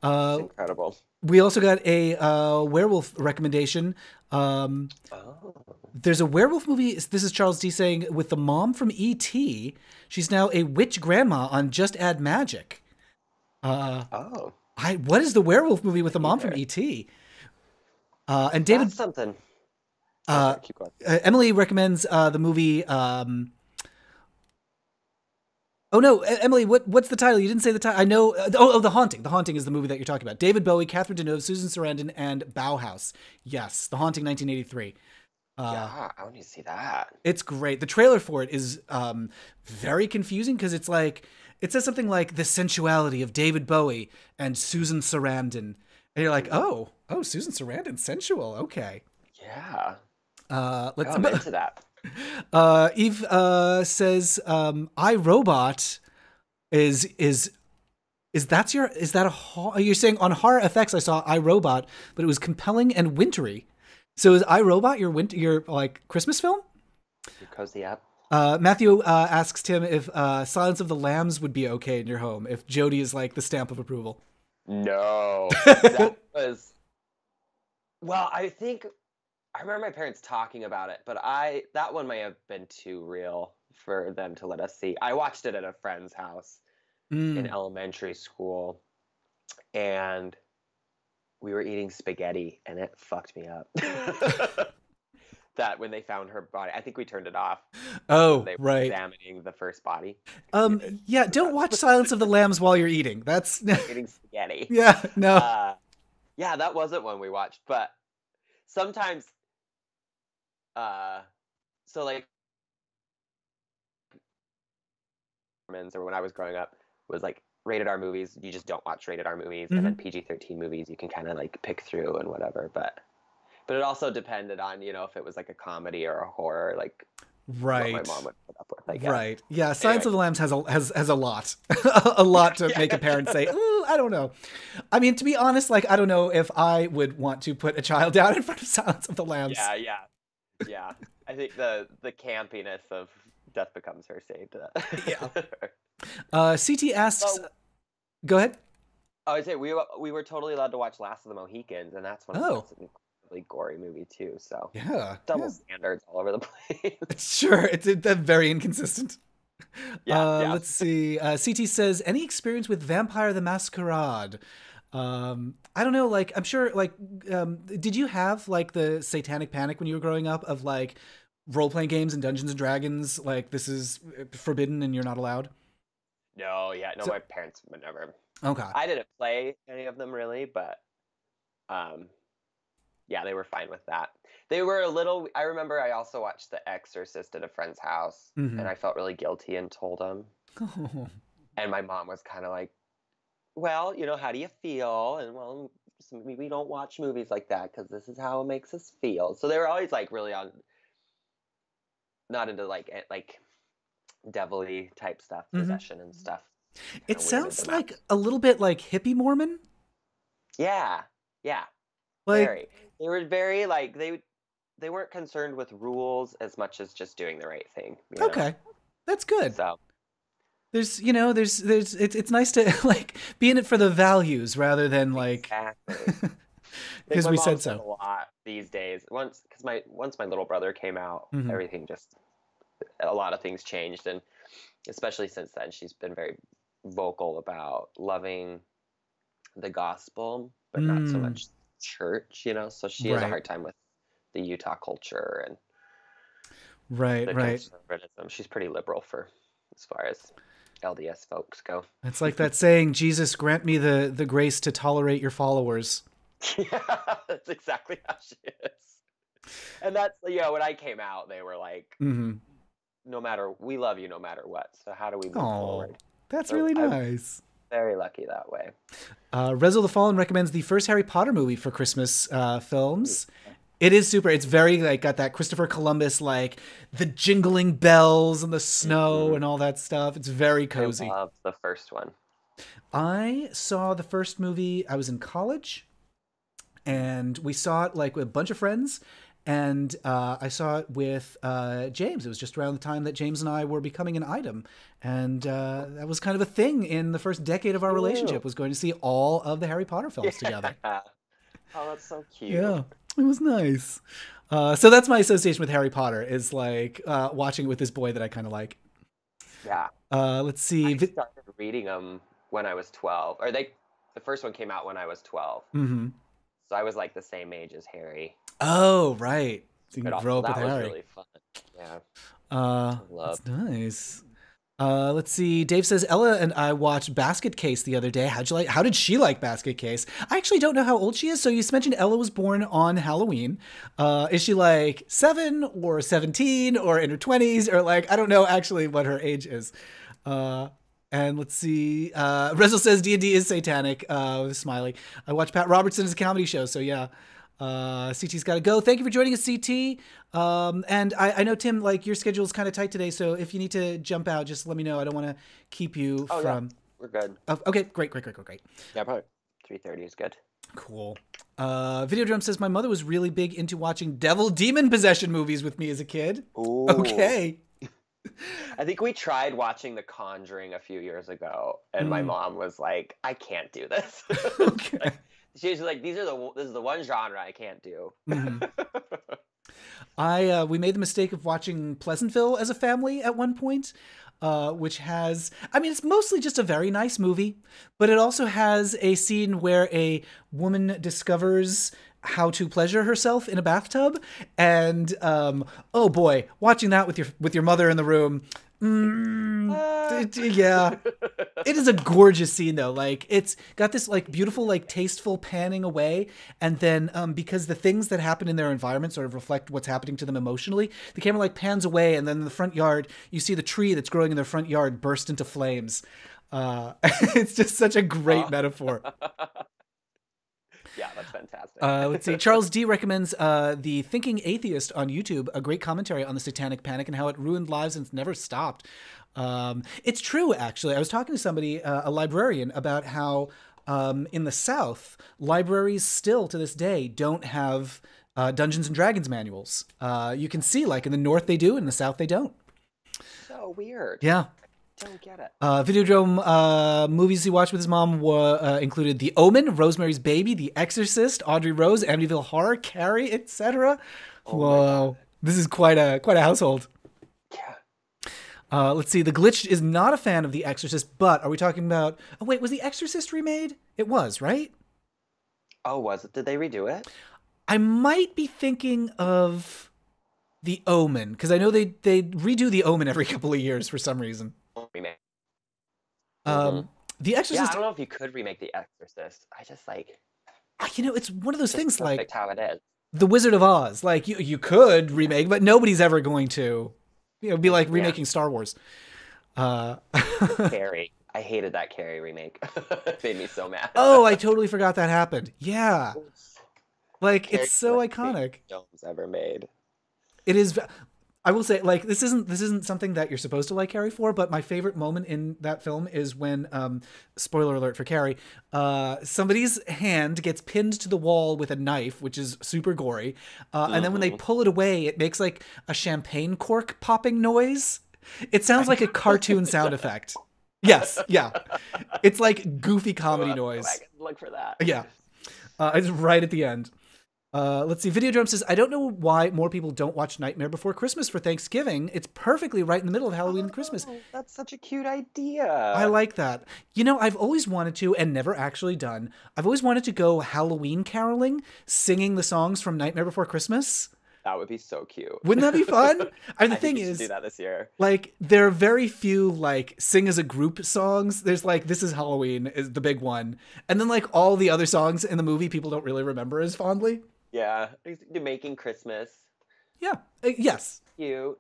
It's incredible. We also got a werewolf recommendation. There's a werewolf movie. This is Charles D saying, with the mom from E.T. She's now a witch grandma on Just Add Magic. What is the werewolf movie with the mom from E.T.? And David... That's something. Keep going. Emily recommends the movie... Oh no, Emily, what's the title? You didn't say the title. I know. The Haunting. The Haunting is the movie that you're talking about. David Bowie, Catherine Deneuve, Susan Sarandon, and Bauhaus. Yes, The Haunting, 1983. Yeah, I want to see that. It's great. The trailer for it is very confusing because it's like it says something like the sensuality of David Bowie and Susan Sarandon, and you're like, oh, Susan Sarandon, sensual. Okay. Yeah. I'm into that. Eve says iRobot is that you're saying on Horror FX I saw iRobot, but it was compelling and wintry. So is iRobot your like Christmas film? Your cozy up. Matthew asks Tim if Silence of the Lambs would be okay in your home if Jodie is like the stamp of approval. No. That was... Well, I remember my parents talking about it, but that one may have been too real for them to let us see. I watched it at a friend's house in elementary school, and we were eating spaghetti, and it fucked me up. That when they found her body, I think we turned it off. Oh, they were right. Examining the first body. Yeah, don't watch Silence of the Lambs while you're eating. That's eating spaghetti. Yeah, no. Yeah, that wasn't one we watched, but sometimes. So like, or when I was growing up, was like rated R movies. You just don't watch rated R movies, and then PG-13 movies you can kind of like pick through and whatever. But it also depended on if it was like a comedy or a horror. Like what my Right. mom would put up with, I guess. Right. Yeah. Silence Anyway. of the Lambs has a lot, a lot to make a parent say, "Ooh, I don't know." I mean, to be honest, like I don't know if I would want to put a child down in front of Silence of the Lambs. Yeah. I think the campiness of Death Becomes Her saved Yeah. that. CT asks, Well, go ahead. I would say we were totally allowed to watch Last of the Mohicans, and that's one of Oh. that's an incredibly gory movie too. So Yeah. double standards all over the place. Sure. It's very inconsistent. Yeah. Let's see. CT says, any experience with Vampire the Masquerade? I don't know. Like, I'm sure. Like, did you have like the satanic panic when you were growing up of like role playing games and Dungeons and Dragons? Like, this is forbidden and you're not allowed. No, So, my parents would never. okay. I didn't play any of them really, but yeah, they were fine with that. They were a little. I remember I also watched The Exorcist at a friend's house, and Mm-hmm. I felt really guilty and told him. Oh. And my mom was kind of like, "Well, how do you feel?" And well, we don't watch movies like that because this is how it makes us feel. So they were always like really not into like devilly type stuff, Mm-hmm. possession and stuff. It Kind of weirded sounds them out. like a little bit like hippie Mormon. Yeah, Like, very. They were very like they weren't concerned with rules as much as just doing the right thing. okay, that's good. So There's, it's nice to like be in it for the values rather than like exactly. I think because my we mom said says a so. lot these days. Once my little brother came out, Hmm. everything just a lot of things changed, and especially since then, she's been very vocal about loving the gospel, but not so Mm, much church. So she has a right, hard time with the Utah culture and right, the right. conservatism. She's pretty liberal for as far as LDS folks go. It's like that saying, Jesus, grant me the grace to tolerate your followers. Yeah, that's exactly how she is. And that's when I came out, they were like, Hmm. we love you no matter what. So how do we move Oh, forward? that's So really I'm nice. very lucky that way. Rezo the Fallen recommends the first Harry Potter movie for Christmas Ooh. films. It is super. It's very like got that Christopher Columbus, like the jingling bells and the snow Mhm. and all that stuff. It's very I cozy. love the first one. I saw the first movie. I was in college, and we saw it like with a bunch of friends. And I saw it with James. It was just around the time that James and I were becoming an item, and that was kind of a thing in the first decade of our Ew. relationship. Was going to see all of the Harry Potter films together. Yeah. Oh, that's so cute. Yeah, it was nice. So that's my association with Harry Potter is like watching it with this boy that I kind of like. Yeah. Let's see. I started reading them when I was 12. The first one came out when I was 12. Mm-hmm. So I was like the same age as Harry. Oh, right. So you But can grow up with that was Harry. really fun. Yeah. I love. That's nice. Let's see. Dave says Ella and I watched Basket Case the other day. How did she like Basket Case? I actually don't know how old she is. So you mentioned Ella was born on Halloween. Is she like 7 or 17 or in her 20s or like I don't know actually what her age is. And let's see. Rezel says D&D is satanic. With a smiley. I watched Pat Robertson's comedy show. So yeah. CT's got to go. Thank you for joining us, CT. And I know Tim, like your schedule is kind of tight today, so if you need to jump out, just let me know. I don't want to keep you Oh yeah, from. we're good. Oh, okay, great. Yeah, probably 3:30 is good. Cool. Videodrum says my mother was really big into watching devil demon possession movies with me as a kid. Ooh. Okay. I think we tried watching The Conjuring a few years ago, and my mom was like, "I can't do this." Okay. She was like, this is the one genre I can't do." Mhm. We made the mistake of watching Pleasantville as a family at one point, which has, I mean, it's mostly just a very nice movie, but it also has a scene where a woman discovers how to pleasure herself in a bathtub, and oh boy, watching that with your mother in the room. Yeah, it is a gorgeous scene though. Like it's got this like beautiful, like tasteful panning away, and then because the things that happen in their environment sort of reflect what's happening to them emotionally, the camera like pans away, and then in the front yard, you see the tree that's growing in their front yard burst into flames. It's just such a great metaphor. Yeah, that's fantastic. Let's see. Charles D recommends The Thinking Atheist on YouTube, a great commentary on the Satanic Panic and how it ruined lives and it's never stopped. It's true, actually. I was talking to somebody, a librarian, about how in the South, libraries still to this day don't have Dungeons and Dragons manuals. You can see, like, in the North they do, in the South they don't. So weird. Yeah. Don't get it. Videodrome movies he watched with his mom included The Omen, Rosemary's Baby, The Exorcist, Audrey Rose, Amityville Horror, Carrie, etc. Oh Whoa, this is quite a household. Yeah. Let's see. The Glitch is not a fan of The Exorcist, but are we talking about? Oh wait, was The Exorcist remade? It was, right? Oh, was it? Did they redo it? I might be thinking of The Omen because I know they redo The Omen every couple of years for some reason. Remake. The Exorcist. Yeah, I don't know if you could remake The Exorcist. I just like. It's one of those things like how it is. The Wizard of Oz. Like you could remake, but nobody's ever going to. Be like remaking Star Wars. Carrie. I hated that Carrie remake. It made me so mad. Oh, I totally forgot that happened. Yeah. Like, Carrie it's so iconic. Films ever made. It is. I will say, like, this isn't something that you're supposed to like Carrie for, but my favorite moment in that film is when, spoiler alert for Carrie, somebody's hand gets pinned to the wall with a knife, which is super gory, and then when they pull it away, it makes like a champagne cork popping noise. It sounds like a cartoon sound effect. Yes, yeah. It's like goofy comedy noise. I can look for that. Yeah. It's right at the end. Let's see. Videodrome says, I don't know why more people don't watch Nightmare Before Christmas for Thanksgiving. It's perfectly right in the middle of Halloween and Christmas. That's such a cute idea. I like that. I've always wanted to, and never actually done, I've always wanted to go Halloween caroling, singing the songs from Nightmare Before Christmas. That would be so cute. Wouldn't that be fun? And the thing is, is, do that this year. Like, there are very few like sing as a group songs. There's like This Is Halloween is the big one, and then like all the other songs in the movie people don't really remember as fondly. Yeah, Making Christmas. Yeah. Yes. Cute.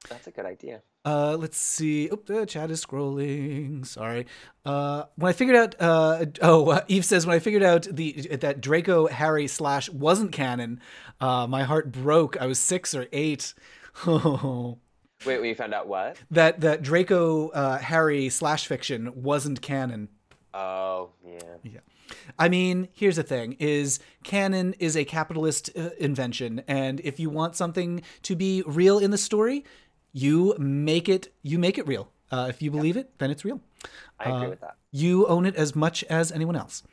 That's a good idea. Let's see. Oh, the chat is scrolling. Sorry. When I figured out, Eve says, when I figured out that Draco Harry / wasn't canon, my heart broke. I was 6 or 8. Oh. Wait, you found out what? That Draco Harry / fiction wasn't canon. Oh, yeah. Yeah. I mean, here's the thing, is canon is a capitalist invention. And if you want something to be real in the story, you make it real. If you believe it, then it's real. I agree with that. You own it as much as anyone else.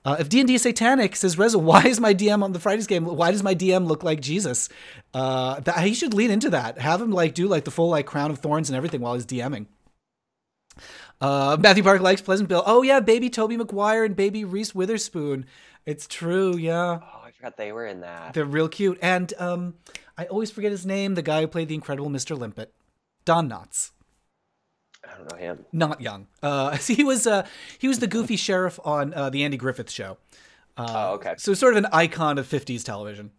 If D&D is satanic, says Reza, why is my DM on the Fridays game? Why does my DM look like Jesus? He should lean into that. Have him like do like the full like crown of thorns and everything while he's DMing. Matthew Park likes Pleasant Bill. Oh yeah, baby Tobey Maguire and baby Reese Witherspoon. It's true, yeah. Oh, I forgot they were in that. They're real cute. And I always forget his name, the guy who played the incredible Mr. Limpet. Don Knotts. I don't know him. Not young. He was the goofy sheriff on the Andy Griffith Show. Oh, okay. So sort of an icon of 50s television.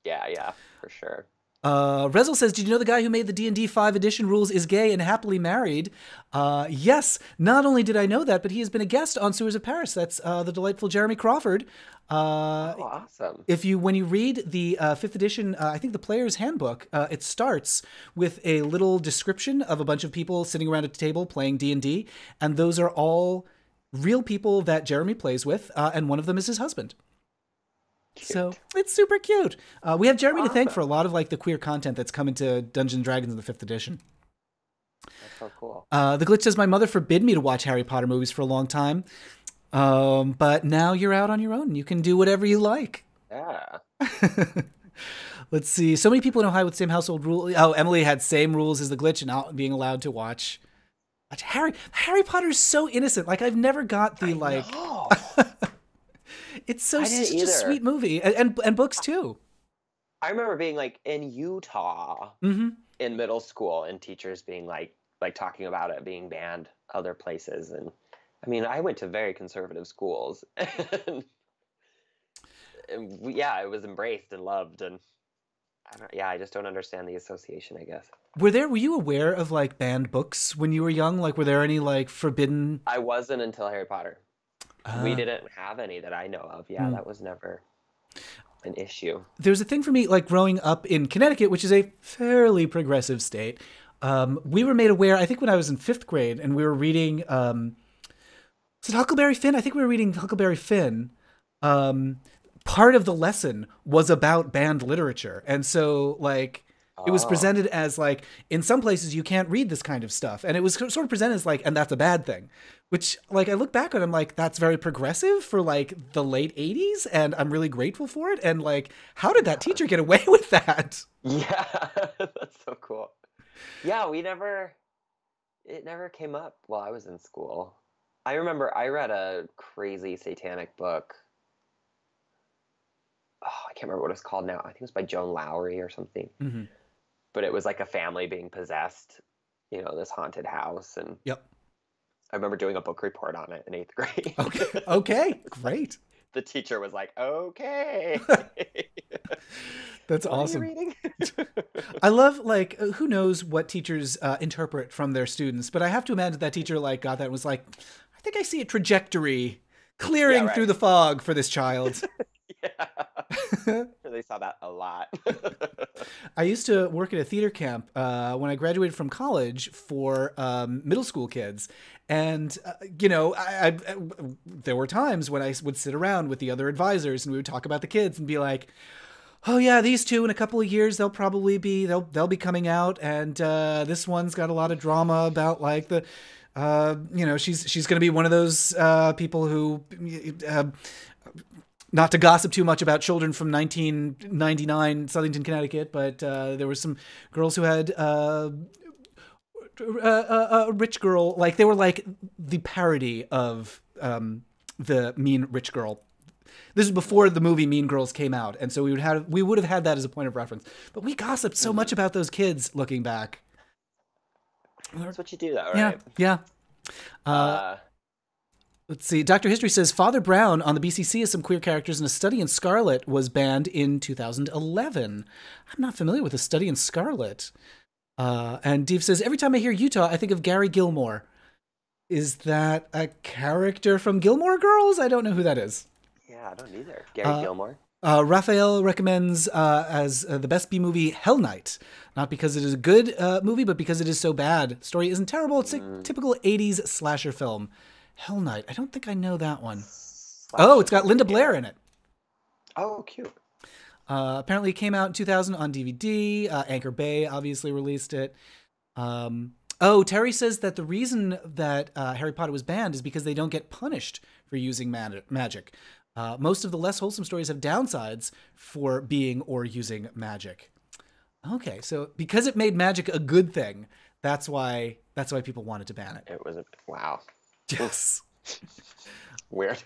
Yeah, for sure. Rezel says, did you know the guy who made the D&D 5 edition rules is gay and happily married? Yes, not only did I know that, but he has been a guest on Sewers of Paris. That's the delightful Jeremy Crawford. Awesome. When you read the 5th edition, I think the player's handbook, it starts with a little description of a bunch of people sitting around a table playing D&D, and those are all real people that Jeremy plays with, and one of them is his husband. Cute. So it's super cute. We have Jeremy to thank for a lot of like the queer content that's come into Dungeons and Dragons in the 5th edition. That's so cool. The Glitch says, my mother forbid me to watch Harry Potter movies for a long time. But now you're out on your own. You can do whatever you like. Yeah. Let's see. So many people in Ohio with the same household rule. Oh, Emily had same rules as the Glitch and not being allowed to watch. Harry Potter's so innocent. Like I've never got the like. It's such a sweet movie, and books too. I remember being like in Utah in middle school, and teachers being like talking about it being banned other places, and I mean I went to very conservative schools, and it was embraced and loved, and I just don't understand the association, I guess. Were you aware of like banned books when you were young? Like, were there any like forbidden? I wasn't until Harry Potter. We didn't have any that I know of. Yeah, Mm. that was never an issue. There's a thing for me, like growing up in Connecticut, which is a fairly progressive state. We were made aware, I think when I was in 5th grade, and we were reading, is it Huckleberry Finn? I think we were reading Huckleberry Finn. Um, Part of the lesson was about banned literature. And so, like, it was Oh, presented as, like, in some places you can't read this kind of stuff. And it was sort of presented as, like, and that's a bad thing. Which, like, I look back on it, I'm like, that's very progressive for, like, the late 80s. And I'm really grateful for it. And, like, how did that teacher get away with that? yeah, that's so cool. Yeah, it never came up while I was in school. I remember I read a crazy satanic book. Oh, I can't remember what it's called now. I think it was by Joan Lowry or something. Mm-hmm. But it was like a family being possessed, this haunted house. And Yep. I remember doing a book report on it in 8th grade. Okay. Okay. Great. The teacher was like, okay. That's What are you awesome. reading? I love, like, who knows what teachers interpret from their students, but I have to imagine that teacher, like, got that and was like, I think I see a trajectory Yeah, clearing through right. the fog for this child. Yeah. They saw that a lot. I used to work at a theater camp when I graduated from college for middle school kids. And, there were times when I would sit around with the other advisors and we would talk about the kids and be like, oh yeah, these two in a couple of years they'll be coming out, and this one's got a lot of drama about like the she's going to be one of those people who not to gossip too much about children from 1999 Southington, Connecticut, but there were some girls who had a rich girl, like they were like the parody of the mean rich girl. This is before the movie Mean Girls came out, and so we would have had that as a point of reference. But we gossiped so much about those kids looking back. That's what you do, though, Yeah, right? yeah. Uh, Let's see. Dr. History says Father Brown on the BCC has some queer characters, and A Study in Scarlet was banned in 2011. I'm not familiar with A Study in Scarlet. And Dave says, every time I hear Utah, I think of Gary Gilmore. Is that a character from Gilmore Girls? I don't know who that is. yeah, I don't either. Gary Gilmore. Raphael recommends as the best B movie Hell Night, not because it is a good movie, but because it is so bad. Story isn't terrible. It's a typical 80s slasher film. Hell Night. I don't think I know that one. Oh, it's got Linda Blair in it. Oh, cute. Apparently it came out in 2000 on DVD. Anchor Bay obviously released it. Terry says that the reason that Harry Potter was banned is because they don't get punished for using magic. Most of the less wholesome stories have downsides for being or using magic. Okay, so because it made magic a good thing, that's why people wanted to ban it. It was wow. Yes. Weird.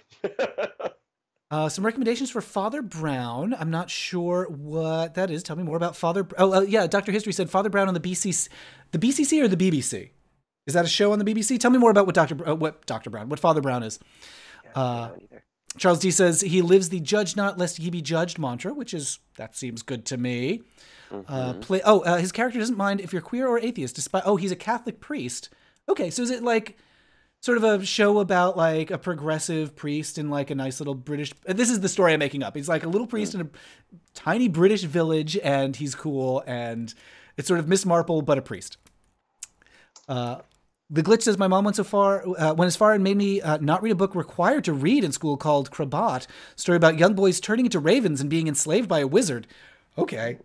Some recommendations for Father Brown. I'm not sure what that is. Tell me more about Father. Yeah. Dr. History said Father Brown on the BCC or the BBC. Is that a show on the BBC? Tell me more about what Father Brown is. Yeah, either. Charles D says he lives the judge not lest he be judged mantra, that seems good to me. Mm-hmm. His character doesn't mind if you're queer or atheist, he's a Catholic priest. Okay, so is it like sort of a show about like a progressive priest in like a nice little British, this is the story I'm making up. He's like a little priest in a tiny British village and he's cool and it's sort of Miss Marple, but a priest. The Glitch says my mom went as far and made me not read a book required to read in school called Krabat, story about young boys turning into ravens and being enslaved by a wizard. Okay.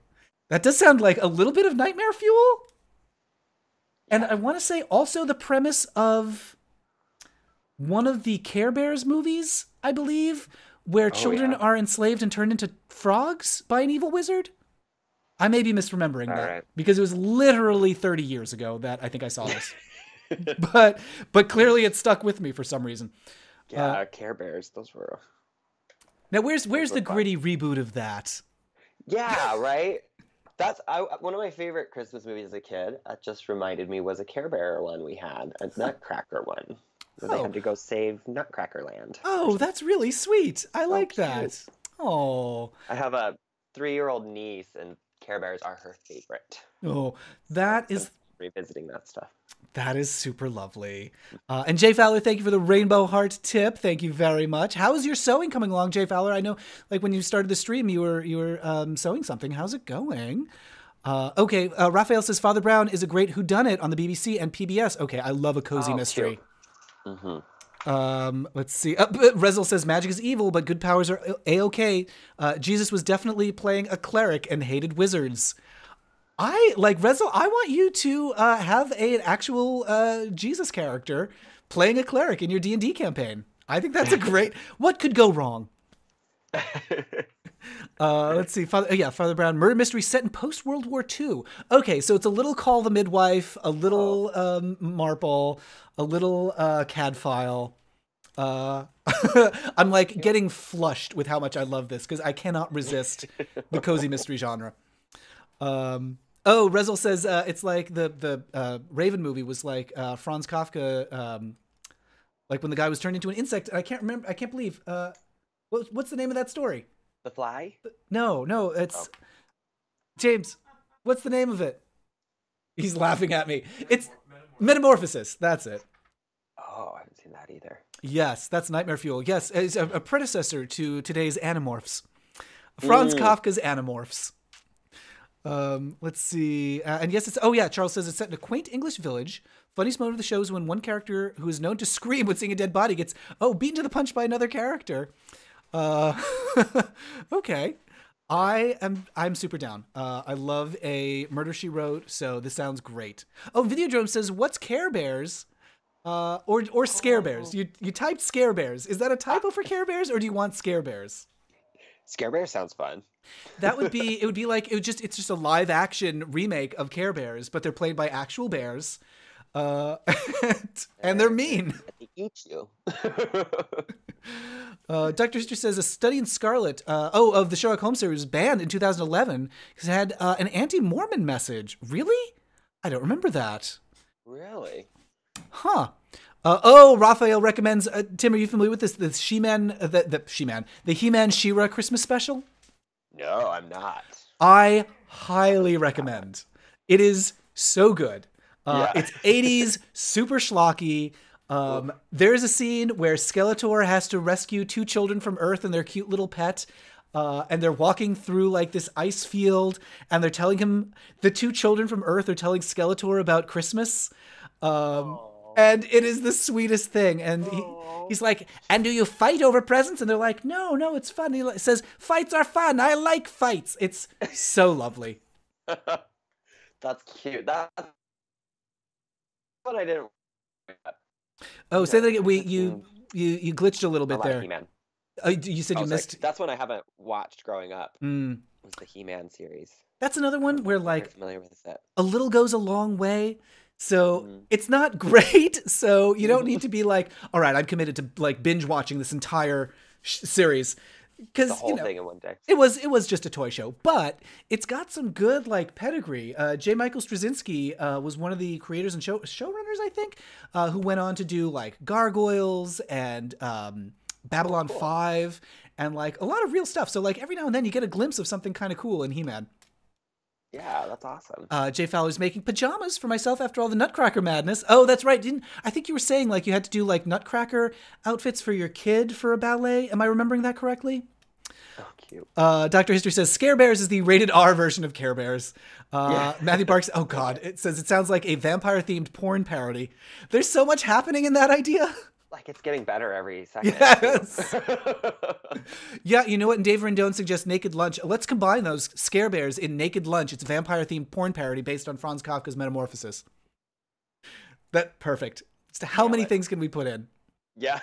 That does sound like a little bit of nightmare fuel. And I want to say also the premise of one of the Care Bears movies, I believe, where children are enslaved and turned into frogs by an evil wizard. I may be misremembering that because it was literally 30 years ago that I think I saw this. but clearly it stuck with me for some reason. Yeah, Care Bears, those were. Now where's the gritty reboot of that? Yeah, right. That's one of my favorite Christmas movies as a kid. That just reminded me was a Care Bear one we had, a Nutcracker one, where they had to go save Nutcracker Land. Oh, that's really sweet. I like cute. that. Oh, I have a 3-year-old niece, and Care Bears are her favorite. Oh, that is revisiting that stuff. That is super lovely. And Jay Fowler, thank you for the rainbow heart tip. Thank you very much. How is your sewing coming along, Jay Fowler? I know, like when you started the stream, you were sewing something. How's it going? Okay, Raphael says Father Brown is a great whodunit on the BBC and PBS. Okay, I love a cozy mystery. Let's see. Rezel says magic is evil, but good powers are a-okay. Jesus was definitely playing a cleric and hated wizards. I like Rezel. I want you to have an actual Jesus character playing a cleric in your D&D campaign. I think that's a great. What could go wrong? Let's see. Father Brown, murder mystery set in post World War II. Okay, so it's a little Call the Midwife, a little Marple, a little Cadfile. I'm like getting flushed with how much I love this because I cannot resist the cozy mystery genre. Rezel says it's like the Raven movie was like Franz Kafka, like when the guy was turned into an insect. I can't remember. I can't believe. What's the name of that story? The Fly? No, it's James. What's the name of it? He's laughing at me. It's Metamorphosis. That's it. Oh, I haven't seen that either. Yes, that's Nightmare Fuel. Yes, it's a predecessor to today's Animorphs. Franz Kafka's Animorphs. Let's see. And yes, Charles says it's set in a quaint English village. Funniest moment of the show is when one character who is known to scream when seeing a dead body gets, beaten to the punch by another character. Okay. I'm super down. I love a Murder, She Wrote, so this sounds great. Oh, Videodrome says, what's Care Bears? Or Scare Bears. You typed Scare Bears. Is that a typo for Care Bears, or do you want Scare Bears? Scare Bears sounds fun. It's just a live action remake of Care Bears, but they're played by actual bears. And they're mean. They eat you. Dr. History says a study in Scarlet, of the Sherlock Holmes series was banned in 2011 because it had an anti-Mormon message. Really? I don't remember that. Really? Huh. Raphael recommends. Tim, are you familiar with this? The He-Man She-Ra Christmas special? No, I'm not. I highly recommend. It is so good. It's 80s, super schlocky. There's a scene where Skeletor has to rescue two children from Earth and their cute little pet. And they're walking through like this ice field, and they're telling him, the two children from Earth are telling Skeletor about Christmas. And it is the sweetest thing. And he's like, and do you fight over presents? And they're like, no, it's fun. He says, fights are fun. I like fights. It's so lovely. That's cute. That's what I didn't. Oh, say that again. You glitched a little bit there. He-Man. You said you missed. That's one I haven't watched growing up. Was the He-Man series. That's another one where like familiar with it. A little goes a long way. So it's not great. So you don't need to be like, all right, I'm committed to like binge watching this entire series. Because the whole thing in one day. It was just a toy show, but it's got some good like pedigree. J. Michael Straczynski was one of the creators and showrunners, I think, who went on to do like Gargoyles and Babylon 5 and like a lot of real stuff. So like every now and then you get a glimpse of something kind of cool in He-Man. Yeah, that's awesome. Jay Fowler's making pajamas for myself after all the Nutcracker madness. Oh, that's right. I think you were saying like you had to do like Nutcracker outfits for your kid for a ballet. Am I remembering that correctly? Oh, cute. Dr. History says Scare Bears is the rated R version of Care Bears. Matthew Barks, oh God, it says it sounds like a vampire-themed porn parody. There's so much happening in that idea. Like it's getting better every second. Yes. Yeah, you know what? And Dave Rendon suggests Naked Lunch. Let's combine those Scare Bears in Naked Lunch. It's a vampire-themed porn parody based on Franz Kafka's Metamorphosis. Perfect. So how many things can we put in? Yeah.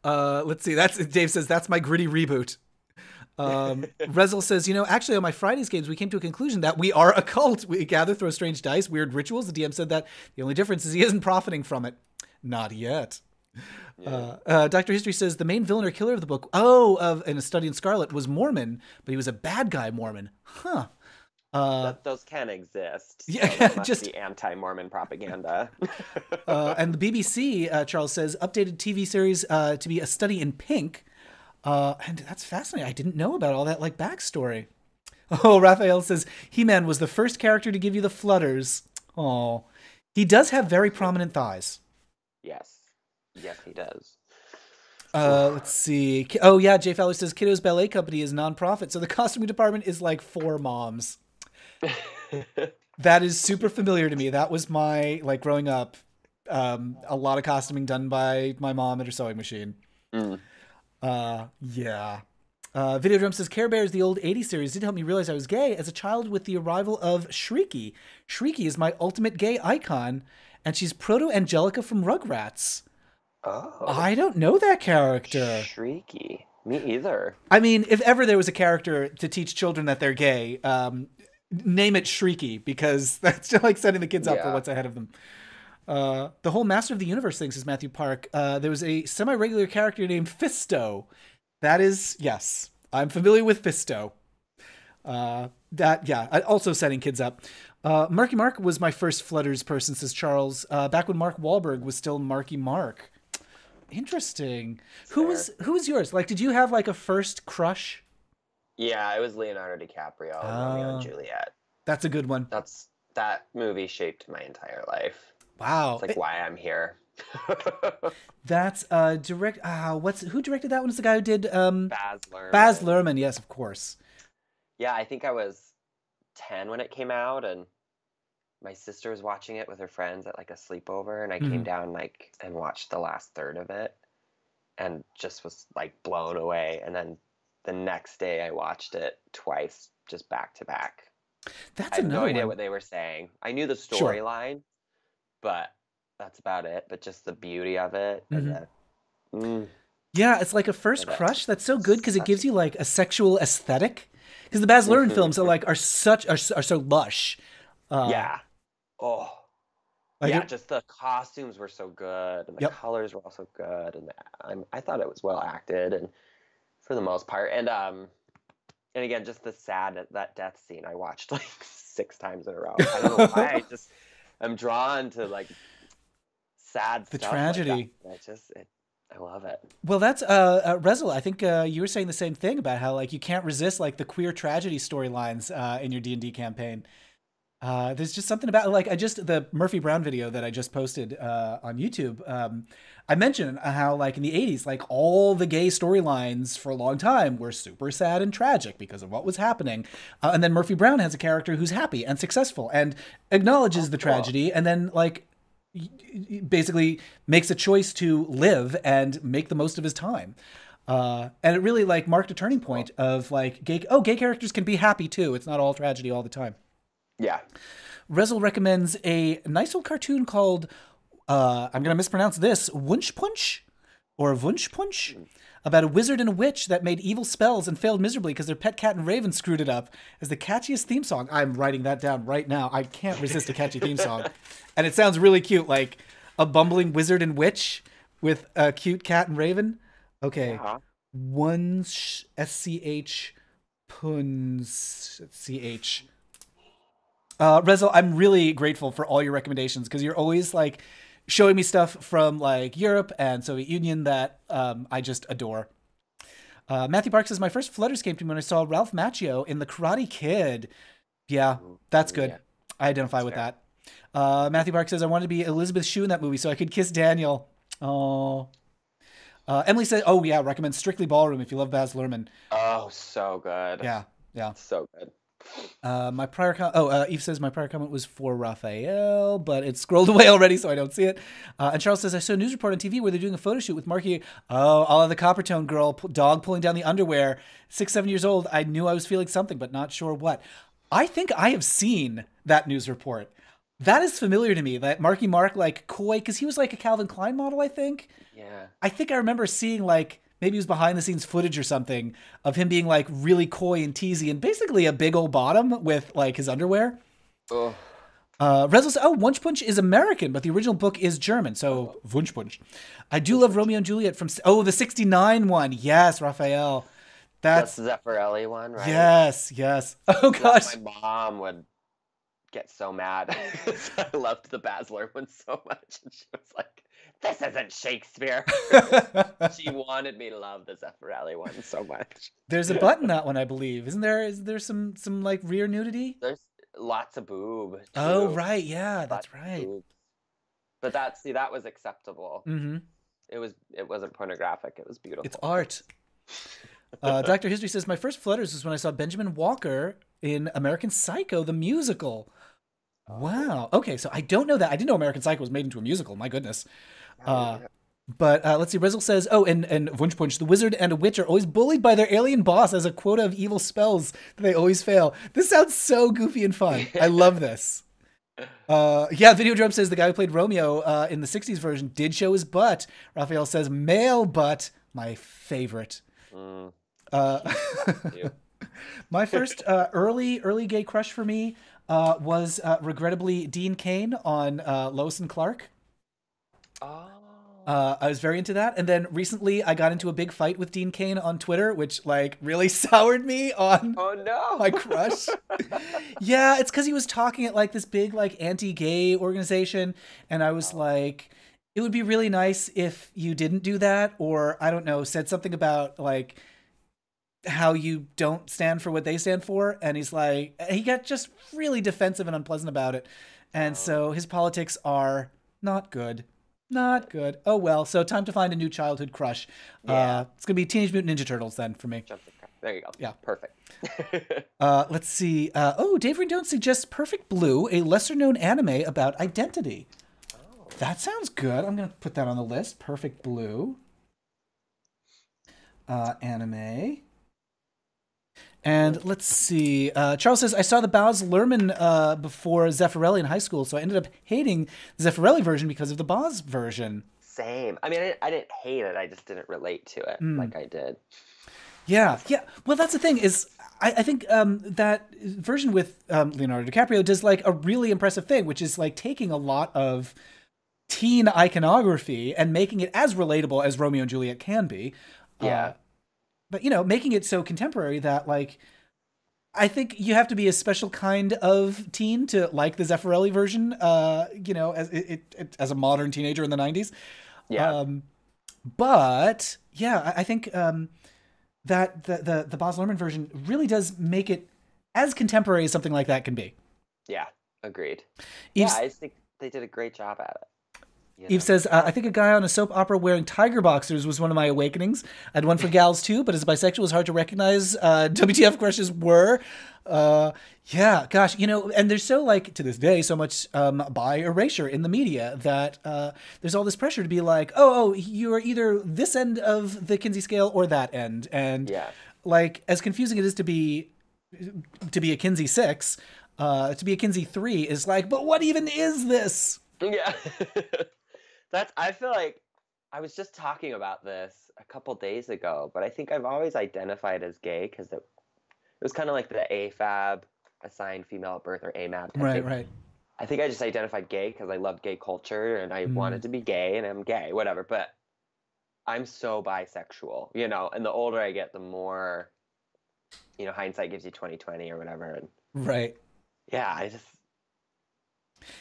Let's see. Dave says that's my gritty reboot. Rezel says, actually on my Fridays games, we came to a conclusion that we are a cult. We gather, throw strange dice, weird rituals. The DM said that the only difference is he isn't profiting from it. Not yet. Yeah. Dr. History says the main villain or killer of the book, in A Study in Scarlet, was Mormon, but he was a bad guy Mormon. Huh. Those can exist. So yeah, just the anti-Mormon propaganda. And the BBC, Charles says, updated TV series to be A Study in Pink. And that's fascinating. I didn't know about all that like backstory. Oh, Raphael says He-Man was the first character to give you the flutters. Oh, he does have very prominent thighs. Yes. Yes, he does. Let's see. Oh yeah, Jay Fowler says Kiddo's Ballet Company is non-profit, so the costuming department is like 4 moms. That is super familiar to me. That was my, like, growing up, a lot of costuming done by my mom at her sewing machine. Mm. Yeah. Videodrum says Care Bears, the old 80s series, did help me realize I was gay as a child with the arrival of Shrieky. Shrieky is my ultimate gay icon, and she's Proto-Angelica from Rugrats. Oh. I don't know that character. Shrieky. Me either. I mean, if ever there was a character to teach children that they're gay, name it Shrieky, because that's just like setting the kids up for what's ahead of them. The whole Master of the Universe thing, says Matthew Park. There was a semi-regular character named Fisto. That is, yes, I'm familiar with Fisto. Also setting kids up. Marky Mark was my first Flutters person, says Charles. Back when Mark Wahlberg was still Marky Mark. Interesting. Who was yours? Like, did you have like a first crush? Yeah, it was Leonardo DiCaprio and Romeo and Juliet. That's a good one. That movie shaped my entire life. Wow. It's like why I'm here. That's who directed that one? It's the guy who did Baz Luhrmann. Baz Luhrmann, yes, of course. Yeah, I think I was 10 when it came out, and my sister was watching it with her friends at like a sleepover, and I came down and watched the last third of it and just was like blown away. And then the next day I watched it twice, just back to back. That's I had no idea one. what they were saying. I knew the storyline, but that's about it. But just the beauty of it. Yeah, it's like a first crush. That's so good because it gives you like a sexual aesthetic. Because the Baz Luhrmann films are so lush. Yeah. Oh. Like yeah, just the costumes were so good, and the colors were also good, and I thought it was well acted, and for the most part, and again, just the that death scene I watched like 6 times in a row. I don't know why. I'm drawn to like sad the stuff. tragedy. Like I love it. Well, that's Rezel. I think you were saying the same thing about how like you can't resist like the queer tragedy storylines in your D&D campaign. There's just something about like the Murphy Brown video that I just posted on YouTube. I mentioned how like in the 80s, like all the gay storylines for a long time were super sad and tragic because of what was happening. And then Murphy Brown has a character who's happy and successful and acknowledges the tragedy, and then like basically makes a choice to live and make the most of his time. And it really like marked a turning point of like gay characters can be happy too. It's not all tragedy all the time. Yeah. Rezel recommends a nice old cartoon called, I'm going to mispronounce this, Wunsch Punch or Wunsch Punch, about a wizard and a witch that made evil spells and failed miserably because their pet cat and raven screwed it up, as the catchiest theme song. I'm writing that down right now. I can't resist a catchy theme song. And it sounds really cute, like a bumbling wizard and witch with a cute cat and raven. Okay. Wunsch, S-C-H, Puns, C-H. Rezel, I'm really grateful for all your recommendations because you're always like showing me stuff from like Europe and Soviet Union that I just adore. Matthew Park says, my first flutters came to me when I saw Ralph Macchio in The Karate Kid. Yeah, that's good. Yeah. I identify with that. Matthew Park says, I wanted to be Elizabeth Shue in that movie so I could kiss Daniel. Oh. Emily says, oh yeah, recommend Strictly Ballroom if you love Baz Luhrmann. Oh, so good. Yeah. So good. Eve says my prior comment was for Raphael, but it's scrolled away already, so I don't see it. And Charles says, I saw a news report on TV where they're doing a photo shoot with Marky. Oh, all of the Coppertone girl, dog pulling down the underwear. 6-7 years old. I knew I was feeling something, but not sure what. I think I have seen that news report. That is familiar to me. That Marky Mark, like coy, because he was like a Calvin Klein model, I think. Yeah. I think I remember seeing like, maybe it was behind the scenes footage or something of him being like really coy and teasy and basically a big old bottom with like his underwear. Oh. Rezel says, Wunsch Punch is American, but the original book is German. So Wunsch Punch. I do love Romeo and Juliet from, the 69 one. Yes, Raphael. That's the Zeffirelli one, right? Yes. Oh gosh. My mom would get so mad. I loved the Baz Luhrmann one so much, and she was like, "This isn't Shakespeare." She wanted me to love the Zeffirelli one so much. There's a butt in that one, I believe. Isn't there? Is there some like rear nudity? There's lots of boob. Too. Oh right, yeah, Lots that's right. But that was acceptable. Mm-hmm. It wasn't pornographic. It was beautiful. It's art. Dr. History says, my first flutters was when I saw Benjamin Walker in American Psycho, the musical. Wow. Okay, so I don't know that. I didn't know American Psycho was made into a musical. My goodness. But let's see. Rizzle says, oh, and Wunschpunch, the wizard and a witch are always bullied by their alien boss as a quota of evil spells that they always fail. This sounds so goofy and fun. I love this. Yeah, Videodrome says the guy who played Romeo in the 60s version did show his butt. Raphael says, male butt, my favorite. My first early gay crush for me was regrettably Dean Cain on Lois and Clark. Oh. I was very into that. And then recently I got into a big fight with Dean Cain on Twitter, which like really soured me on my crush. Yeah, it's because he was talking at like this big like anti-gay organization. And I was like, it would be really nice if you didn't do that. Or I don't know, said something about like how you don't stand for what they stand for. And he's like, he got just really defensive and unpleasant about it. And so his politics are not good. Not good. Oh, well. So time to find a new childhood crush. Yeah. It's going to be Teenage Mutant Ninja Turtles then for me. There you go. Yeah. Perfect. Let's see. Dave Rendon suggests Perfect Blue, a lesser-known anime about identity. Oh. That sounds good. I'm going to put that on the list. Perfect Blue. Anime. And let's see. Charles says, I saw the Baz Luhrmann before Zeffirelli in high school, so I ended up hating the Zeffirelli version because of the Baz version. Same. I mean, I didn't hate it. I just didn't relate to it like I did. Yeah. Well, that's the thing is, I think that version with Leonardo DiCaprio does like a really impressive thing, which is like taking a lot of teen iconography and making it as relatable as Romeo and Juliet can be. Yeah. But, you know, making it so contemporary that, like, I think you have to be a special kind of teen to like the Zeffirelli version, you know, as a modern teenager in the 90s. Yeah. But, yeah, I think that the Baz Luhrmann version really does make it as contemporary as something like that can be. Yeah, agreed. Eve's, I just think they did a great job at it. Eve says, I think a guy on a soap opera wearing tiger boxers was one of my awakenings. I had one for gals too, but as a bisexual, it's hard to recognize WTF crushes were. Yeah, gosh, you know, and there's so like to this day so much bi erasure in the media that there's all this pressure to be like, oh, you are either this end of the Kinsey scale or that end, and like as confusing it is to be a Kinsey 6, to be a Kinsey 3 is like, but what even is this? Yeah. I feel like I was just talking about this a couple days ago, but I think I've always identified as gay because it was kind of like the AFAB, assigned female at birth, or AMAB. Right. I think I just identified gay because I loved gay culture and I wanted to be gay and I'm gay, whatever. But I'm so bisexual, you know, and the older I get, the more, you know, hindsight gives you 20/20 or whatever. And right. Yeah,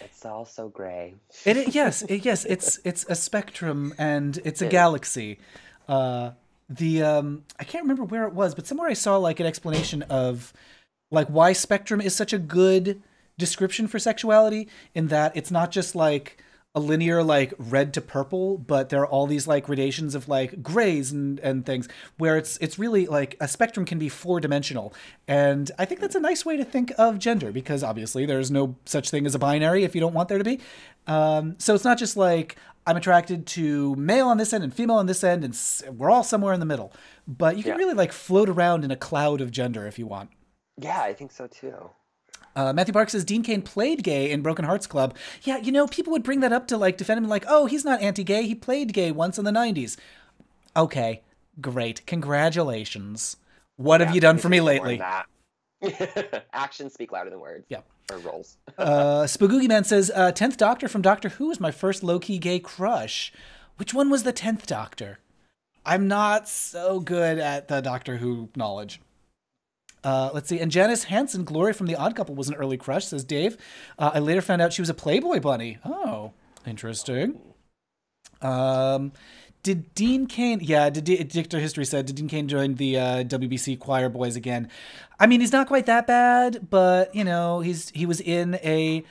it's all so gray. Yes, it's a spectrum and it's a galaxy. I can't remember where it was, but somewhere I saw like an explanation of like why spectrum is such a good description for sexuality, in that it's not just like a linear like red to purple, but there are all these like gradations of like grays and things, where it's really like a spectrum can be 4-dimensional. And I think that's a nice way to think of gender, because obviously there's no such thing as a binary if you don't want there to be. So it's not just like I'm attracted to male on this end and female on this end and we're all somewhere in the middle, but you can really like float around in a cloud of gender if you want. Yeah, I think so too. Matthew Park says Dean Cain played gay in Broken Hearts Club. Yeah, you know, people would bring that up to like defend him, like, oh, he's not anti-gay. He played gay once in the 90s. Okay, great. Congratulations. What have you done for me lately? Actions speak louder than words. Yeah. Or roles. Spagoogie Man says, 10th Doctor from Doctor Who is my first low-key gay crush. Which one was the 10th Doctor? I'm not so good at the Doctor Who knowledge. Let's see. And Janice Hansen, Gloria from The Odd Couple, was an early crush, says Dave. I later found out she was a Playboy bunny. Oh, interesting. Did Dean Cain... Yeah, Dictator History said, did Dean Cain join the WBC Choir Boys again? I mean, he's not quite that bad, but, you know, he was in a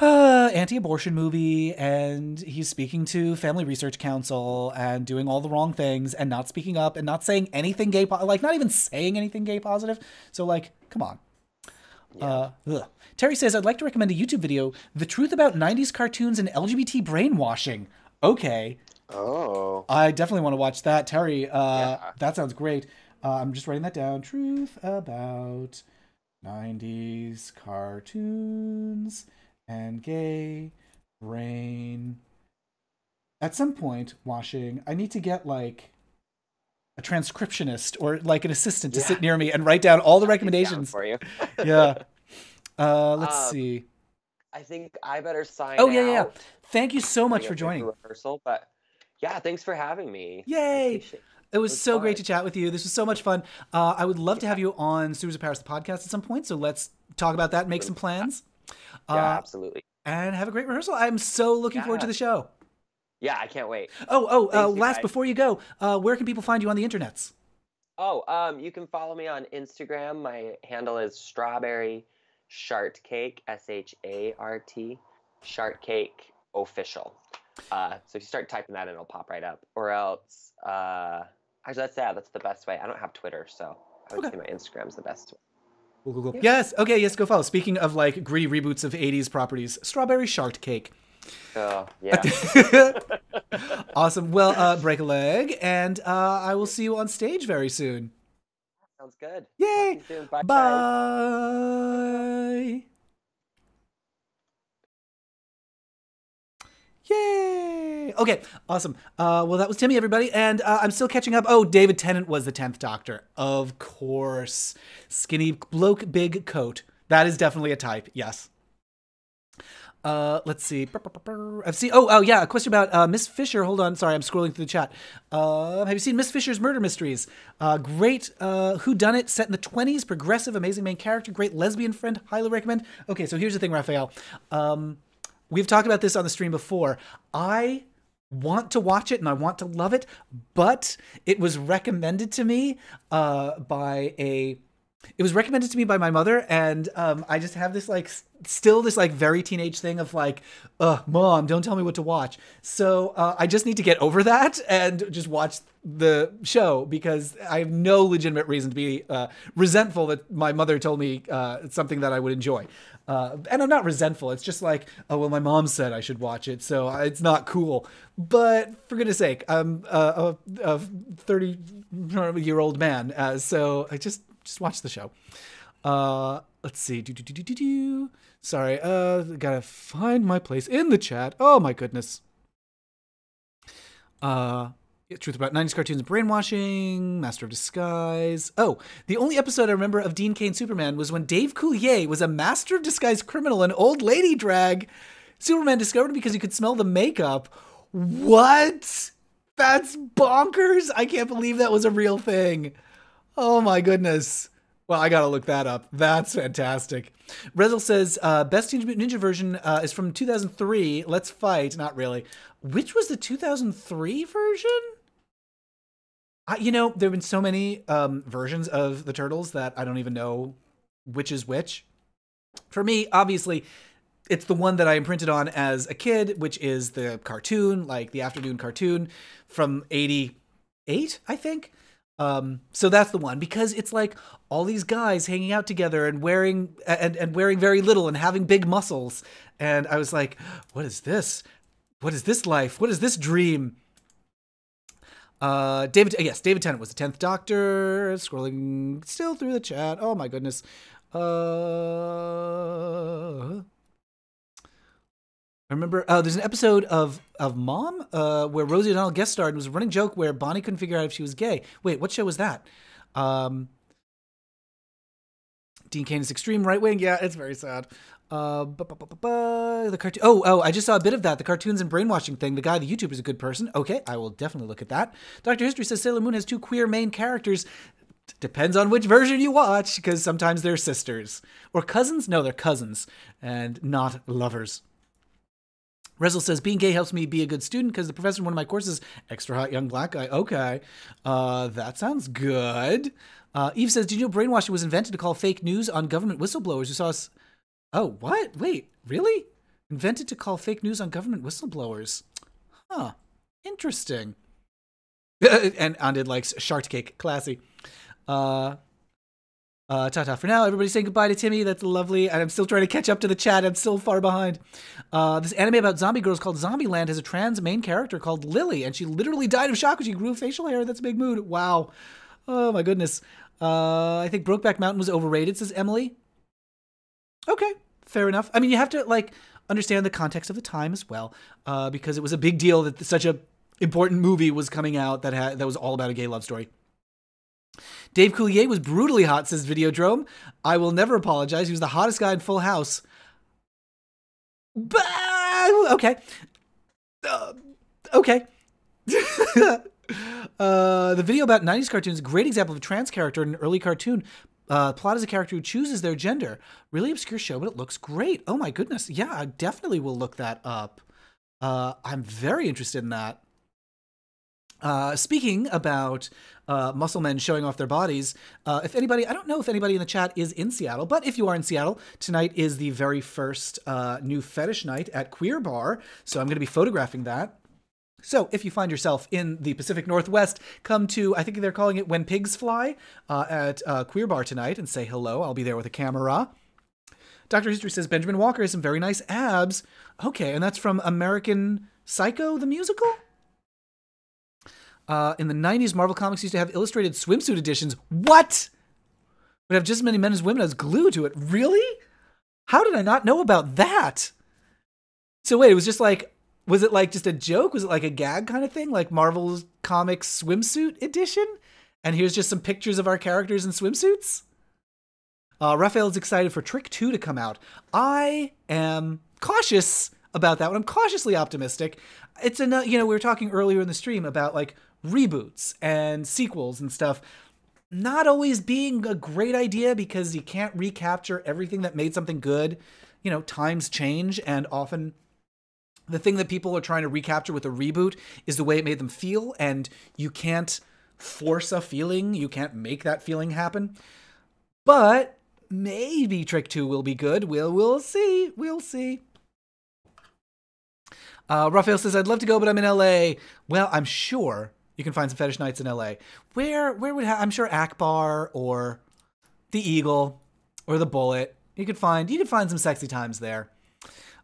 anti-abortion movie, and he's speaking to Family Research Council and doing all the wrong things and not speaking up and not saying anything gay... like, not even saying anything gay positive. So, like, come on. Yeah. Terry says, I'd like to recommend a YouTube video, The Truth About 90s Cartoons and LGBT Brainwashing. Okay. Oh. I definitely want to watch that. Terry, that sounds great. I'm just writing that down. Truth about 90s cartoons and gay brain. At some point, washing, I need to get, like, a transcriptionist or, like, an assistant to sit near me and write down all the recommendations. For you. Yeah. Let's see. I think I better sign out. Yeah. Thank you so much for joining. Rehearsal, but yeah, thanks for having me. Yay! It was so great to chat with you. This was so much fun. I would love to have you on Sewers of Paris, the podcast, at some point. So let's talk about that and make some plans. Yeah, absolutely. And have a great rehearsal. I'm so looking forward to the show. Yeah, I can't wait. Before you go, where can people find you on the internets? You can follow me on Instagram. My handle is Strawberry Shart Cake, SHART, Shart Cake Official. So if you start typing that in, it'll pop right up. Or else, actually, that's the best way. I don't have Twitter, so I would say my Instagram's the best way. Cool. Yeah. Yes. Okay. Yes. Go follow. Speaking of like gritty reboots of 80s properties, Strawberry Shart Cake. Oh, yeah. Awesome. Well, break a leg, and I will see you on stage very soon. Sounds good. Yay. Bye. Bye. Yay! Okay, awesome. Well, that was Timmy, everybody, and I'm still catching up. Oh, David Tennant was the 10th Doctor. Of course. Skinny bloke, big coat. That is definitely a type, yes. Let's see. I've seen... Oh, yeah, a question about Miss Fisher. Hold on, sorry, I'm scrolling through the chat. Have you seen Miss Fisher's Murder Mysteries? Great whodunit, set in the 20s, progressive, amazing main character, great lesbian friend, highly recommend. Okay, so here's the thing, Raphael. We've talked about this on the stream before. I want to watch it and I want to love it, but it was recommended to me by my mother, and I just have this like still this like very teenage thing of like, Mom, don't tell me what to watch. So I just need to get over that and just watch the show, because I have no legitimate reason to be resentful that my mother told me something that I would enjoy. And I'm not resentful. It's just like, oh, well, my mom said I should watch it, so it's not cool. But for goodness sake, I'm a 30-year-old man, so I just watch the show. Let's see. Sorry, gotta find my place in the chat. Oh my goodness. Truth about 90s cartoons and brainwashing, Master of Disguise. Oh, the only episode I remember of Dean Cain Superman was when Dave Coulier was a Master of Disguise criminal in old lady drag. Superman discovered him because he could smell the makeup. What? That's bonkers. I can't believe that was a real thing. Oh my goodness. Well, I gotta look that up. That's fantastic. Rezel says, best Teenage Mutant Ninja version is from 2003. Let's fight. Not really. Which was the 2003 version? There have been so many versions of the Turtles that I don't even know which is which. For me, obviously, it's the one that I imprinted on as a kid, which is the cartoon, like the afternoon cartoon from 88, I think. So that's the one, because it's like all these guys hanging out together and wearing very little and having big muscles. And I was like, what is this? What is this life? What is this dream? David Tennant was the 10th Doctor. Scrolling still through the chat. Oh my goodness. I remember there's an episode of Mom where Rosie O'Donnell guest starred, and it was a running joke where Bonnie couldn't figure out if she was gay. Wait, what show was that? Dean Cain is extreme right wing. Yeah, it's very sad. The cartoon. Oh, I just saw a bit of that. The cartoons and brainwashing thing. The guy, the YouTuber, is a good person. Okay, I will definitely look at that. Dr. History says Sailor Moon has two queer main characters. Depends on which version you watch, because sometimes they're sisters. Or cousins? No, they're cousins, and not lovers. Rezel says, being gay helps me be a good student because the professor in one of my courses, extra hot young black guy. Okay. That sounds good. Eve says, did you know brainwashing was invented to call fake news on government whistleblowers who saw us... Oh, what? Wait, really? Invented to call fake news on government whistleblowers. Huh. Interesting. And Andid likes Shark Cake. Classy. Ta-ta for now. Everybody saying goodbye to Timmy. That's lovely. And I'm still trying to catch up to the chat. I'm still far behind. This anime about zombie girls called Zombieland has a trans main character called Lily, and she literally died of shock when she grew facial hair. That's a big mood. Wow. Oh, my goodness. I think Brokeback Mountain was overrated, says Emily. Okay, fair enough. I mean, you have to, like, understand the context of the time as well, because it was a big deal that such a important movie was coming out that was all about a gay love story. Dave Coulier was brutally hot, says Videodrome. I will never apologize. He was the hottest guy in Full House. Okay. Okay. The video about 90s cartoons is a great example of a trans character in an early cartoon. Plot is a character who chooses their gender. Really obscure show, but it looks great. Oh my goodness. Yeah, I definitely will look that up. I'm very interested in that. Speaking about muscle men showing off their bodies, if anybody, I don't know if anybody in the chat is in Seattle, but if you are in Seattle, tonight is the very first new fetish night at Queer Bar, so I'm going to be photographing that. So if you find yourself in the Pacific Northwest, come to, I think they're calling it When Pigs Fly, at Queer Bar tonight and say hello. I'll be there with a camera. Dr. History says Benjamin Walker has some very nice abs. Okay, and that's from American Psycho, the musical? In the 90s, Marvel Comics used to have illustrated swimsuit editions. What? Would have just as many men as women as glue to it. Really? How did I not know about that? So wait, it was just like, was it like just a joke? Was it like a gag kind of thing? Like Marvel's Comics swimsuit edition? And here's just some pictures of our characters in swimsuits? Raphael's excited for Trick 2 to come out. I am cautious about that one. I'm cautiously optimistic. It's we were talking earlier in the stream about like reboots and sequels and stuff not always being a great idea because you can't recapture everything that made something good. You know, times change, and often the thing that people are trying to recapture with a reboot is the way it made them feel, and you can't force a feeling. You can't make that feeling happen. But maybe Trick 2 will be good. We'll see. We'll see. Raphael says, I'd love to go, but I'm in LA. Well, I'm sure you can find some fetish nights in LA. Where would I'm sure Akbar or the Eagle or the Bullet. You could find some sexy times there.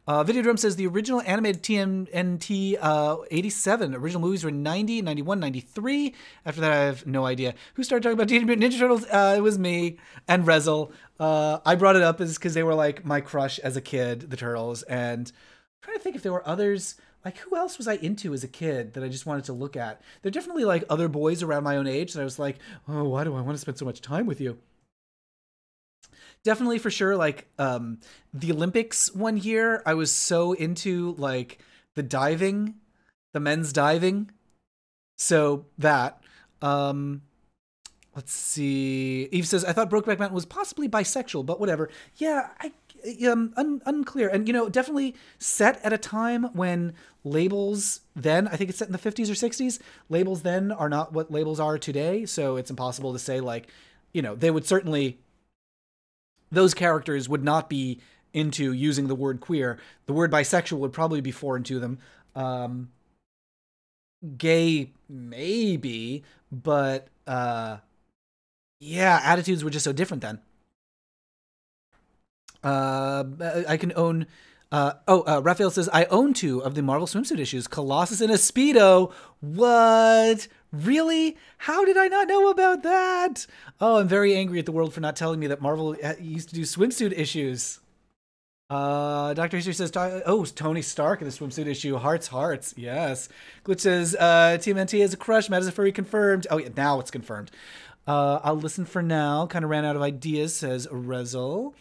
Videodrome says the original animated TMNT 87. Original movies were 90, 91, 93. After that, I have no idea. Who started talking about Teenage Mutant Ninja Turtles? It was me and Rezel. I brought it up because they were like my crush as a kid, the Turtles. And I'm trying to think if there were others. Like, who else was I into as a kid that I just wanted to look at? There are definitely like other boys around my own age that I was like, oh, why do I want to spend so much time with you? Definitely for sure, like, the Olympics one year, I was so into, like, the diving, the men's diving. So, that. Let's see. Eve says, I thought Brokeback Mountain was possibly bisexual, but whatever. Yeah, unclear. And, definitely set at a time when labels then, I think it's set in the 50s or 60s, labels then are not what labels are today. So, it's impossible to say, like, they would certainly... Those characters would not be into using the word queer. The word bisexual would probably be foreign to them. Gay, maybe, but yeah, attitudes were just so different then. I can own... Raphael says, I own 2 of the Marvel swimsuit issues. Colossus and a Speedo. What? Really? How did I not know about that? Oh, I'm very angry at the world for not telling me that Marvel used to do swimsuit issues. Dr. History says, Tony Stark in the swimsuit issue. Hearts. Yes. Glitch says, TMNT has a crush. Matt is a furry confirmed. Oh, yeah, now it's confirmed. I'll listen for now. Kind of ran out of ideas, says Rezel.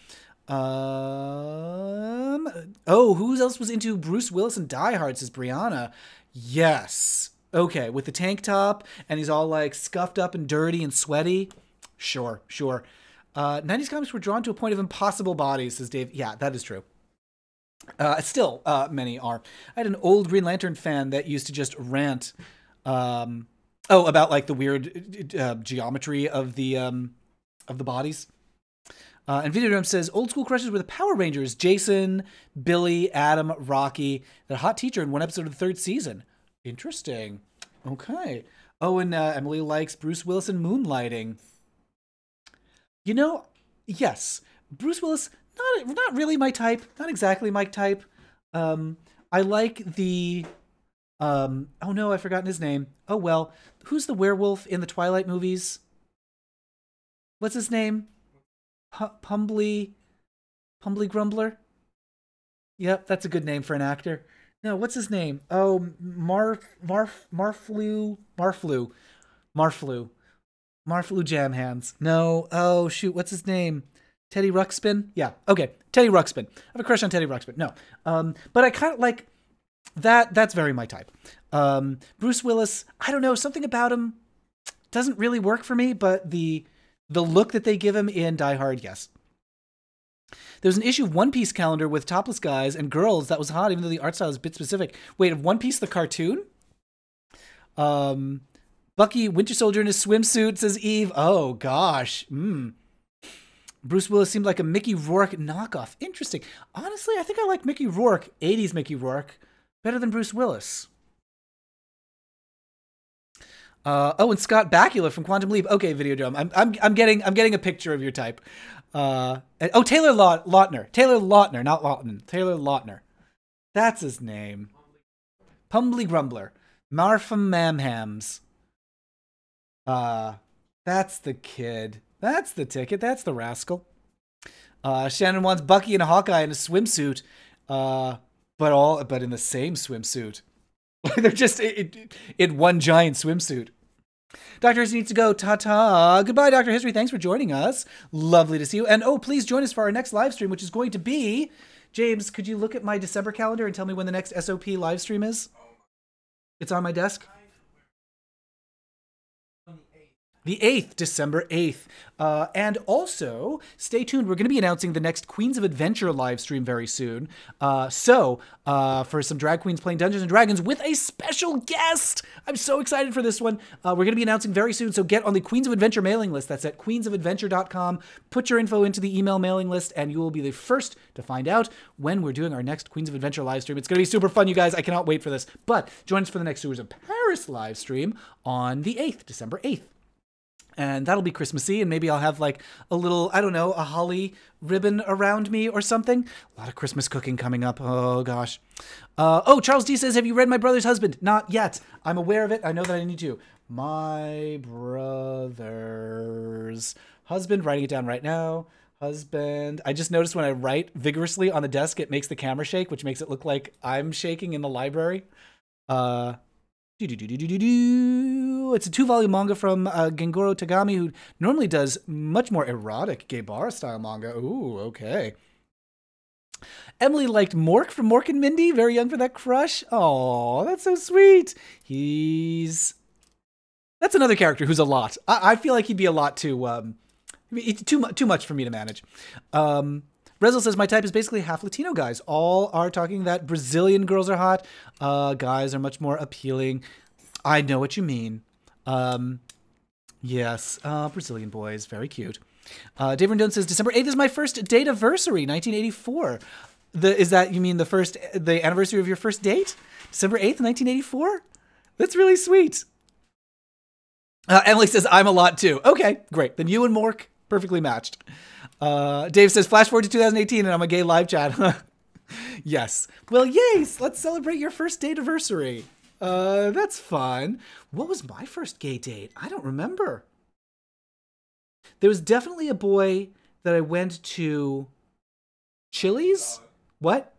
Who else was into Bruce Willis and Die Hard, says Brianna. Yes. Okay, with the tank top, and he's all like scuffed up and dirty and sweaty. Sure, sure. 90s comics were drawn to a point of impossible bodies, says Dave. Yeah, that is true. Still, many are. I had an old Green Lantern fan that used to just rant, about like the weird geometry of the bodies. And Videodrome says old school crushes were the Power Rangers: Jason, Billy, Adam, Rocky. The hot teacher in one episode of the third season. Interesting. Okay. Oh, and Emily likes Bruce Willis in Moonlighting. You know, yes, Bruce Willis. Not really my type. Not exactly my type. I like the. Oh no, I've forgotten his name. Oh well, who's the werewolf in the Twilight movies? What's his name? Pumbly Grumbler. Yep, that's a good name for an actor. No, what's his name? Oh, Marflu Jam Hands. No, oh shoot, what's his name? Teddy Ruxpin? Yeah, okay, Teddy Ruxpin. I have a crush on Teddy Ruxpin. No, but I kind of like that. That's very my type. Bruce Willis, I don't know, something about him doesn't really work for me, but the look that they give him in Die Hard, yes. There's an issue of One Piece calendar with topless guys and girls that was hot, even though the art style is bit specific. Wait, of One Piece the cartoon? Bucky, Winter Soldier in his swimsuit, says Eve. Oh, gosh. Bruce Willis seemed like a Mickey Rourke knockoff. Interesting. Honestly, I think I like Mickey Rourke, 80s Mickey Rourke, better than Bruce Willis. And Scott Bakula from Quantum Leap. Okay, Videodrome. I'm getting a picture of your type. Taylor Lautner. Taylor Lautner, not Lautner. Taylor Lautner. That's his name. Pumbly Grumbler. Marfam Mamhams. That's the kid. That's the ticket. That's the rascal. Shannon wants Bucky and a Hawkeye in a swimsuit. But in the same swimsuit. They're just in one giant swimsuit. Dr. History needs to go. Ta-ta. Goodbye, Dr. History. Thanks for joining us. Lovely to see you. And please join us for our next live stream, which is going to be... James, could you look at my December calendar and tell me when the next SOP live stream is? It's on my desk. The 8th, December 8th. And also, stay tuned. We're going to be announcing the next Queens of Adventure live stream very soon. So, for some drag queens playing Dungeons & Dragons with a special guest. I'm so excited for this one. We're going to be announcing very soon. So get on the Queens of Adventure mailing list. That's at queensofadventure.com. Put your info into the email mailing list, and you will be the first to find out when we're doing our next Queens of Adventure live stream. It's going to be super fun, you guys. I cannot wait for this. But join us for the next Sewers of Paris live stream on the 8th, December 8th. And that'll be Christmassy, and maybe I'll have like a little, I don't know, a holly ribbon around me or something. A lot of Christmas cooking coming up. Oh, gosh. Charles D says, have you read My Brother's Husband? Not yet. I'm aware of it. I know that I need to. My Brother's Husband. Writing it down right now. Husband. I just noticed when I write vigorously on the desk, it makes the camera shake, which makes it look like I'm shaking in the library. It's a 2-volume manga from Gengoro Tagami, who normally does much more erotic gay bar style manga. Ooh, okay. Emily liked Mork from Mork and Mindy. Very young for that crush. Oh, that's so sweet. That's another character who's a lot. I feel like he'd be a lot too. Too much for me to manage. Rezel says, my type is basically half Latino guys. All are talking that Brazilian girls are hot. Guys are much more appealing. I know what you mean. Yes, Brazilian boys, very cute. Dave Rendon says, December 8th is my first date-iversary, 1984. Is that, you mean the anniversary of your first date? December 8th, 1984? That's really sweet. Emily says, I'm a lot too. Okay, great. Then you and Mork, perfectly matched. Dave says, flash forward to 2018 and I'm a gay live chat. Yes. Well, yay! Let's celebrate your first date-iversary. That's fun. What was my first gay date? I don't remember. There was definitely a boy that I went to Chili's. What?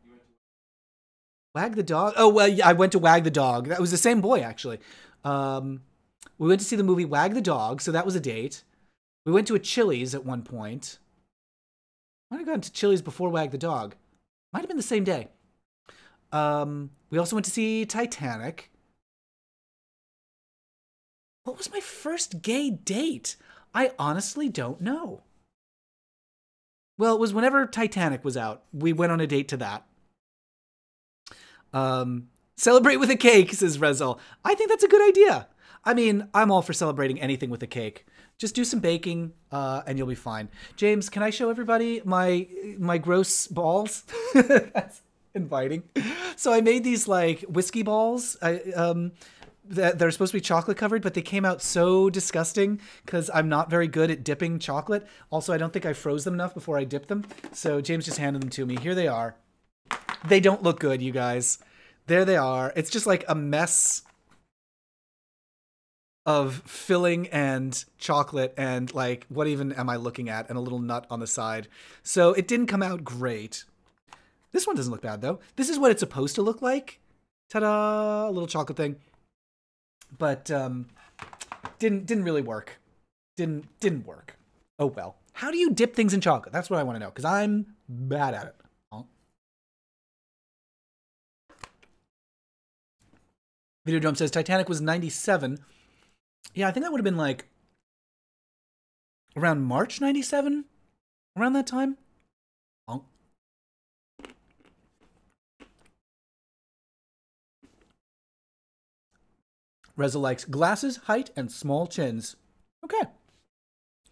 Wag the Dog? Oh, well, yeah, I went to Wag the Dog. That was the same boy, actually. We went to see the movie Wag the Dog, so that was a date. We went to a Chili's at one point. I might have gone to Chili's before Wag the Dog. Might have been the same day. We also went to see Titanic. What was my first gay date? I honestly don't know. Well, it was whenever Titanic was out. We went on a date to that. Celebrate with a cake, says Rezel. I think that's a good idea. I mean, I'm all for celebrating anything with a cake. Just do some baking, and you'll be fine. James, can I show everybody my gross balls? That's inviting. So I made these like whiskey balls. They're supposed to be chocolate covered, but they came out so disgusting because I'm not very good at dipping chocolate. Also, I don't think I froze them enough before I dipped them. So James just handed them to me. Here they are. They don't look good, you guys. There they are. It's just like a mess of filling and chocolate and like, what even am I looking at? And a little nut on the side. So it didn't come out great. This one doesn't look bad though. This is what it's supposed to look like. Ta-da! A little chocolate thing. But didn't really work. Didn't work. Oh well. How do you dip things in chocolate? That's what I want to know because I'm bad at it. Videodrome says Titanic was 97. Yeah, I think that would have been like around March 97, around that time. Oh. Reza likes glasses, height, and small chins. Okay.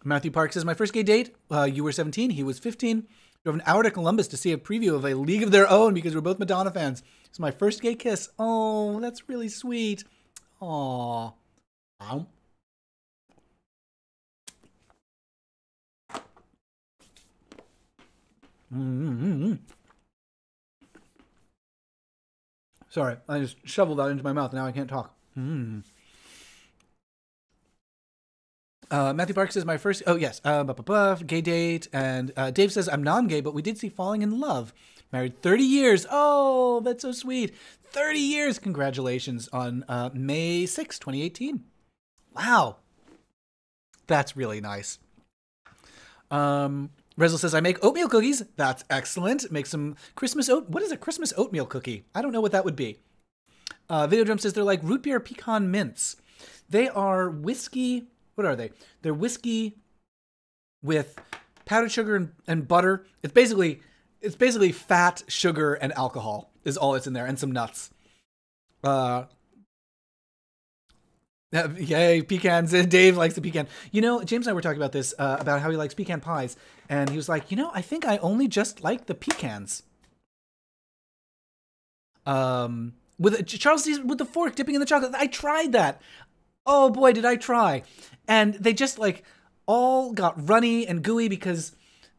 Matthew Park says, my first gay date, you were 17, he was 15. Drove an hour to Columbus to see a preview of A League of Their Own because we're both Madonna fans. It's my first gay kiss. Oh, that's really sweet. Aww. Ow. Mm-hmm. Sorry, I just shoveled that into my mouth. Now I can't talk. Matthew Park says, my first... Oh, yes. Gay date. And Dave says, I'm non-gay, but we did see Falling in Love. Married 30 years. Oh, that's so sweet. 30 years. Congratulations on May 6, 2018. Wow. That's really nice. Rezel says, I make oatmeal cookies. That's excellent. Make some Christmas oat... What is a Christmas oatmeal cookie? I don't know what that would be. Videodrum says they're like root beer pecan mints. They are whiskey... What are they? They're whiskey with powdered sugar and butter. It's basically fat, sugar, and alcohol is all that's in there, and some nuts. Yay, pecans. Dave likes the pecan. You know, James and I were talking about this, about how he likes pecan pies, and he was like, you know, I think I only just like the pecans. With Charles with the fork dipping in the chocolate. I tried that. Oh boy, did I try. And they just like all got runny and gooey because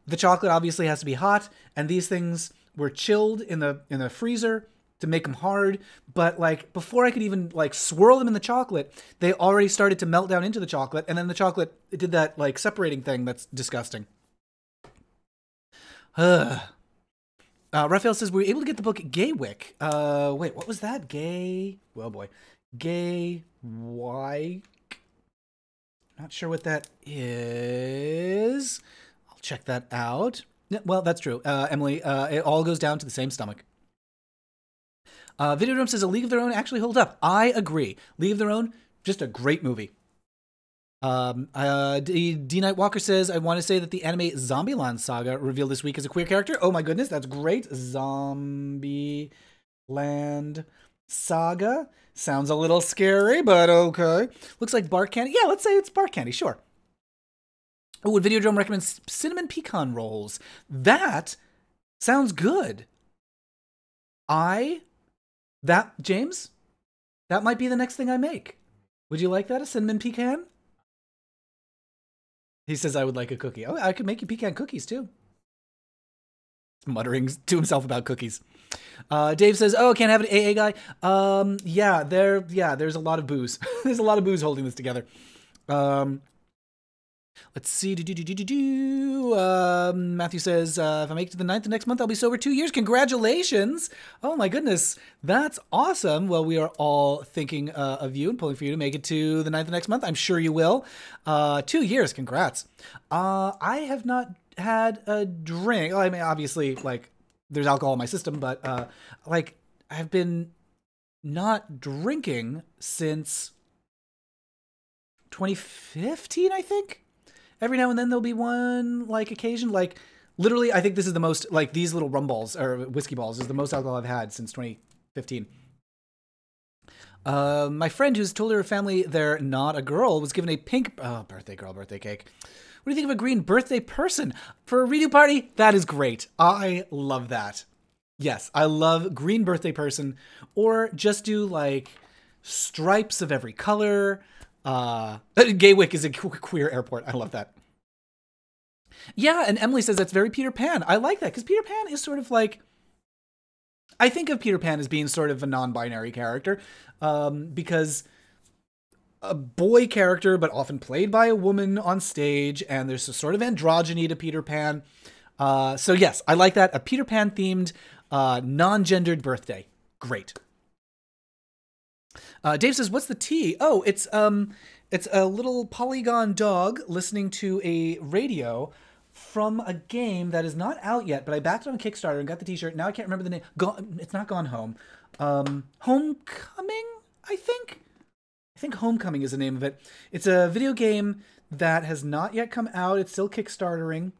the chocolate obviously has to be hot, and these things were chilled in the freezer to make them hard. But like before I could even like swirl them in the chocolate, they already started to melt down into the chocolate, and then the chocolate, it did that like separating thing that's disgusting. Raphael says, we were able to get the book Gaywick. Wait, what was that? Gay... Well, boy. Gay... Why? Not sure what that is. I'll check that out. Yeah, well, that's true. Emily, it all goes down to the same stomach. Videodrome says, A League of Their Own actually holds up. I agree. League of Their Own, just a great movie. D Night Walker says, I want to say that the anime Zombieland Saga revealed this week as a queer character. Oh my goodness, that's great. Zombieland Saga. Sounds a little scary, but okay. Looks like bark candy. Yeah, let's say it's bark candy, sure. Oh, would Videodrome recommend cinnamon pecan rolls? That sounds good. James, that might be the next thing I make. Would you like that, a cinnamon pecan? He says I would like a cookie. Oh, I could make you pecan cookies too. He's muttering to himself about cookies. Dave says, oh, can't have an AA guy. There's a lot of booze. There's a lot of booze holding this together. Let's see. Matthew says, if I make it to the 9th of next month, I'll be sober 2 years. Congratulations. Oh my goodness. That's awesome. Well, we are all thinking of you and pulling for you to make it to the 9th of next month. I'm sure you will. 2 years. Congrats. I have not had a drink. Well, I mean, obviously, like, there's alcohol in my system, but like, I've been not drinking since 2015, I think. Every now and then there'll be one, like, occasion. Like, literally, I think this is the most, like, these little rum balls, or whiskey balls, is the most alcohol I've had since 2015. My friend who's told her family they're not a girl was given a pink birthday girl birthday cake. What do you think of a green birthday person for a redo party? That is great. I love that. Yes, I love green birthday person, or just do like stripes of every color. Gaywick is a queer airport. I love that. Yeah, and Emily says that's very Peter Pan. I like that because Peter Pan is sort of like, I think of Peter Pan as being sort of a non-binary character, because a boy character, but often played by a woman on stage, and there's a sort of androgyny to Peter Pan. So yes, I like that. A Peter Pan themed, non-gendered birthday. Great. Dave says, "What's the tea?" Oh, it's a little polygon dog listening to a radio from a game that is not out yet, but I backed it on Kickstarter and got the t-shirt. Now I can't remember the name. It's not Gone Home. Homecoming, I think. I think Homecoming is the name of it. It's a video game that has not yet come out. It's still Kickstartering.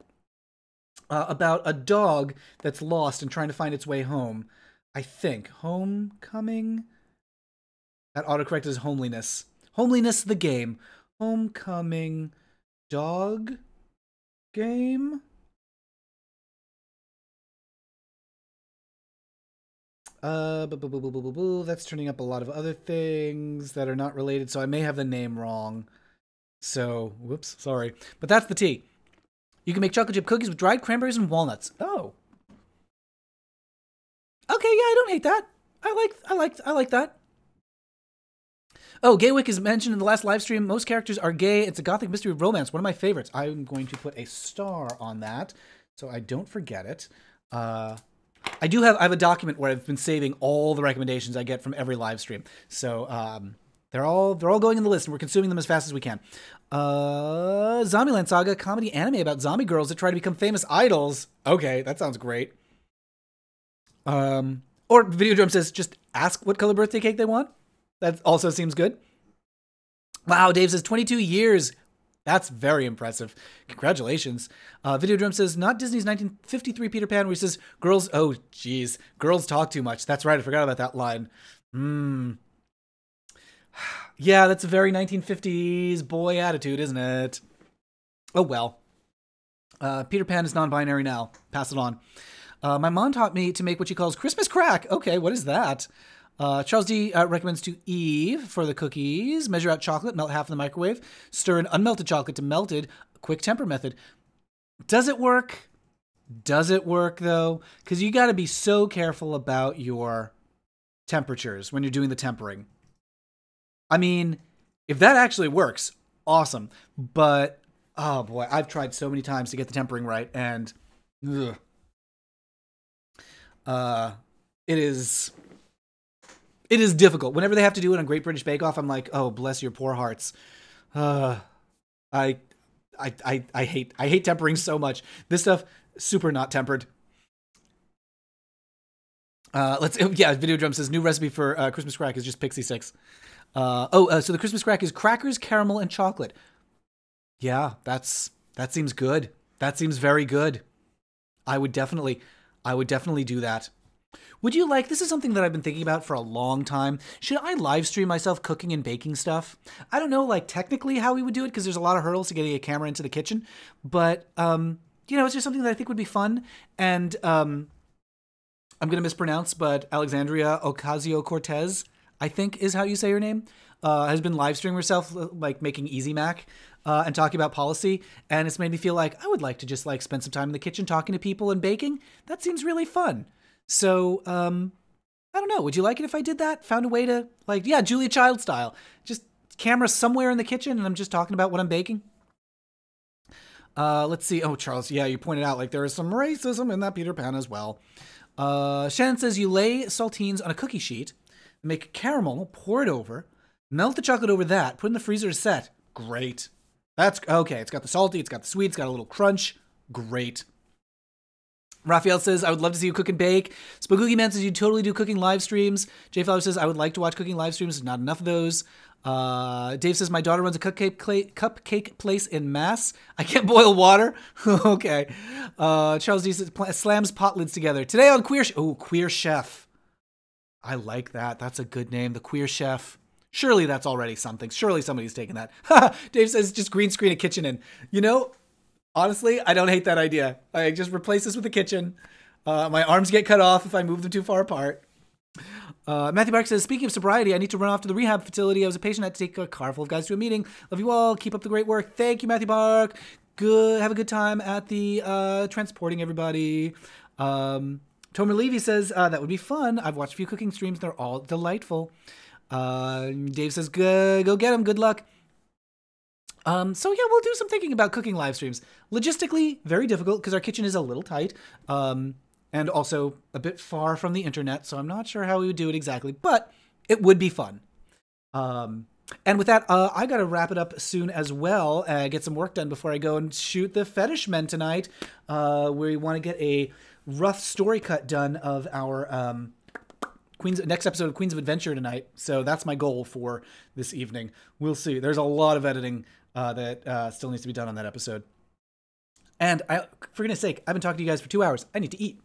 About a dog that's lost and trying to find its way home. I think. Homecoming? That autocorrect is Homeliness. Homeliness, the game. Homecoming dog game? That's turning up a lot of other things that are not related, so I may have the name wrong. So, whoops, sorry. But that's the tea. You can make chocolate chip cookies with dried cranberries and walnuts. Oh. Okay, yeah, I don't hate that. I like that. Oh, Gaywick is mentioned in the last live stream. Most characters are gay. It's a gothic mystery romance. One of my favorites. I'm going to put a star on that so I don't forget it. I have a document where I've been saving all the recommendations I get from every live stream. So they're all going in the list, and we're consuming them as fast as we can. Zombieland Saga, comedy anime about zombie girls that try to become famous idols. Okay, that sounds great. Or Videodrum says, just ask what color birthday cake they want. That also seems good. Wow, Dave says 22 years. That's very impressive. Congratulations. Videodrum says, not Disney's 1953 Peter Pan, where he says, girls, oh, geez, girls talk too much. That's right, I forgot about that line. Yeah, that's a very 1950s boy attitude, isn't it? Oh, well. Peter Pan is non-binary now. Pass it on. My mom taught me to make what she calls Christmas crack. Okay, what is that? Charles D. Recommends to Eve for the cookies. Measure out chocolate, melt half in the microwave. Stir in unmelted chocolate to melted. Quick temper method. Does it work? Does it work, though? Because you got to be so careful about your temperatures when you're doing the tempering. I mean, if that actually works, awesome. But, oh boy, I've tried so many times to get the tempering right, and ugh. It is difficult. Whenever they have to do it on Great British Bake Off, I'm like, oh, bless your poor hearts. I hate tempering so much. This stuff, super not tempered. Videodrum says new recipe for Christmas crack is just Pixie Six. So the Christmas crack is crackers, caramel, and chocolate. Yeah, that seems good. That seems very good. I would definitely do that. Would you like, this is something that I've been thinking about for a long time. Should I live stream myself cooking and baking stuff? I don't know, like, technically how we would do it, because there's a lot of hurdles to getting a camera into the kitchen. But, it's just something that I think would be fun. And I'm going to mispronounce, but Alexandria Ocasio-Cortez, I think is how you say her name, has been live streaming herself, like, making Easy Mac and talking about policy. And it's made me feel like I would like to just, like, spend some time in the kitchen talking to people and baking. That seems really fun. So, I don't know. Would you like it if I did that? Found a way to, like, yeah, Julia Child style. Just camera somewhere in the kitchen and I'm just talking about what I'm baking. Let's see. Oh, Charles, yeah, you pointed out, like, there is some racism in that Peter Pan as well. Shannon says you lay saltines on a cookie sheet, make caramel, pour it over, melt the chocolate over that, put in the freezer to set. Great. That's, okay, it's got the salty, it's got the sweet, it's got a little crunch. Great. Raphael says, I would love to see you cook and bake. Spagoogie Man says, you totally do cooking live streams. Jay Fowler says, I would like to watch cooking live streams. Not enough of those. Dave says, my daughter runs a cupcake place in Mass. I can't boil water. Okay. Charles D says, slams pot lids together. Today on Queer Chef. I like that. That's a good name. The Queer Chef. Surely that's already something. Surely somebody's taken that. Dave says, just green screen a kitchen in. You know, honestly, I don't hate that idea. I just replace this with a kitchen. My arms get cut off if I move them too far apart. Matthew Bark says, speaking of sobriety, I need to run off to the rehab facility. I was a patient. I had to take a car full of guys to a meeting. Love you all. Keep up the great work. Thank you, Matthew Bark. Good. Have a good time at the transporting everybody. Tomer Levy says, that would be fun. I've watched a few cooking streams. They're all delightful. Dave says, go get them. Good luck. So yeah, we'll do some thinking about cooking live streams. Logistically, very difficult because our kitchen is a little tight. And also a bit far from the internet, so I'm not sure how we would do it exactly, but it would be fun. And with that, I got to wrap it up soon as well, get some work done before I go and shoot the Fetish Men tonight, where we want to get a rough story cut done of our next episode of Queens of Adventure tonight. So that's my goal for this evening. We'll see. There's a lot of editing that still needs to be done on that episode. And for goodness sake, I've been talking to you guys for 2 hours. I need to eat.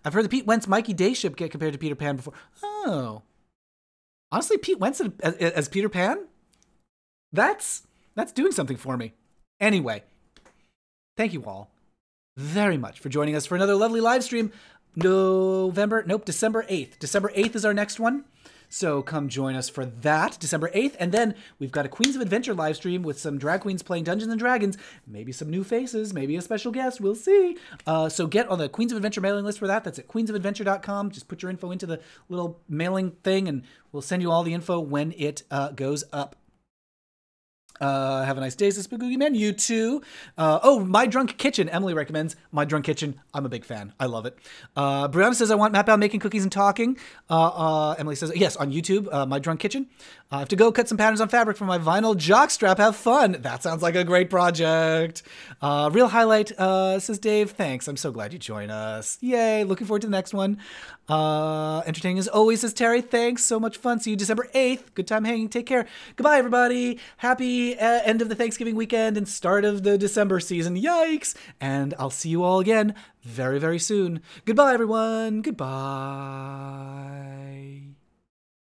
I've heard the Pete Wentz Mikey Day ship get compared to Peter Pan before. Oh. Honestly, Pete Wentz as Peter Pan? That's doing something for me. Anyway, thank you all very much for joining us for another lovely live stream. December 8th. December 8th is our next one. So come join us for that, December 8th. And then we've got a Queens of Adventure live stream with some drag queens playing Dungeons & Dragons. Maybe some new faces, maybe a special guest. We'll see. So get on the Queens of Adventure mailing list for that. That's at queensofadventure.com. Just put your info into the little mailing thing, and we'll send you all the info when it goes up. Have a nice day, says Spagoogie Man. You too. My Drunk Kitchen. Emily recommends My Drunk Kitchen. I'm a big fan. I love it. Brianna says, I want Matt Bao making cookies and talking. Emily says, yes, on YouTube, My Drunk Kitchen. I have to go cut some patterns on fabric for my vinyl jockstrap. Have fun. That sounds like a great project. Real highlight, says Dave. Thanks. I'm so glad you joined us. Yay. Looking forward to the next one. Entertaining as always, says Terry. Thanks. So much fun. See you December 8th. Good time hanging. Take care. Goodbye, everybody. Happy end of the Thanksgiving weekend and start of the December season. Yikes. And I'll see you all again very, very soon. Goodbye, everyone. Goodbye.